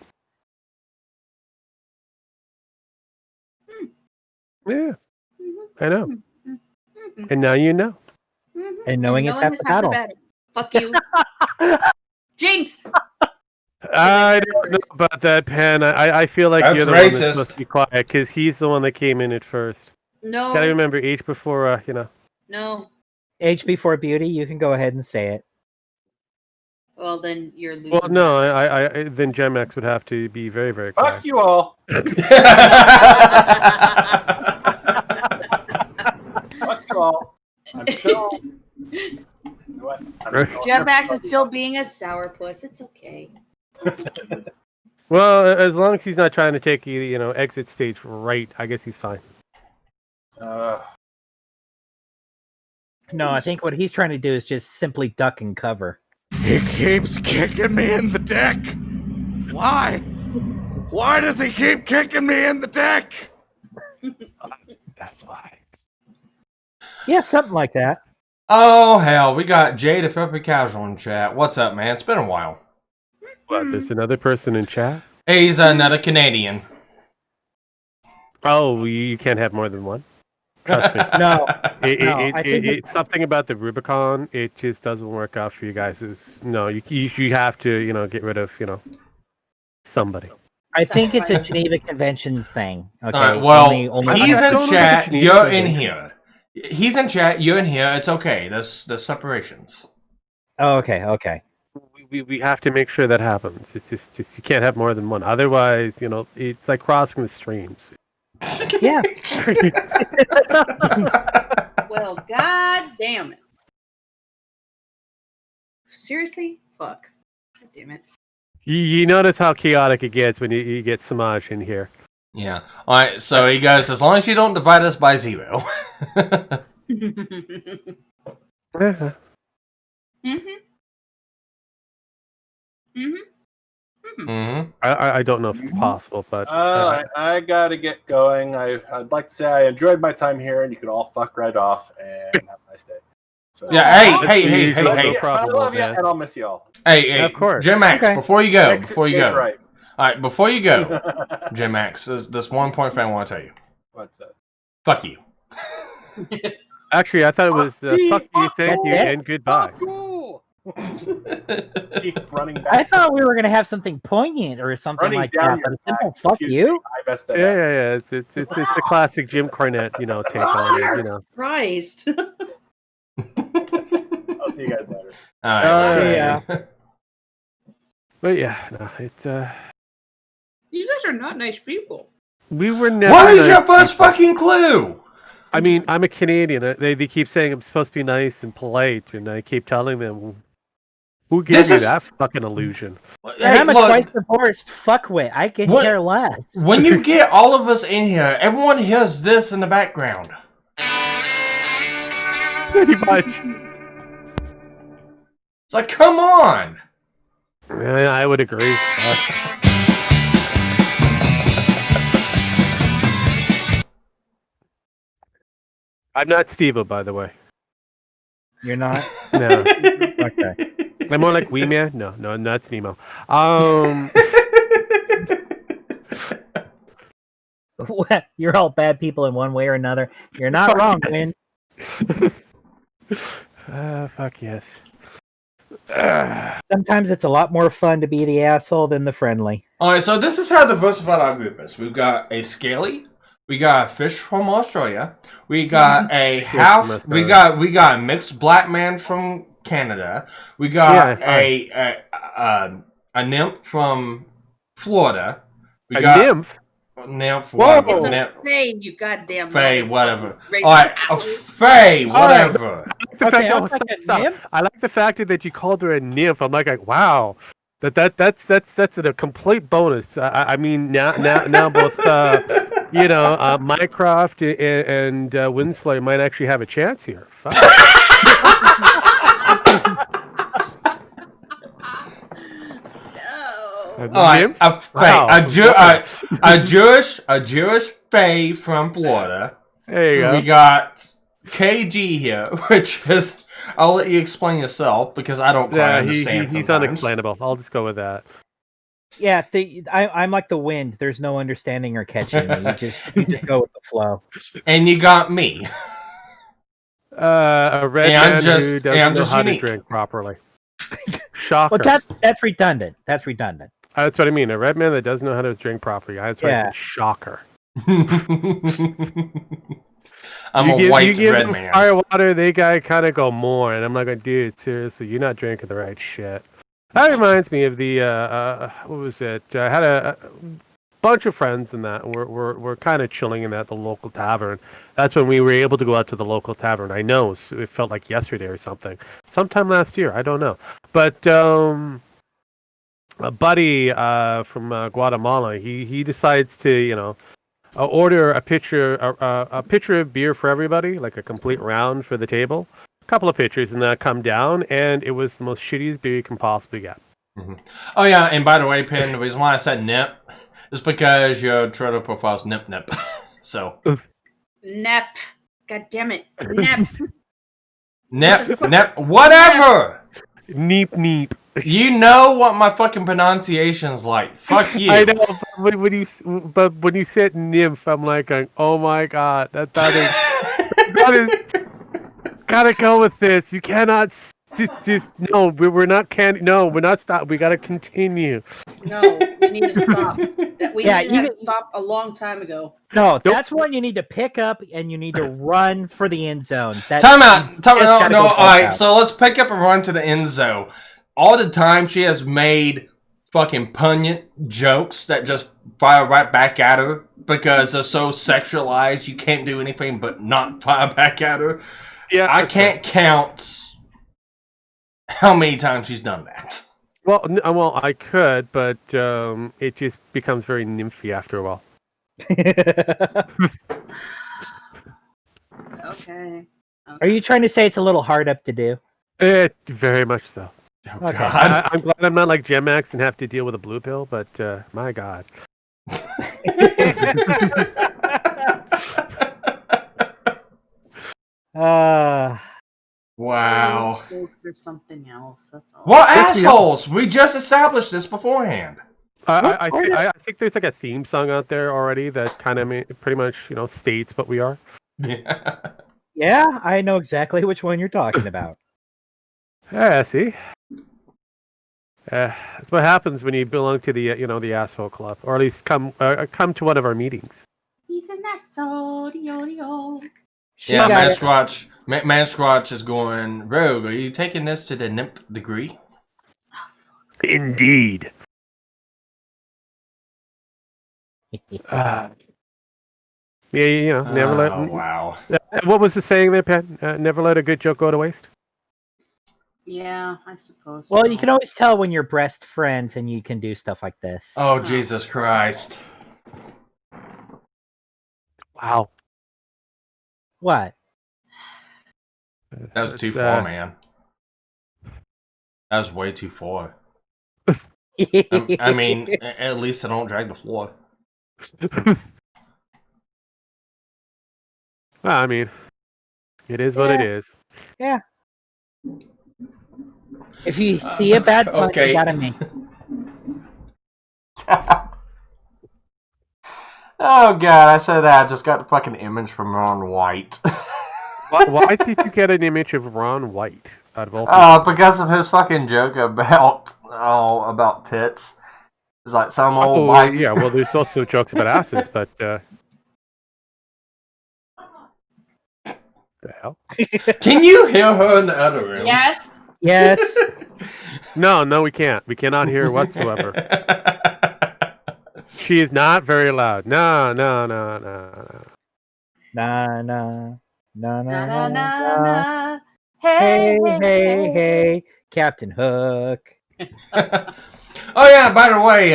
Yeah, I know. And now you know. And knowing is half the battle. Fuck you. Jinx! I don't know about that, Pan. I feel like That's you're the one that's racist. supposed to be quiet because he's the one that came in at first. No. Gotta remember age before, No. Age before beauty, you can go ahead and say it. Well, then you're losing. Well, no, I then Gemex would have to be very, very quiet. Fuck you all. Fuck you all. I'm still. You know what? Jetbacks is still being a sourpuss. It's okay. Well, as long as he's not trying to take exit stage right, I guess he's fine. No, I think what he's trying to do is just simply duck and cover. He keeps kicking me in the dick. Why? Why does he keep kicking me in the dick? That's why. Yeah, something like that. Oh hell, we got Jay the Perfect Casual in chat. What's up, man? It's been a while. What? There's another person in chat. He's another Canadian. Oh, you can't have more than one. Trust me. No, It's something about the Rubicon. It just doesn't work out for you guys. No, you have to get rid of somebody. I think it's a Geneva Convention thing. Okay. Alright, well, only he's I in don't know chat. if it's You're in Geneva. here. He's in chat. You're in here. It's okay. There's separations. Oh, okay. We have to make sure that happens. It's just you can't have more than one. Otherwise, it's like crossing the streams. Yeah. Well, god damn it. Seriously? Fuck. God damn it. You notice how chaotic it gets when you get Samaj in here. Yeah. All right. So he goes, as long as you don't divide us by 0. I don't know if it's possible, but I gotta get going. I'd like to say I enjoyed my time here, and you can all fuck right off and have a nice day. So, Yeah, hey, No I problem, love you, man. and I'll miss y'all. hey, Of course. Jim Max, Okay. before you go, Exit stage right. all right, before you go, Jim Max, this one point thing I want to tell you. What's that? Fuck you. Actually, I thought it was fuck you, thank you, and goodbye. Cool. Keep running back. I thought we were gonna have something poignant or something Running like down that, but your a simple back. "fuck you." I messed that Yeah, up. yeah, yeah. It's a classic Jim Cornette, take on it, Christ. I'll see you guys later. All right. Yeah. But yeah, no, it's You guys are not nice people. we were never. What is nice your first people. fucking clue? I mean, I'm a Canadian. They keep saying I'm supposed to be nice and polite, and I keep telling them, who gave you that fucking illusion? And I'm a look, twice divorced fuckwit. I can care less. when you get all of us in here, everyone hears this in the background. Pretty much. It's like, come on. Yeah, I would agree. I'm not Steve-O, by the way. You're not? No. Okay. I'm more like Wee Man. No, that's Nemo. You're all bad people in one way or another. You're not wrong, Win. Fuck yes. Sometimes it's a lot more fun to be the asshole than the friendly. Alright, so this is how diversified our group is. We've got a scaly, we got a fish from Australia, we got a half, we got a mixed black man from Canada, we got a nymph from Florida, we got nymph? Nymph, Whoa! whatever. It's a Nymph, fae, you goddamn fae, motherfucker. whatever. Racist Alright, a asshole. fae, whatever. I like the fact that you called her a nymph. I'm like, wow, that's a complete bonus. I mean, now both Mycroft and Winslayer might actually have a chance here. Fuck. Alright, a fae, a Jewish fae from Florida. There you go. We got KG here, which is, I'll let you explain yourself because I don't quite understand. He's unexplainable. I'll just go with that. Yeah, I'm like the wind. There's no understanding or catching me. You just go with the flow. And you got me. A red man who doesn't know how to drink properly. Shocker. Well, that's redundant. That's redundant. That's what I mean. A red man that doesn't know how to drink properly. That's why I said shocker. I'm a white you red give man. Fire water, they kind of go more, and I'm like, dude, seriously, you're not drinking the right shit. That reminds me of the what was it? I had a bunch of friends in that. We're kind of chilling in at the local tavern. That's when we were able to go out to the local tavern. I know it felt like yesterday or something, sometime last year. I don't know, but a buddy from Guatemala, he decides to order a pitcher of beer for everybody, like a complete round for the table. A couple of pitchers, and that come down, and it was the most shittiest beer you can possibly get. Mm-hmm. Oh yeah, and by the way, Pin, the reason why I said nip is because your Twitter profile's nip. So Nep. God damn it. Nep. nip, whatever. Neep. You know what my fucking pronunciation's like. Fuck you. I know, but when you said nymph, I'm like, oh my god, that is gotta go with this. You cannot just no. We're not No, we're not stop. We gotta continue. No, we need to stop. We need to stop a long time ago. No, that's one you need to pick up and you need to run for the end zone. Time out. No. All right, so let's pick up and run to the end zone. All the time she has made fucking pungent jokes that just fire right back at her because they're so sexualized you can't do anything but not fire back at her. Yeah, I can't count how many times she's done that. Well, I could, but it just becomes very nymphy after a while. Okay. Are you trying to say it's a little hard up to do? Very much so. Oh, Okay. God. I'm glad I'm not like Gem X and have to deal with a blue pill, but my god. Wow. for something else. That's all. What assholes? We just established this beforehand. I think there's like a theme song out there already that kind of pretty much states what we are. Yeah, I know exactly which one you're talking about. Yeah, see. That's what happens when you belong to the the asshole club, or at least come to one of our meetings. He's an asshole. Yeah, Man Squatch is going, Rogue, are you taking this to the nth degree? Indeed. Never let. Oh, wow. What was the saying there, Pat? Never let a good joke go to waste. Yeah, I suppose. Well, so. you can always tell when you're best friends and you can do stuff like this. Oh, Jesus Christ. Wow. What? That was too far, man. That was way too far. I mean, at least I don't drag the floor. Well, I mean, it is what it is. Yeah. If you see a bad pun, okay. you gotta make. Oh god, I said that. I just got the fucking image from Ron White. Why did you get an image of Ron White out of all people? Because of his fucking joke about tits. It's like some old white. Yeah, well, there's also jokes about asses, but the hell? Can you hear her in the other room? Yes. Yes. No, we can't. We cannot hear whatsoever. She is not very loud. No. Nah. Hey, Captain Hook. Oh yeah, by the way,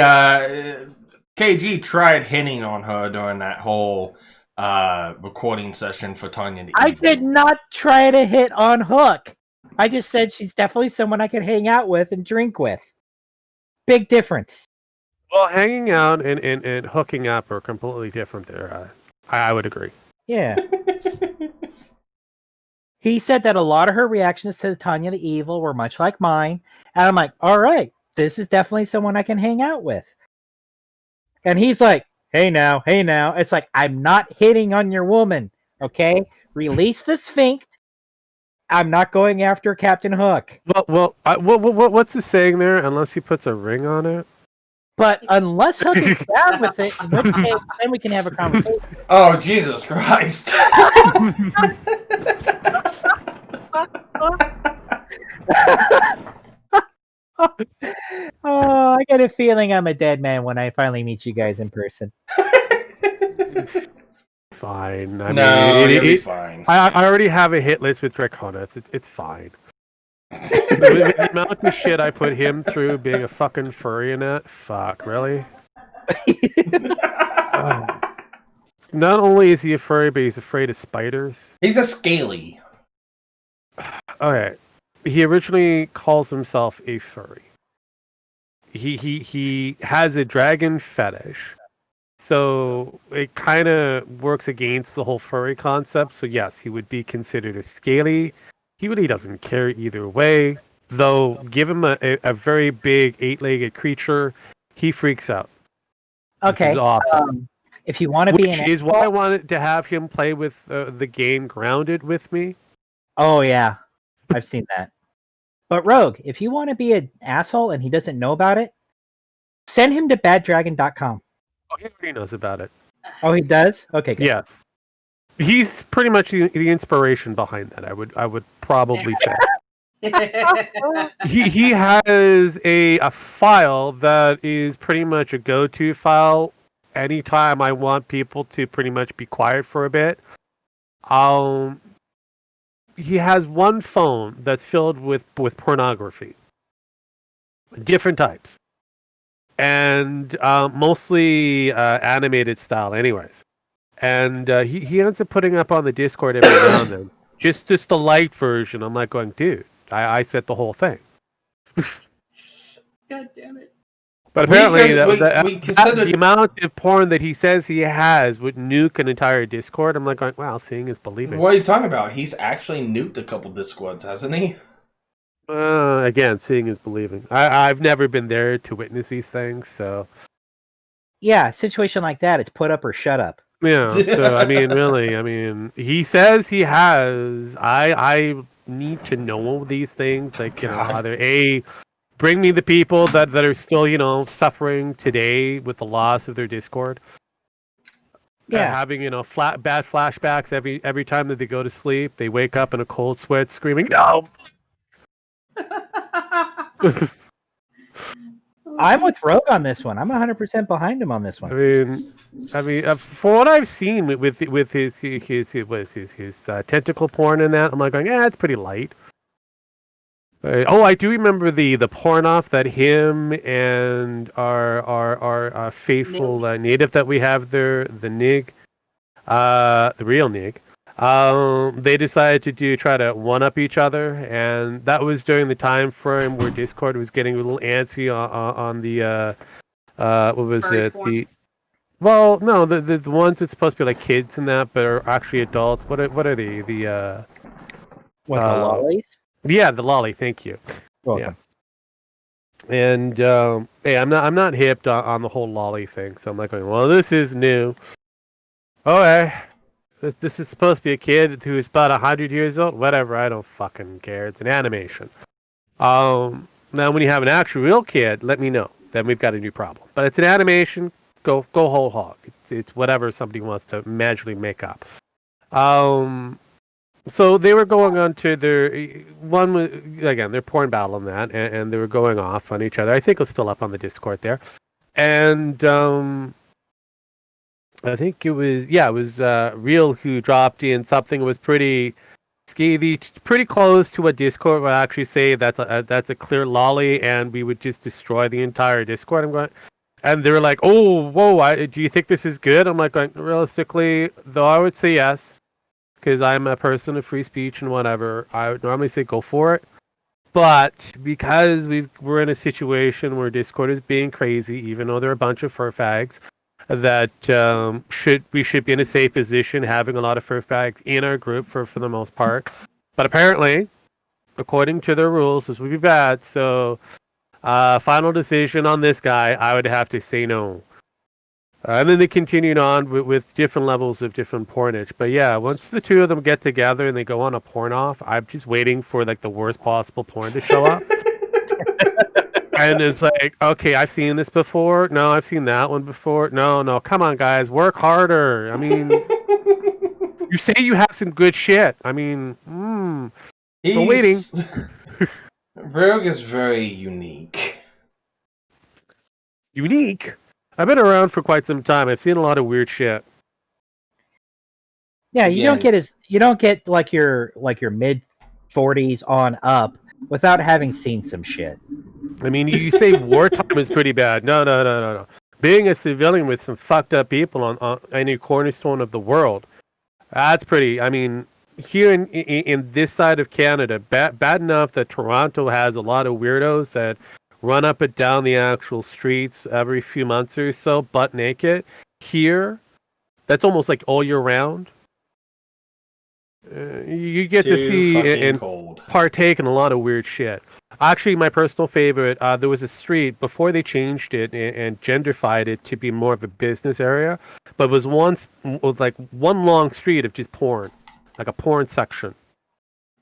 KG tried hitting on her during that whole recording session for Tanya the I Evil. did not try to hit on Hook. I just said she's definitely someone I could hang out with and drink with. Big difference. Well, hanging out and hooking up are completely different there. I would agree. Yeah. He said that a lot of her reactions to Tanya the Evil were much like mine. And I'm like, all right, this is definitely someone I can hang out with. And he's like, hey now. It's like, I'm not hitting on your woman, okay? Release the Sphinx. I'm not going after Captain Hook. Well, what's the saying there? Unless he puts a ring on it. But unless Hook is down with it, in which case, then we can have a conversation. Oh, Jesus Christ. Oh, I get a feeling I'm a dead man when I finally meet you guys in person. Fine. You'll be fine. I already have a hit list with Dracona. It's fine. The amount of shit I put him through being a fucking furry in it. Fuck, really? Not only is he a furry, but he's afraid of spiders. He's a scaly. Okay. He originally calls himself a furry. He has a dragon fetish. So it kind of works against the whole furry concept. So yes, he would be considered a scaly. He really doesn't care either way. Though, give him a very big 8-legged creature, he freaks out. Okay. Awesome. If you want to be an Which is why I wanted to have him play with the game Grounded with me. Oh, yeah. I've seen that. But Rogue, if you want to be an asshole and he doesn't know about it, send him to baddragon.com. Oh, he already knows about it. Oh, he does? Okay, good. Yes. He's pretty much the inspiration behind that, I would probably say. He has a file that is pretty much a go-to file anytime I want people to pretty much be quiet for a bit. He has one phone that's filled with pornography. Different types. And mostly animated style anyways. And he ends up putting up on the Discord every now and then. Just the light version. I'm like going, dude, I set the whole thing. God damn it. But apparently the amount of porn that he says he has would nuke an entire Discord. I'm like going, wow, seeing is believing. What are you talking about? He's actually nuked a couple Discords, hasn't he? Again, seeing is believing. I've never been there to witness these things, so Yeah, situation like that, it's put up or shut up. yeah. So I mean, really, I mean, he says he has. I need to know these things, like either bring me the people that are still suffering today with the loss of their Discord. Yeah. Having bad flashbacks every time that they go to sleep. They wake up in a cold sweat, screaming, "No!" I'm with Rogue on this one. I'm 100% behind him on this one. I mean, for what I've seen with his tentacle porn and that, I'm like going, yeah, it's pretty light. I do remember the porn off that him and our faithful native that we have there, the Nig, the real Nig. They decided to try to one up each other, and that was during the time frame where Discord was getting a little antsy on the what was Furry it? porn? Well, no, the ones that's supposed to be like kids and that, but are actually adults. What are they? The What, the lollies? Yeah, the lolly. Thank you. Welcome. Yeah. And hey, I'm not hipped on the whole lolly thing, so I'm like going, well, this is new. Okay. This is supposed to be a kid who's about 100 years old. Whatever, I don't fucking care. It's an animation. Now when you have an actual real kid, let me know. Then we've got a new problem. But it's an animation. Go whole hog. It's whatever somebody wants to magically make up. So they were going on to their porn battle and that, and they were going off on each other. I think it's still up on the Discord there, and I think it was Real who dropped in something that was pretty skeevy, pretty close to what Discord would actually say that's a clear lolly, and we would just destroy the entire Discord. I'm going, and they were like, "Oh, whoa! Do you think this is good?" I'm like, realistically, though, I would say yes, because I'm a person of free speech and whatever. I would normally say go for it, but because we're in a situation where Discord is being crazy, even though they're a bunch of fur fags, that we should be in a safe position having a lot of fur fags in our group for the most part. But apparently, according to their rules, this would be bad. So, final decision on this guy, I would have to say no. And then they continued on with different levels of different pornage. But yeah, once the two of them get together and they go on a porn off, I'm just waiting for like the worst possible porn to show up. And it's like, okay, I've seen this before. No, I've seen that one before. No, come on, guys, work harder. I mean, you say you have some good shit. I mean, still waiting. Rogue is very unique. Unique? I've been around for quite some time. I've seen a lot of weird shit. Yeah, you don't get like your mid 40s on up without having seen some shit. I mean, you say wartime is pretty bad. No. Being a civilian with some fucked up people on any cornerstone of the world, that's pretty. I mean, here in this side of Canada, bad enough that Toronto has a lot of weirdos that run up and down the actual streets every few months or so, butt naked. Here, that's almost like all year round. You get to see and partake in a lot of weird shit. Actually, my personal favorite, there was a street before they changed it and gentrified it to be more of a business area, but it was like one long street of just porn, like a porn section.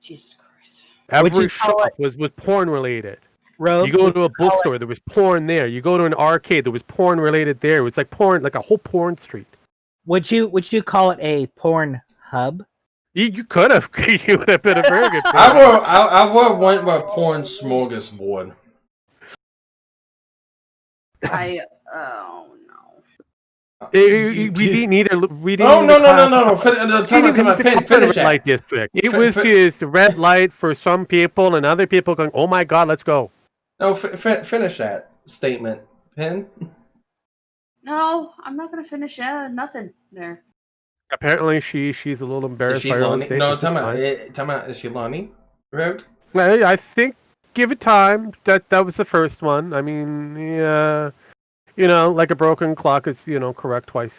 Jesus Christ! Every shop was porn related. Rogue, you go to a bookstore, there was porn there. You go to an arcade, there was porn related there. It was like porn, like a whole porn street. Would you call it a porn hub? You could have. You would have been a very good. I would want my porn smorgasbord. Oh no. We didn't need a. We didn't. Oh no! Time out. Finish that. Light district. It was just red light for some people, and other people going, "Oh my God, let's go." No, finish that statement, Pin. No, I'm not gonna finish nothing there. Apparently, she's a little embarrassed. Is she by her own Lonnie? statement. No, time out. Is she Lonnie? Rogue? I think give it time. That was the first one. I mean, yeah, like a broken clock is correct twice.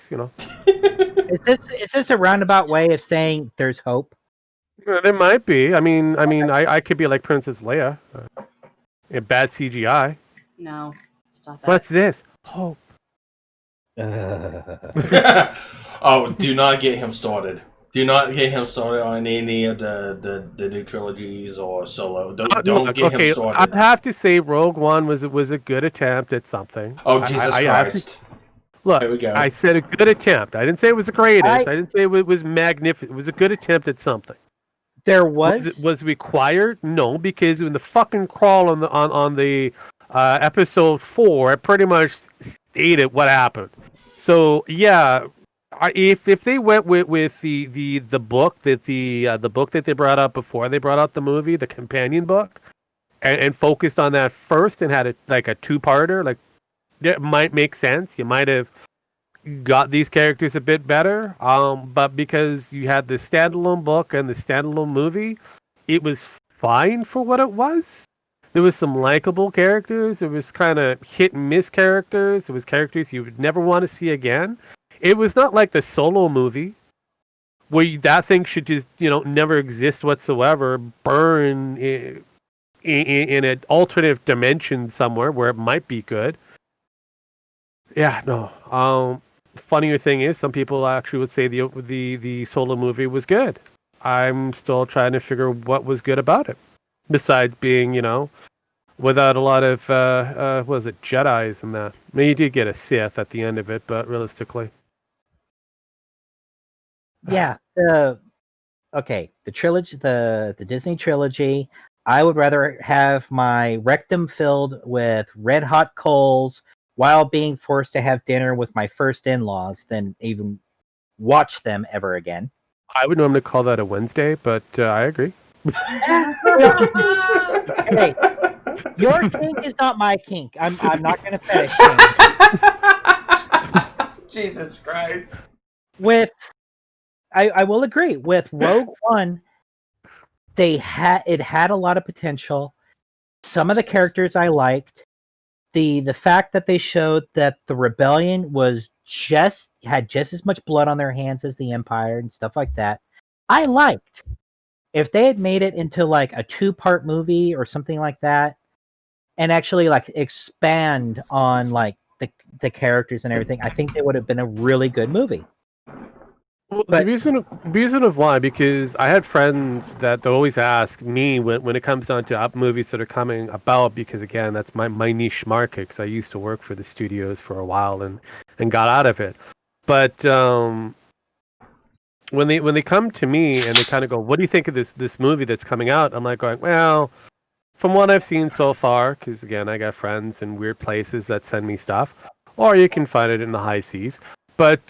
Is this a roundabout way of saying there's hope? There might be. I could be like Princess Leia. Bad CGI. No, stop that. What's this? Hope. Oh, do not get him started. Do not get him started on any of the new trilogies or Solo. Don't get him started. I have to say, Rogue One was a good attempt at something. Oh, Jesus Christ! Look, Here we go. I said a good attempt. I didn't say it was the greatest. I didn't say it was magnificent. It was a good attempt at something. There was Was it required? No, because in the fucking crawl on the episode 4, it pretty much stated what happened. So yeah, if they went with the book that the book that they brought up before they brought out the movie, the companion book, and focused on that first and had a 2-parter, like it might make sense. You might have got these characters a bit better, but because you had the standalone book and the standalone movie, it was fine for what it was. There was some likable characters. There was kind of hit and miss characters. There was characters you would never want to see again. It was not like the Solo movie, where that thing should just never exist whatsoever, burn in an alternate dimension somewhere where it might be good. Yeah, no. Funnier thing is, some people actually would say the Solo movie was good. I'm still trying to figure what was good about it, besides being without a lot of what was it, Jedis and that. I mean, you did get a Sith at the end of it, but realistically, yeah. The trilogy, the Disney trilogy. I would rather have my rectum filled with red hot coals while being forced to have dinner with my first in-laws than even watch them ever again. I would normally call that a Wednesday, but I agree. Hey, your kink is not my kink. I'm not going to fetish shame. Jesus Christ. I will agree with Rogue One. It had a lot of potential. Some of the characters I liked. The fact that they showed that the rebellion had just as much blood on their hands as the Empire and stuff like that, I liked. If they had made it into like a 2-part movie or something like that, and actually like expand on like the characters and everything, I think they would have been a really good movie. Well, the reason of why, because I had friends that they always ask me when it comes down to movies that are coming about, because again, that's my niche market, because I used to work for the studios for a while and got out of it. But when they come to me and they kind of go, "What do you think of this movie that's coming out?" I'm like going, "Well, from what I've seen so far, because again, I got friends in weird places that send me stuff, or you can find it in the high seas, but."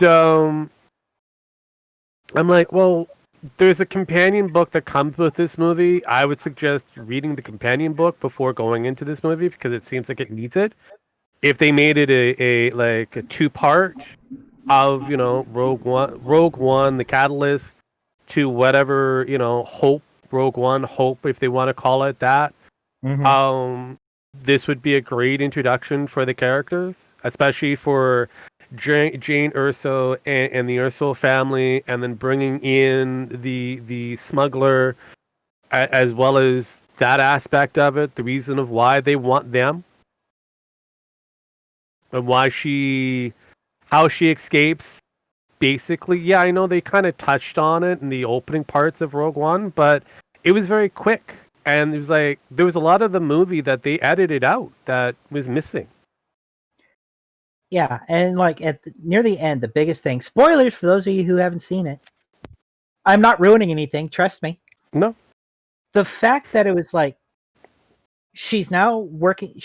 I'm like, well, there's a companion book that comes with this movie. I would suggest reading the companion book before going into this movie because it seems like it needs it. If they made it a 2-part of Rogue One, the catalyst to whatever Hope, Rogue One, Hope, if they want to call it that, this would be a great introduction for the characters, especially for Jane Erso and the Erso family, and then bringing in the smuggler, as well as that aspect of it, the reason of why they want them, and how she escapes. Basically, yeah, I know they kind of touched on it in the opening parts of Rogue One, but it was very quick, and it was like there was a lot of the movie that they edited out that was missing. Yeah, and like near the end, the biggest thing, spoilers for those of you who haven't seen it. I'm not ruining anything, trust me. No. The fact that it was like she's now working,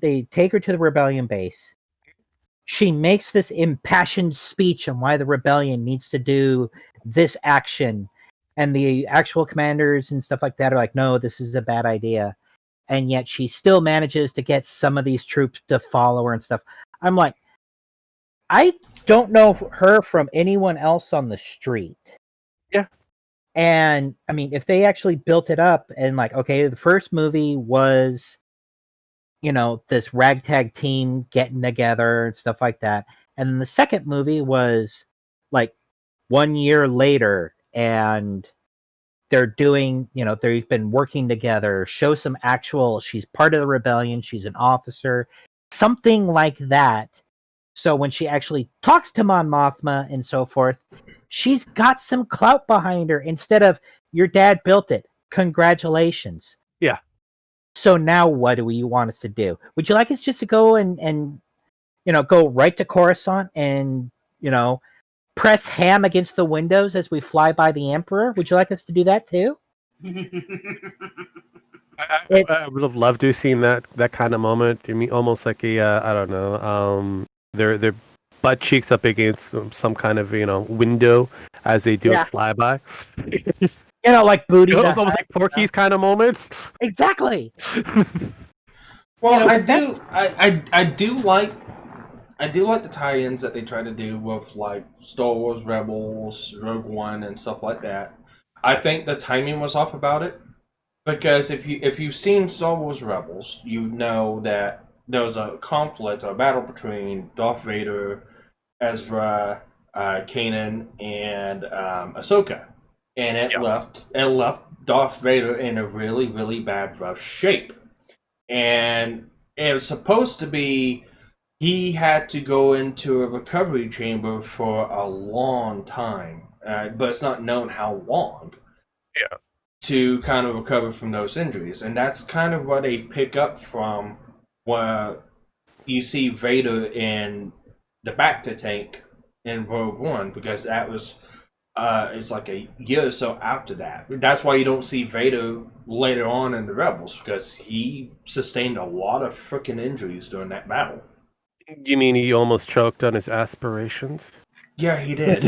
they take her to the rebellion base. She makes this impassioned speech on why the rebellion needs to do this action, and the actual commanders and stuff like that are like, no, this is a bad idea. And yet she still manages to get some of these troops to follow her and stuff. I'm like, I don't know her from anyone else on the street. Yeah. And I mean, if they actually built it up and like, okay, the first movie was, this ragtag team getting together and stuff like that. And then the second movie was like 1 year later, and they're doing, they've been working together, show some actual, she's part of the rebellion, she's an officer, something like that. So when she actually talks to Mon Mothma and so forth, she's got some clout behind her instead of, your dad built it, congratulations. Yeah. So now what do you want us to do? Would you like us just to go and go right to Coruscant and, press ham against the windows as we fly by the Emperor? Would you like us to do that too? I would have loved to have seen that kind of moment. I mean, almost like a I don't know, their butt cheeks up against some kind of window as they do a flyby. Like Booty. It was almost like Porky's kind of moments. Exactly. Well, I do like the tie-ins that they try to do with like Star Wars Rebels, Rogue One, and stuff like that. I think the timing was off about it, because if you've seen Star Wars Rebels, you know that there was a conflict or a battle between Darth Vader, Ezra, Kanan, and Ahsoka, and it left Darth Vader in a really, really bad, rough shape, and it was supposed to be. He had to go into a recovery chamber for a long time, but it's not known how long. Yeah. To kind of recover from those injuries, and that's kind of what they pick up from where you see Vader in the Bacta tank in Rogue One, because that was it's like a year or so after that. That's why you don't see Vader later on in the Rebels, because he sustained a lot of freaking injuries during that battle. You mean he almost choked on his aspirations? Yeah, he did.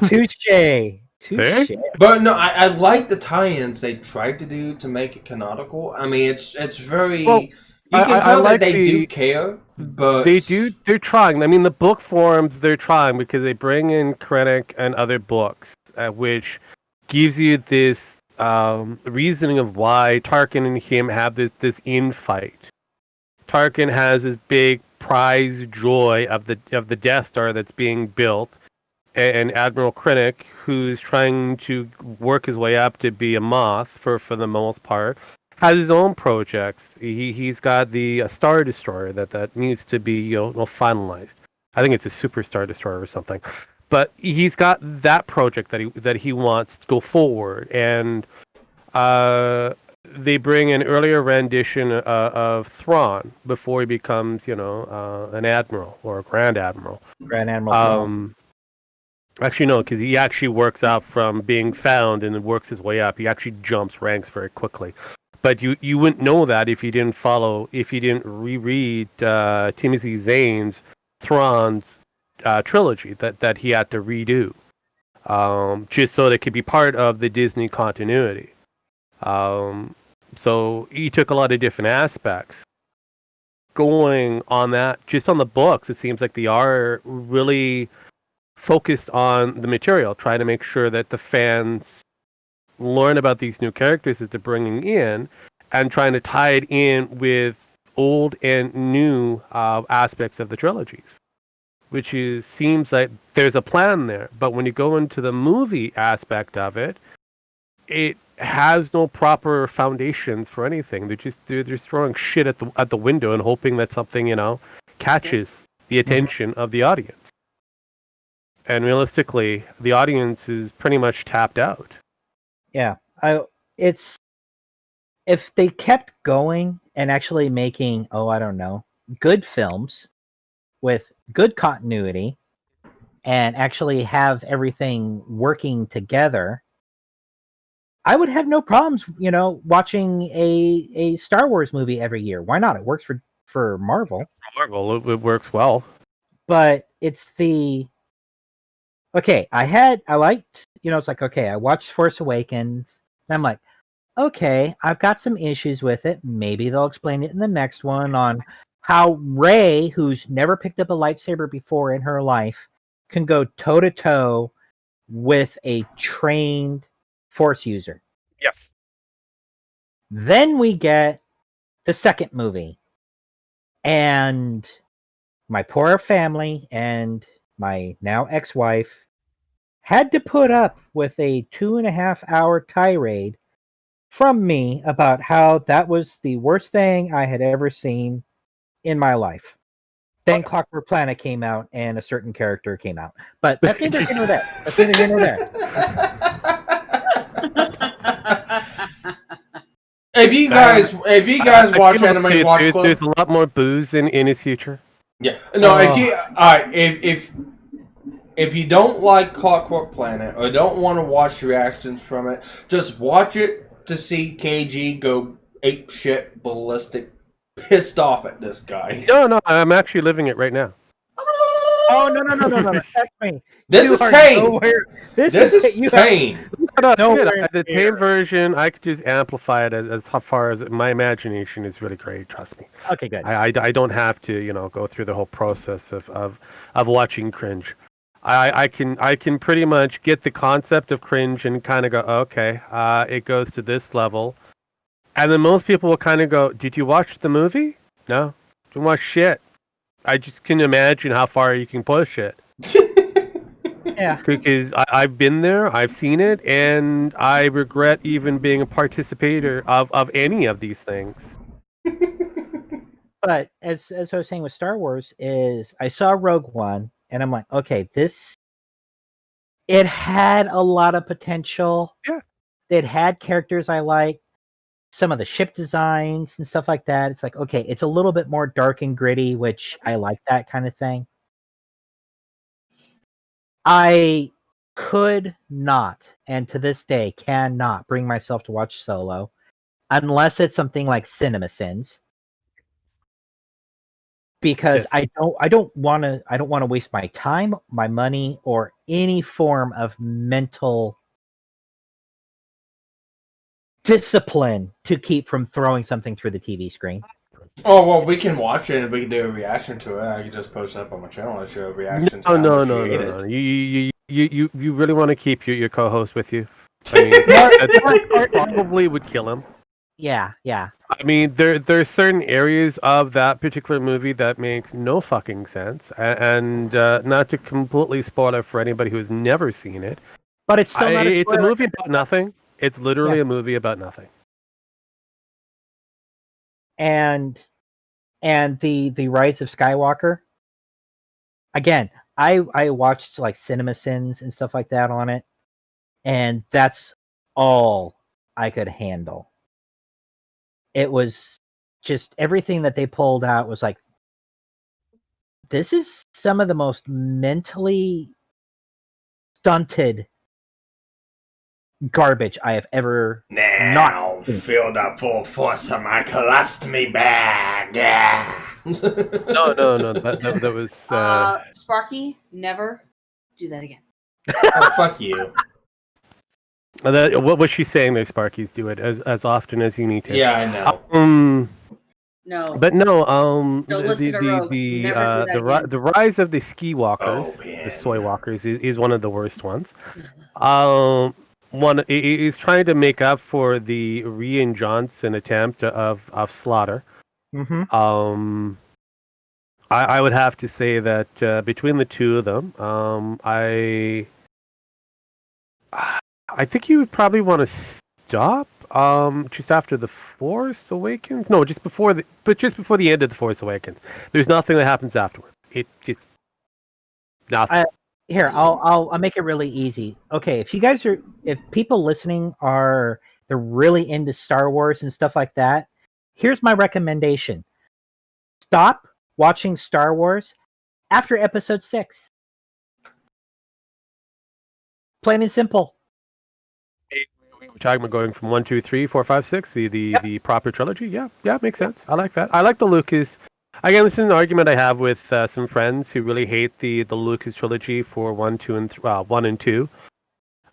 Touche. But no, I like the tie-ins they tried to do to make it canonical. I mean, it's very. Well, you can tell like that they do care, but they're trying. I mean, the book forums, they're trying because they bring in Krennic and other books, which gives you this reasoning of why Tarkin and him have this infight. Tarkin has this big prize joy of the Death Star that's being built, and Admiral Krennic, who's trying to work his way up to be a Moth for the most part, has his own projects. He's got the Star Destroyer that needs to be finalized. I think it's a Super Star Destroyer or something. But he's got that project that he wants to go forward, and they bring an earlier rendition of Thrawn before he becomes, an admiral or a Grand Admiral. Grand Admiral. Actually, no, because he actually works out from being found and then works his way up. He actually jumps ranks very quickly. But you wouldn't know that if you didn't reread Timothy Zahn's Thrawn's trilogy that he had to redo, just so that it could be part of the Disney continuity. So he took a lot of different aspects. Going on that, just on the books, it seems like they are really focused on the material, trying to make sure that the fans learn about these new characters that they're bringing in, and trying to tie it in with old and new aspects of the trilogies. Which seems like there's a plan there, but when you go into the movie aspect of it, it has no proper foundations for anything. They're just throwing shit at the window and hoping that something catches the attention of the audience. And realistically, the audience is pretty much tapped out. Yeah, if they kept going and actually making, good films with good continuity and actually have everything working together, I would have no problems, watching a Star Wars movie every year. Why not? It works for Marvel. Marvel, it works well. But it's I liked, it's like, okay, I watched Force Awakens, and I'm like, okay, I've got some issues with it. Maybe they'll explain it in the next one on how Rey, who's never picked up a lightsaber before in her life, can go toe-to-toe with a trained Force user. Yes. Then we get the second movie, and my poor family and my now ex-wife had to put up with a 2.5-hour tirade from me about how that was the worst thing I had ever seen in my life. Then Clockwork Planet came out and a certain character came out. But that's neither here nor there. That's neither here nor there. If you guys watch anime, watch there's, club. there's a lot more booze in his future. Yeah. No, if you don't like Clockwork Planet or don't want to watch reactions from it, just watch it to see KG go ape shit ballistic, pissed off at this guy. No, I'm actually living it right now. Oh no! That's me. This is tame. This is tame. The tame version, I could just amplify it as far as my imagination is really great. Trust me. Okay, good. I don't have to go through the whole process of watching cringe. I can pretty much get the concept of cringe and kind of go, okay, it goes to this level, and then most people will kind of go, did you watch the movie? No, didn't watch shit. I just can imagine how far you can push it. Yeah. Because I've been there, I've seen it, and I regret even being a participator of any of these things. But as I was saying with Star Wars, is I saw Rogue One, and I'm like, okay, it had a lot of potential. Yeah. It had characters I like. Some of the ship designs and stuff like that. It's like, okay, it's a little bit more dark and gritty, which I like that kind of thing. I could not, and to this day cannot bring myself to watch Solo unless it's something like CinemaSins. Because Yes. I don't want to waste my time, my money, or any form of mental discipline to keep from throwing something through the TV screen. Oh well, we can watch it and we can do a reaction to it. I can just post it up on my channel and show a reaction. No. You really want to keep your co-host with you? I mean, that probably would kill him. Yeah. I mean, there's certain areas of that particular movie that makes no fucking sense, and not to completely spoil it for anybody who's never seen it. But it's still not it's a movie about nothing. It's literally a movie about nothing. And the Rise of Skywalker. Again, I watched like CinemaSins and stuff like that on it, and that's all I could handle. It was just everything that they pulled out was like, this is some of the most mentally stunted garbage I have ever not seen. Filled up full force of my colostomy bag. Yeah. No. That was. Sparky, never do that again. Oh, fuck you. What was she saying there, Sparkys? Do it as often as you need to. Yeah, I know. No. But no, Don't listen to Rogue. Never do that again. the rise of the ski walkers, the soy walkers, is one of the worst ones. One is trying to make up for the Rian Johnson attempt of slaughter. Mm-hmm. I would have to say that between the two of them, I think you would probably want to stop just after the Force Awakens. No, just before the end of the Force Awakens. There's nothing that happens afterward. It just nothing. Here, I'll make it really easy. Okay, if people listening they're really into Star Wars and stuff like that, here's my recommendation. Stop watching Star Wars after episode 6. Plain and simple. We're talking about going from 1, 2, 3, 4, 5, 6, the proper trilogy. Yeah, makes sense. I like that. I like the Lucas. Again, this is an argument I have with some friends who really hate the Lucas trilogy for 1, 2, and 1 and 2.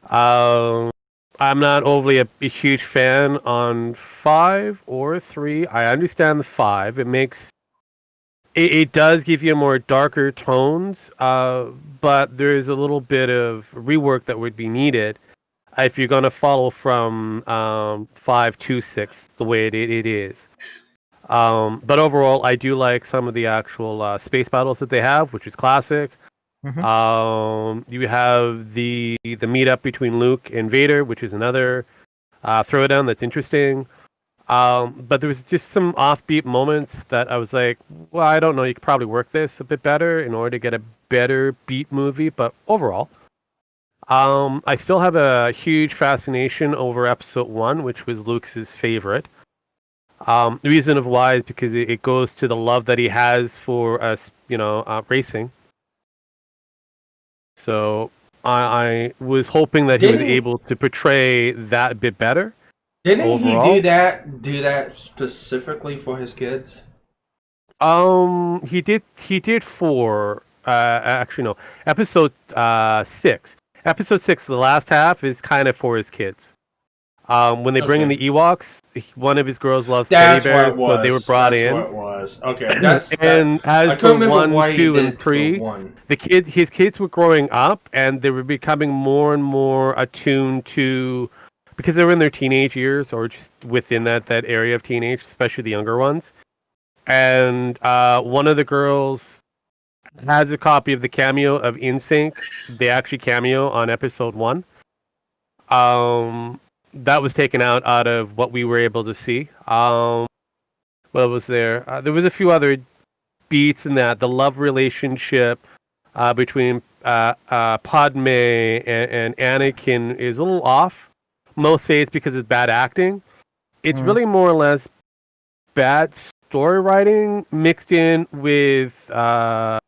I'm not overly a huge fan on 5 or 3. I understand the 5. It does give you more darker tones, but there's a little bit of rework that would be needed if you're going to follow from 5 to 6 the way it is. But overall, I do like some of the actual space battles that they have, which is classic. You have the meetup between Luke and Vader, which is another throwdown that's interesting. But there was just some offbeat moments that I was like, well, I don't know. You could probably work this a bit better in order to get a better beat movie. But overall, I still have a huge fascination over episode 1, which was Luke's favorite. The reason of why is because it goes to the love that he has for us, racing. So I was hoping that he was able to portray that a bit better. Didn't overall. he do that specifically for his kids? He did for actually no, episode 6. Episode 6, the last half is kind of for his kids. When they bring in the Ewoks, one of his girls loves teddy bears, so they were brought in. That's what it was. Okay, and as for 1, 2, and 3, one. his kids were growing up, and they were becoming more and more attuned to, because they were in their teenage years or just within that area of teenage, especially the younger ones. And one of the girls has a copy of the cameo of InSync. They actually cameo on episode 1. That was taken out of what we were able to see. What was there? There was a few other beats in that. The love relationship between Padme and Anakin is a little off. Most say it's because it's bad acting. It's really more or less bad story writing mixed in with an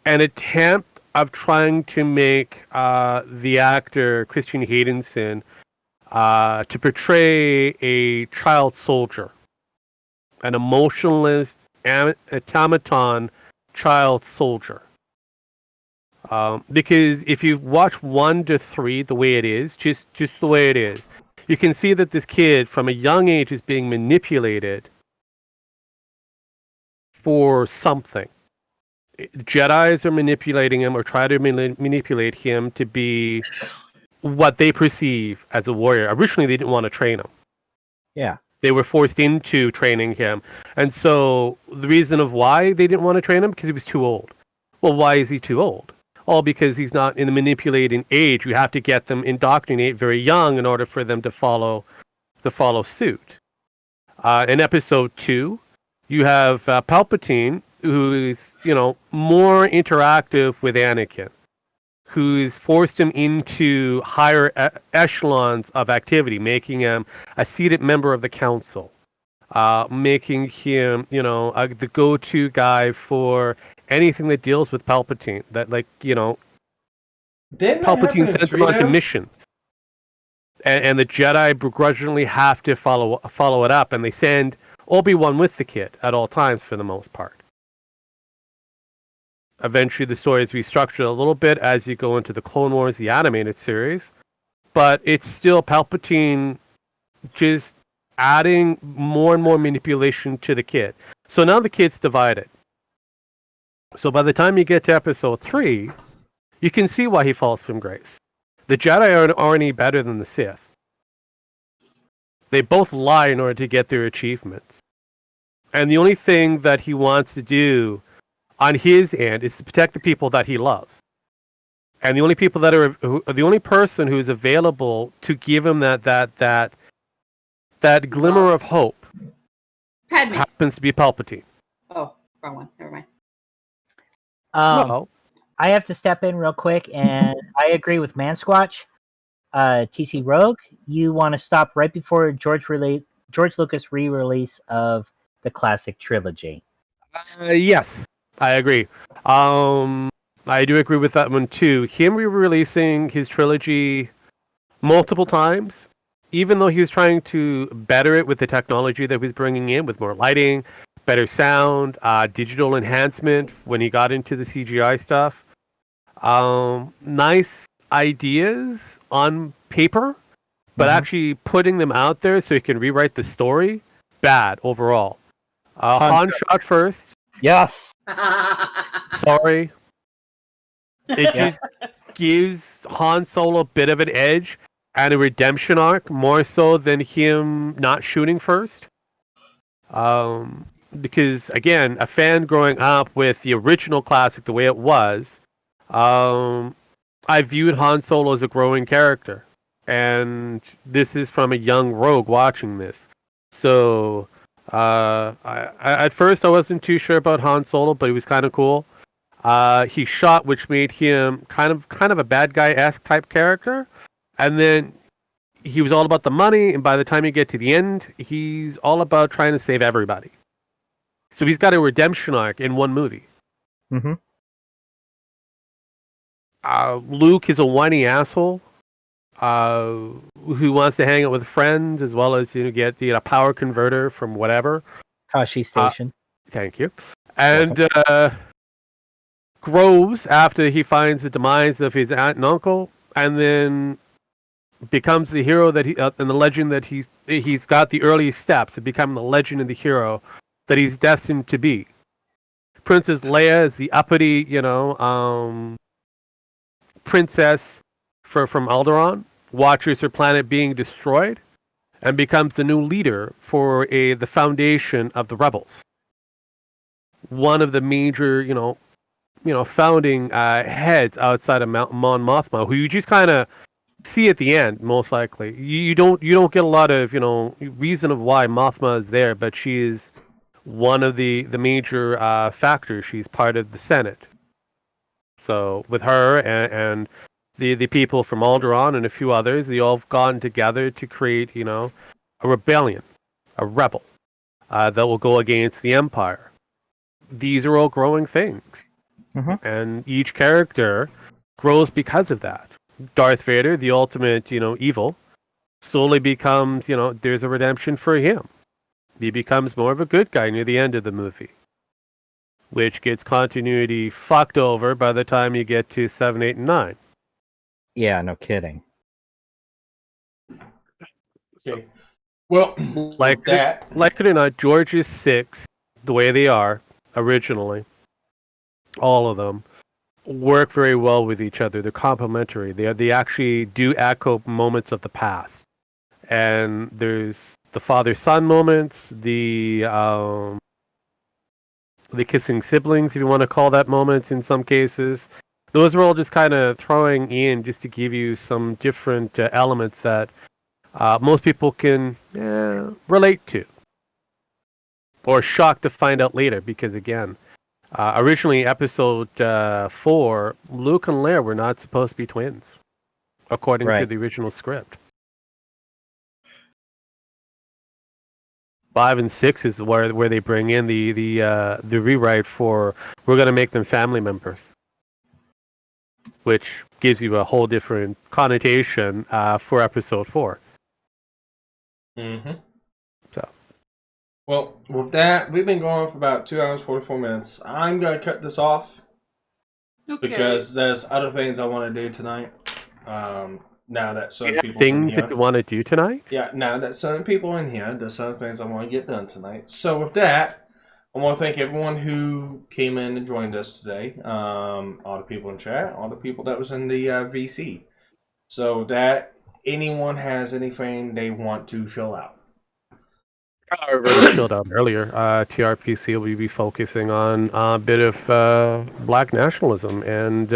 attempt of trying to make the actor Christian Haydenson to portray a child soldier, an emotionless automaton child soldier. Because if you watch 1 to 3 the way it is, just the way it is, you can see that this kid from a young age is being manipulated for something. Jedis are manipulating him or try to manipulate him to be what they perceive as a warrior. Originally, they didn't want to train him. Yeah. They were forced into training him. And so the reason of why they didn't want to train him, because he was too old. Well, why is he too old? All because he's not in the manipulating age. You have to get them indoctrinate very young in order for them to follow suit. In episode 2, you have Palpatine, who is, more interactive with Anakin, who's forced him into higher echelons of activity, making him a seated member of the council, making him, the go-to guy for anything that deals with Palpatine. That, Palpatine sends him on to missions, and the Jedi begrudgingly have to follow it up, and they send Obi-Wan with the kid at all times for the most part. Eventually, the story is restructured a little bit as you go into the Clone Wars, the animated series. But it's still Palpatine just adding more and more manipulation to the kid. So now the kid's divided. So by the time you get to episode 3, you can see why he falls from grace. The Jedi aren't any better than the Sith. They both lie in order to get their achievements. And the only thing that he wants to do on his end is to protect the people that he loves, and the only people that are the only person who is available to give him that glimmer of hope happens to be Palpatine. Oh, wrong one. Never mind. I have to step in real quick, and I agree with Mansquatch. TC Rogue, you want to stop right before George Lucas re-release of the classic trilogy. Yes. I agree. I do agree with that one too. Him re-releasing his trilogy multiple times, even though he was trying to better it with the technology that he was bringing in, with more lighting, better sound, digital enhancement when he got into the CGI stuff. Nice ideas on paper, but actually putting them out there so he can rewrite the story, bad overall. Han shot first. Yes. Sorry. It just gives Han Solo a bit of an edge and a redemption arc, more so than him not shooting first. Because, again, a fan growing up with the original classic the way it was, I viewed Han Solo as a growing character, and this is from a young rogue watching this. So, at first I wasn't too sure about Han Solo, but he was kind of cool. He shot, which made him kind of a bad guy-esque type character, and then he was all about the money. And by the time you get to the end, he's all about trying to save everybody. So he's got a redemption arc in one movie. Mm-hmm. Luke is a whiny asshole who wants to hang out with friends as well as get a power converter from whatever. Kashi Station. Thank you. And grows after he finds the demise of his aunt and uncle, and then becomes the hero that he and the legend that he's got the earliest steps to become the legend and the hero that he's destined to be. Princess Leia is the uppity, princess from Alderaan, watches her planet being destroyed, and becomes the new leader for the foundation of the rebels. One of the major, founding heads outside of Mon Mothma, who you just kind of see at the end, most likely. You don't get a lot of reason of why Mothma is there, but she is one of the major factors. She's part of the Senate. So with her and the people from Alderaan and a few others, they all have gotten together to create a rebellion, a rebel that will go against the Empire. These are all growing things. Mm-hmm. And each character grows because of that. Darth Vader, the ultimate, evil, slowly becomes, there's a redemption for him. He becomes more of a good guy near the end of the movie, which gets continuity fucked over by the time you get to 7, 8, and 9. Yeah, no kidding. Okay. Well, like it or not, George's 6, the way they are originally, all of them work very well with each other. They're complementary. They actually do echo moments of the past. And there's the father-son moments, the kissing siblings, if you want to call that moments in some cases. Those are all just kind of throwing in just to give you some different elements that most people can relate to. Or shocked to find out later, because again, originally episode 4, Luke and Leia were not supposed to be twins, according to the original script. 5 and 6 is where they bring in the rewrite for we're going to make them family members, which gives you a whole different connotation for episode 4. Mm-hmm. So, well, with that, we've been going for about 2 hours 44 minutes. I'm going to cut this off because there's other things I want to do tonight. Now that some people things that you want to do tonight? Yeah, now that some people in here, there's some things I want to get done tonight. So with that, I want to thank everyone who came in and joined us today. All the people in chat, all the people that was in the VC. So that anyone has anything they want to show out. I already showed out earlier. TRPC will be focusing on a bit of black nationalism and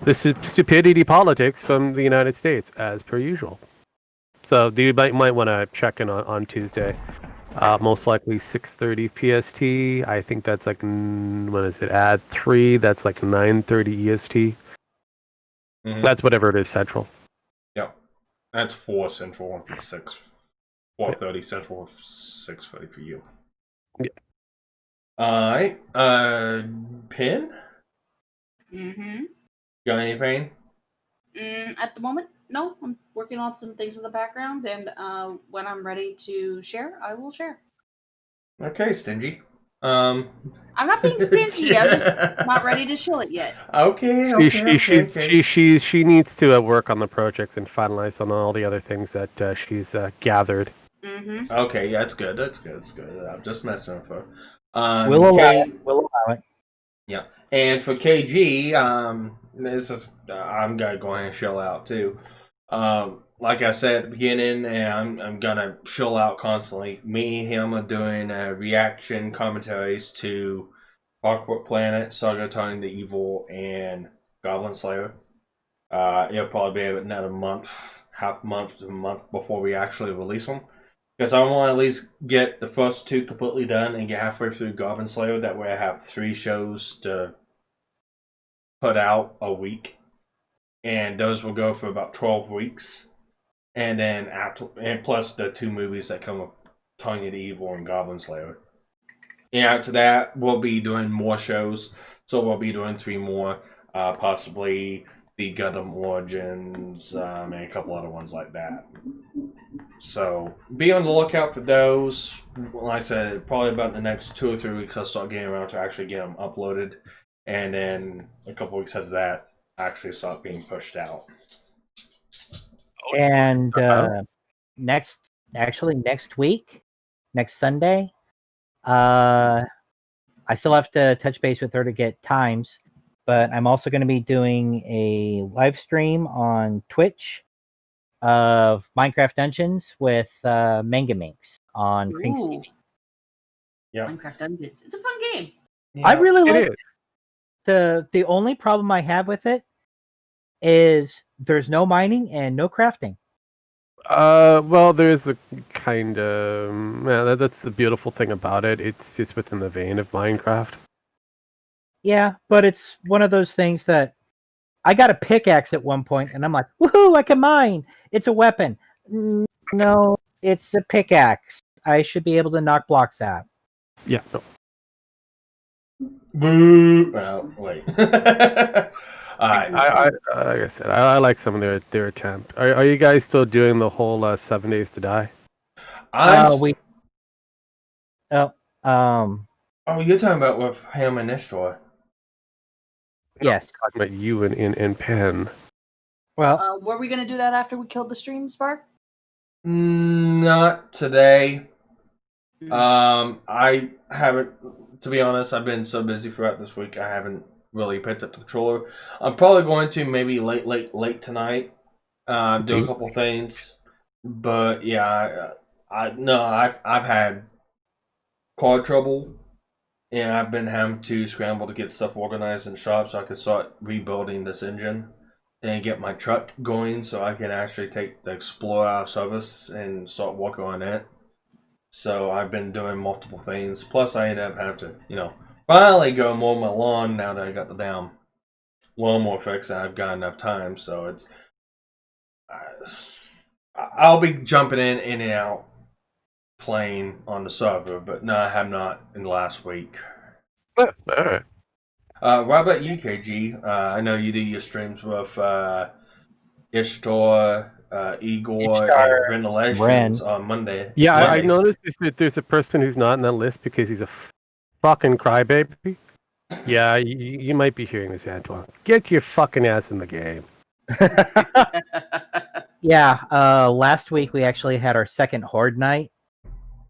the stupidity politics from the United States, as per usual. So you might want to check in on Tuesday. Most likely 6:30 PST. I think that's like, what is it, add 3? That's like 9:30 EST. Mm-hmm. That's whatever it is, Central. Yep. That's 4 Central, 4:30 Central, 6:30 for you. Yeah. Alright. Pin? Mm-hmm. Got anything? At the moment, no. I'm working on some things in the background, and when I'm ready to share, I will share. Okay, stingy. I'm not being stingy. I'm just not ready to show it yet. Okay. She needs to work on the project and finalize on all the other things that she's gathered. Mm-hmm. Okay, yeah, that's good. That's good. I'm just messing with her. We'll allow it. Yeah, and for KG, this is I'm gonna go ahead and shell out too. Like I said at the beginning, and I'm gonna shell out constantly. Me and him are doing reaction commentaries to Clockwork Planet, Saga Time the Evil, and Goblin Slayer. It'll probably be another month, half month to a month before we actually release them. Because I want to at least get the first 2 completely done and get halfway through Goblin Slayer. That way I have 3 shows to put out a week. And those will go for about 12 weeks. And then and plus the 2 movies that come with Tongue of the Evil and Goblin Slayer. And after that, we'll be doing more shows. So we'll be doing 3 more, possibly the Gundam Origins, and a couple other ones like that. So be on the lookout for those. Like I said, probably about the next 2 or 3 weeks, I'll start getting around to actually get them uploaded. And then a couple weeks after that, actually start being pushed out. And next week, next Sunday, I still have to touch base with her to get times, but I'm also going to be doing a live stream on Twitch of Minecraft Dungeons with Megaminx on Crinks TV. Yeah, Minecraft Dungeons. It's a fun game. I really like is. it. The only problem I have with it is there's no mining and no crafting. Well, there's the kind of that's the beautiful thing about it. It's just within the vein of Minecraft. Yeah, but it's one of those things that I got a pickaxe at one point, and I'm like, woohoo, I can mine. It's a weapon. No, it's a pickaxe. I should be able to knock blocks out. Yeah. No. Boo! Oh, wait. Like I said, I like some of their attempt. Are you guys still doing the whole 7 days to die? Oh, you're talking about with him and Ishtar. Yes. I'm talking about you and Penn. Well, were we going to do that after we killed the stream, Spark? Not today. I haven't, to be honest, I've been so busy throughout this week, I haven't really picked up the controller. I'm probably going to maybe late tonight, do a couple things. But yeah, I've had car trouble, and I've been having to scramble to get stuff organized in the shop so I can start rebuilding this engine and get my truck going so I can actually take the Explorer out of service and start working on it. So I've been doing multiple things. Plus, I ended up having to, finally go mow my lawn now that I got the damn lawnmower fixed and I've got enough time. So it's, I'll be jumping in and out playing on the server, but no, I have not in the last week. All right. What about you, KG? I know you do your streams with Ishtar, Igor, and Revelations on Monday. Yeah, I Mondays. noticed there's a person who's not on that list because he's a fucking crybaby. Yeah, you might be hearing this, Antoine. Get your fucking ass in the game. Yeah, last week we actually had our second Horde night,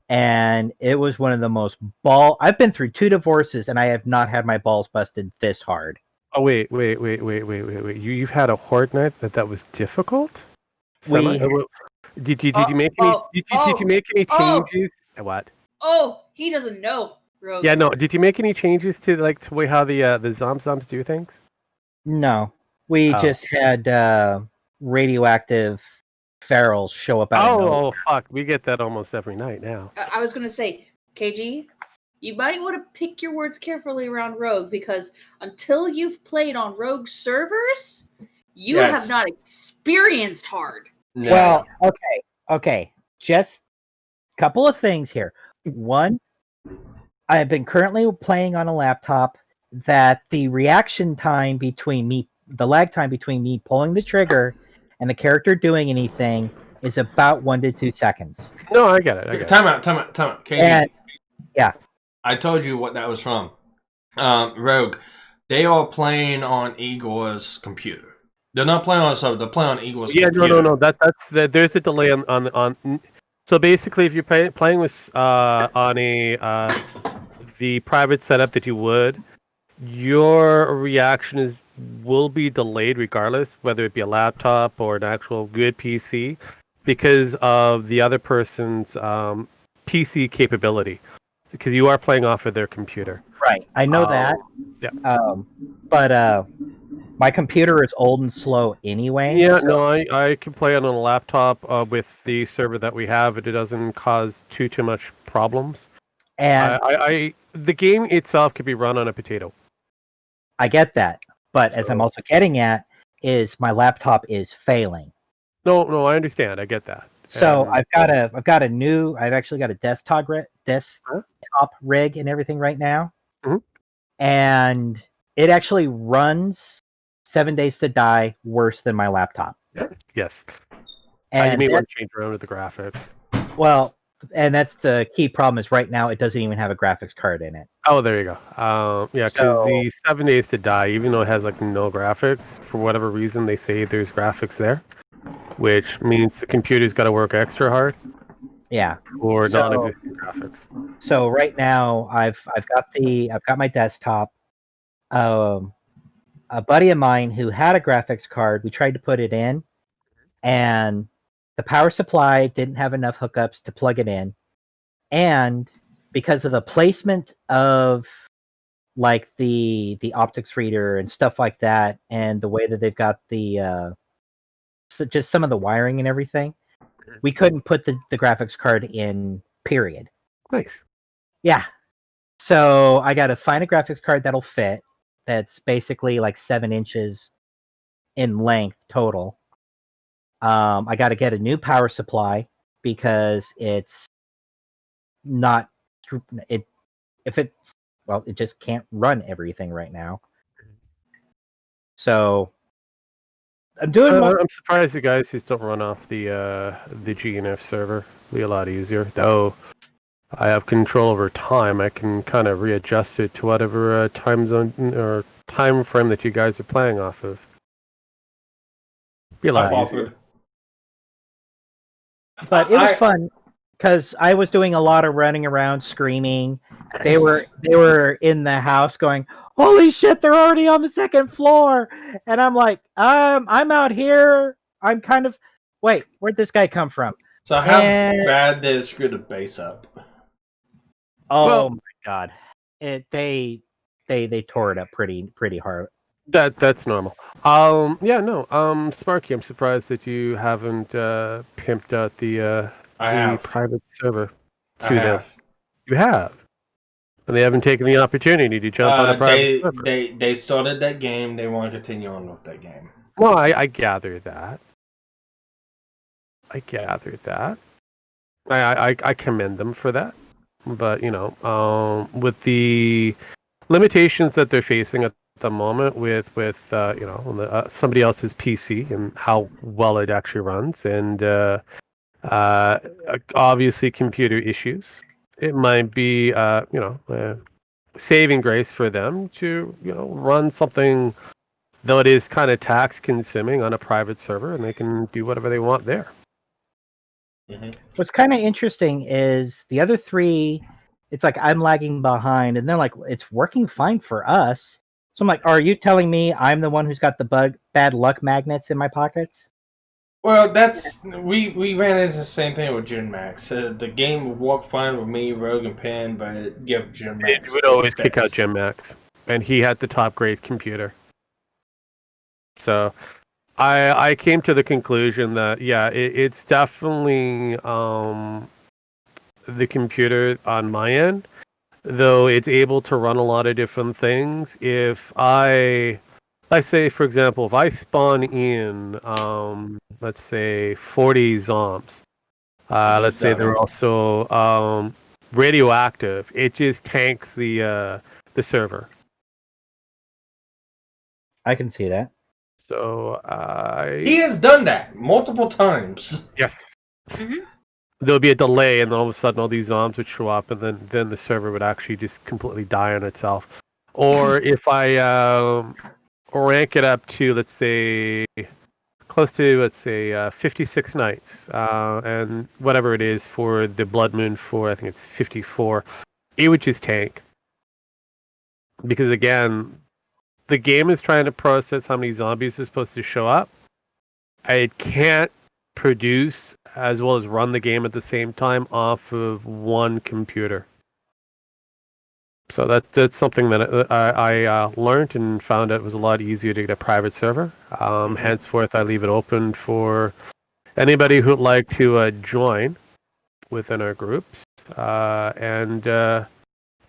and it was one of the most I've been through 2 divorces, and I have not had my balls busted this hard. Oh wait! You've had a Horde night that was difficult. Did you make any changes? What? Oh, he doesn't know. Rogue. Yeah, no. Did you make any changes to the way how the zombies do things? No, we just had radioactive ferals show up out of nowhere. Oh, fuck. We get that almost every night now. I was going to say, KG, you might want to pick your words carefully around Rogue, because until you've played on Rogue servers, you have not experienced hard. No. Well, okay. Just a couple of things here. One, I have been currently playing on a laptop that the reaction time between me, the lag time between me pulling the trigger and the character doing anything is about 1 to 2 seconds. No, I get it. Time out. KG. And, yeah. I told you what that was from. Rogue. They are playing on Igor's computer. They're not playing on they're playing on Igor's computer. No. There's a delay on. So basically, if you're playing with on the private setup that you would, your reaction will be delayed regardless, whether it be a laptop or an actual good PC, because of the other person's PC capability. Because you are playing off of their computer. Right, I know that. Yeah. But My computer is old and slow anyway. Yeah, so- no, I can play it on a laptop with the server that we have, and it doesn't cause too much problems. And the game itself could be run on a potato. I get that, but as I'm also getting at is my laptop is failing. No, I understand. I get that. So And- I've actually got a desktop rig and everything right now, Mhm. and it actually runs 7 Days to Die worse than my laptop. Yes. And you may that- want to change around with the graphics. well, and that's the key problem is right now it doesn't even have a graphics card in it. Oh, there you go. Yeah, because So- the 7 Days to Die, even though it has like no graphics, for whatever reason they say there's graphics there, which means the computer's got to work extra hard. Yeah. Or So- non-existent graphics. So right now I've got my desktop. A buddy of mine who had a graphics card, we tried to put it in, and the power supply didn't have enough hookups to plug it in, and because of the placement of like the optics reader and stuff like that, and the way that they've got the just some of the wiring and everything, we couldn't put the graphics card in. Period. Nice. Yeah. So I got to find a graphics card that'll fit. That's basically like 7 inches in length total. I got to get a new power supply because it's not it. If it's it just can't run everything right now. So I'm doing. I'm surprised you guys just don't run off the GNF server. It'd be a lot easier. Though I have control over time, I can kind of readjust it to whatever time zone or time frame that you guys are playing off of. Be a lot easier. But it was fun because I was doing a lot of running around, screaming. They were in the house going, "Holy shit! They're already on the second floor!" And I'm like, I'm out here. I'm kind of wait. Where'd this guy come from? So how bad did it screw the bass up? Oh my god! They tore it up pretty hard. That's normal. Sparky, I'm surprised that you haven't pimped out the private server to them. You have. And they haven't taken the opportunity to jump on a private server. They started that game. They want to continue on with that game. Well, I gather that. I commend them for that. But, with the limitations that they're facing at the moment with somebody else's PC and how well it actually runs, and obviously computer issues, it might be saving grace for them to run something though it is kind of tax consuming on a private server, and they can do whatever they want there. Mm-hmm. What's kind of interesting is the other three, it's like I'm lagging behind, and they're like, it's working fine for us. So I'm like, are you telling me I'm the one who's got the bad luck magnets in my pockets? Well, we ran into the same thing with Jim Max. The game would work fine with me, Rogue, and Penn, but it give Jim Max. It would always kick out Jim Max, and he had the top grade computer. So I came to the conclusion that it's definitely the computer on my end, though it's able to run a lot of different things. If let's say, for example, if I spawn in, let's say 40 zombs, let's say they're also radioactive, it just tanks the server. I can see that. So he has done that multiple times. Yes. There'll be a delay, and then all of a sudden all these zombs would show up, and then the server would actually just completely die on itself. Or if I rank it up to, let's say, close to 56 nights, and whatever it is for the Blood Moon 4, I think it's 54, it would just tank. Because again, the game is trying to process how many zombies are supposed to show up. It can't produce as well as run the game at the same time off of one computer. So that's something that I learned and found it was a lot easier to get a private server. Henceforth, I leave it open for anybody who'd like to join within our groups and to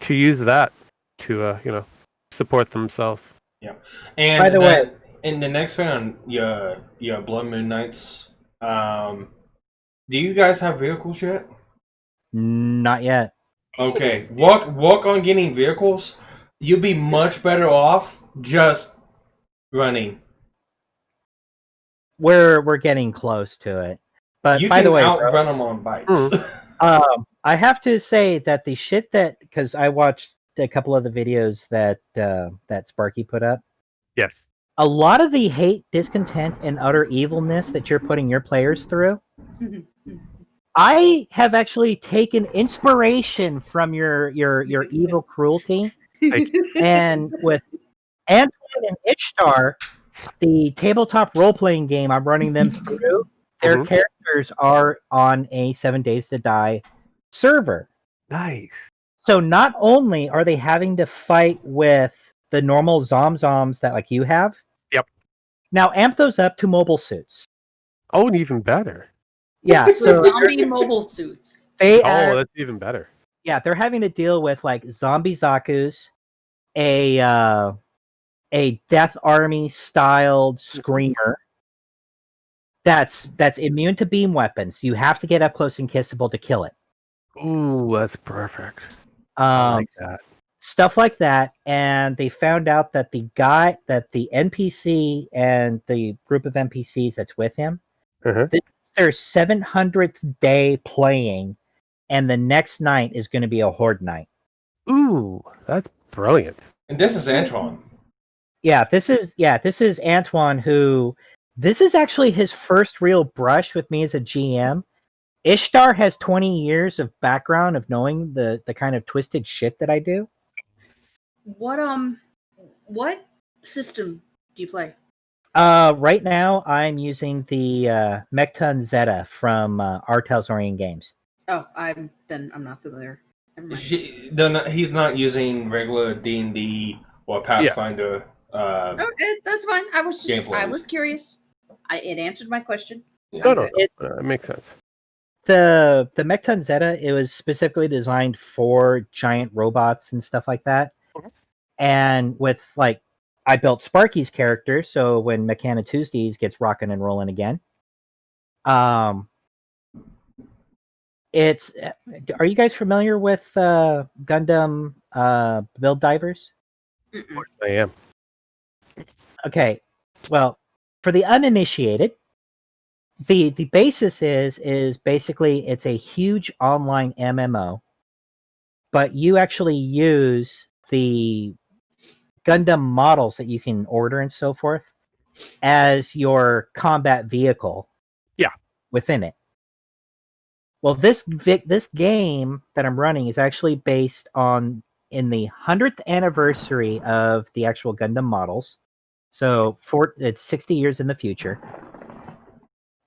use that to support themselves. Yeah. And By the way, in the next round, your Blood Moon Knights, do you guys have vehicles yet? not yet. Okay, work on getting vehicles. You'll be much better off just running. We're getting close to it. But You by can the way, outrun them on bikes. I have to say that the shit because I watched a couple of the videos that Sparky put up. Yes. A lot of the hate, discontent, and utter evilness that you're putting your players through, I have actually taken inspiration from your evil cruelty, and with Antoine and Ishtar, the tabletop role-playing game I'm running them through, their characters are on a 7 Days to Die server. Nice. So not only are they having to fight with the normal zoms that like you have, Yep. now amp those up to mobile suits. Oh, and even better. Yeah, so zombie mobile suits. That's even better. Yeah, they're having to deal with like zombie Zakus, a Death Army styled screamer that's immune to beam weapons. You have to get up close and kissable to kill it. Ooh, that's perfect. I like that. Stuff like that, and they found out that the NPC and the group of NPCs that's with him, this is their 700th day playing, and the next night is going to be a horde night. Ooh, that's brilliant. And this is Antoine. Yeah, this is Antoine, who this is actually his first real brush with me as a GM. Ishtar has 20 years of background of knowing the kind of twisted shit that I do. What system do you play? Right now I'm using the Mekton Zeta from Artel's Orion Games. Oh, I'm not familiar. Never mind. He's not using regular D&D or Pathfinder. Okay, that's fine. I was gameplays. curious. It answered my question. No, it makes sense. The Mekton Zeta, it was specifically designed for giant robots and stuff like that. And with I built Sparky's character, so when Mechana Tuesdays gets rocking and rolling again, it's. Are you guys familiar with Gundam Build Divers? I am. Okay, well, for the uninitiated, the basis is basically it's a huge online MMO, but you actually use the Gundam models that you can order and so forth as your combat vehicle. Yeah, within it. Well, this game that I'm running is actually based on in the 100th anniversary of the actual Gundam models. So it's 60 years in the future.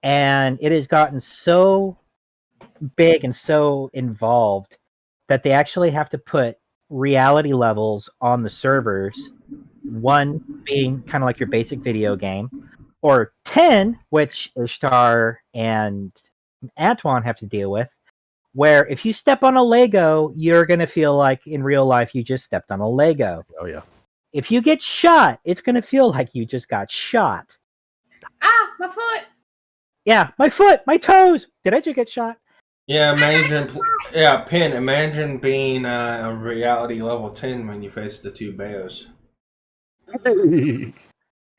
And it has gotten so big and so involved that they actually have to put reality levels on the servers. 1 being kind of like your basic video game, or 10, which Ishtar and Antoine have to deal with, where if you step on a Lego, you're going to feel like in real life you just stepped on a Lego. Oh, yeah. If you get shot, it's going to feel like you just got shot. Ah, my foot! Yeah, my foot, my toes. Did I just get shot? Yeah, imagine being a reality level 10 when you face the 2 bears.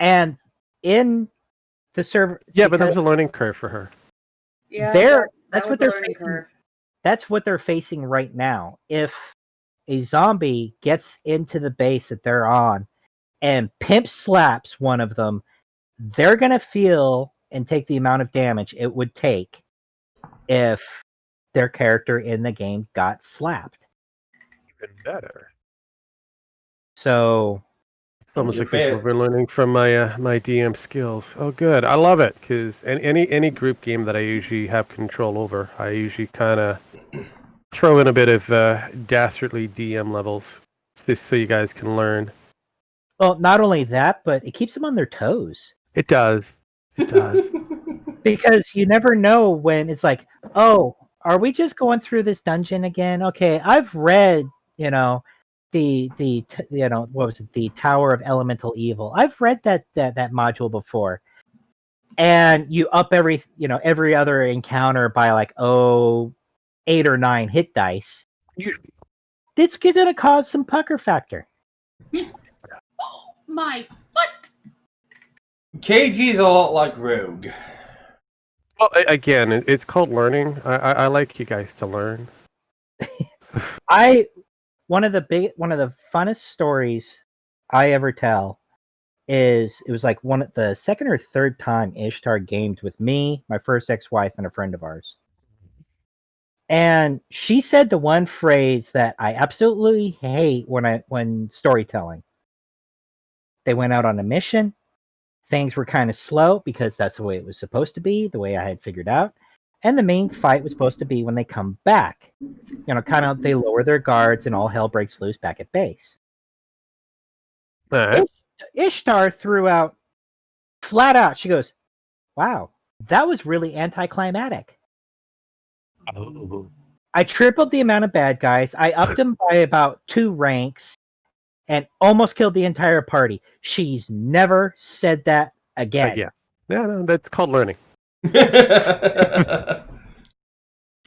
And in the server... Yeah, but there was a learning curve for her. Yeah, that's what they're facing. That's what they're facing right now. If a zombie gets into the base that they're on and pimp slaps one of them, they're going to feel and take the amount of damage it would take if their character in the game got slapped. Even better. So... Almost like we're learning from my my DM skills. Oh, good. I love it, because any group game that I usually have control over, I usually kind of throw in a bit of dastardly DM levels just so you guys can learn. Well, not only that, but it keeps them on their toes. It does. It does. Because you never know when it's like, oh, are we just going through this dungeon again? Okay, I've read, the what was it, the Tower of Elemental Evil. I've read that module before, and you up every other encounter by like 8 or 9 hit dice. It's gonna cause some pucker factor. Oh my what? KG's a lot like Rogue. Well, again, it's called learning. I like you guys to learn. One of the funnest stories I ever tell is it was like the second or third time Ishtar gamed with me, my first ex-wife, and a friend of ours. And she said the one phrase that I absolutely hate when storytelling. They went out on a mission. Things were kind of slow because that's the way it was supposed to be, the way I had figured out. And the main fight was supposed to be when they come back. Kind of they lower their guards and all hell breaks loose back at base. Right. Ishtar threw out flat out. She goes, "Wow, that was really anticlimactic." Oh. I tripled the amount of bad guys. I upped them by about 2 ranks and almost killed the entire party. She's never said that again. Yeah, no, that's called learning.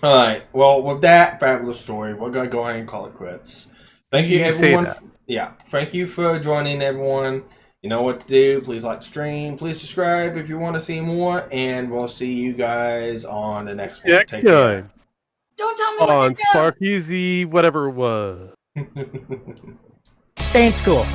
Alright, well, with that fabulous story, we're going to go ahead and call it quits. Thank you, everyone. Thank you for joining, everyone. You know what to do. Please like the stream. Please subscribe if you want to see more. And we'll see you guys on the next one. Next time. Don't tell me On what to do. Sparkys, whatever it was. Stay in school.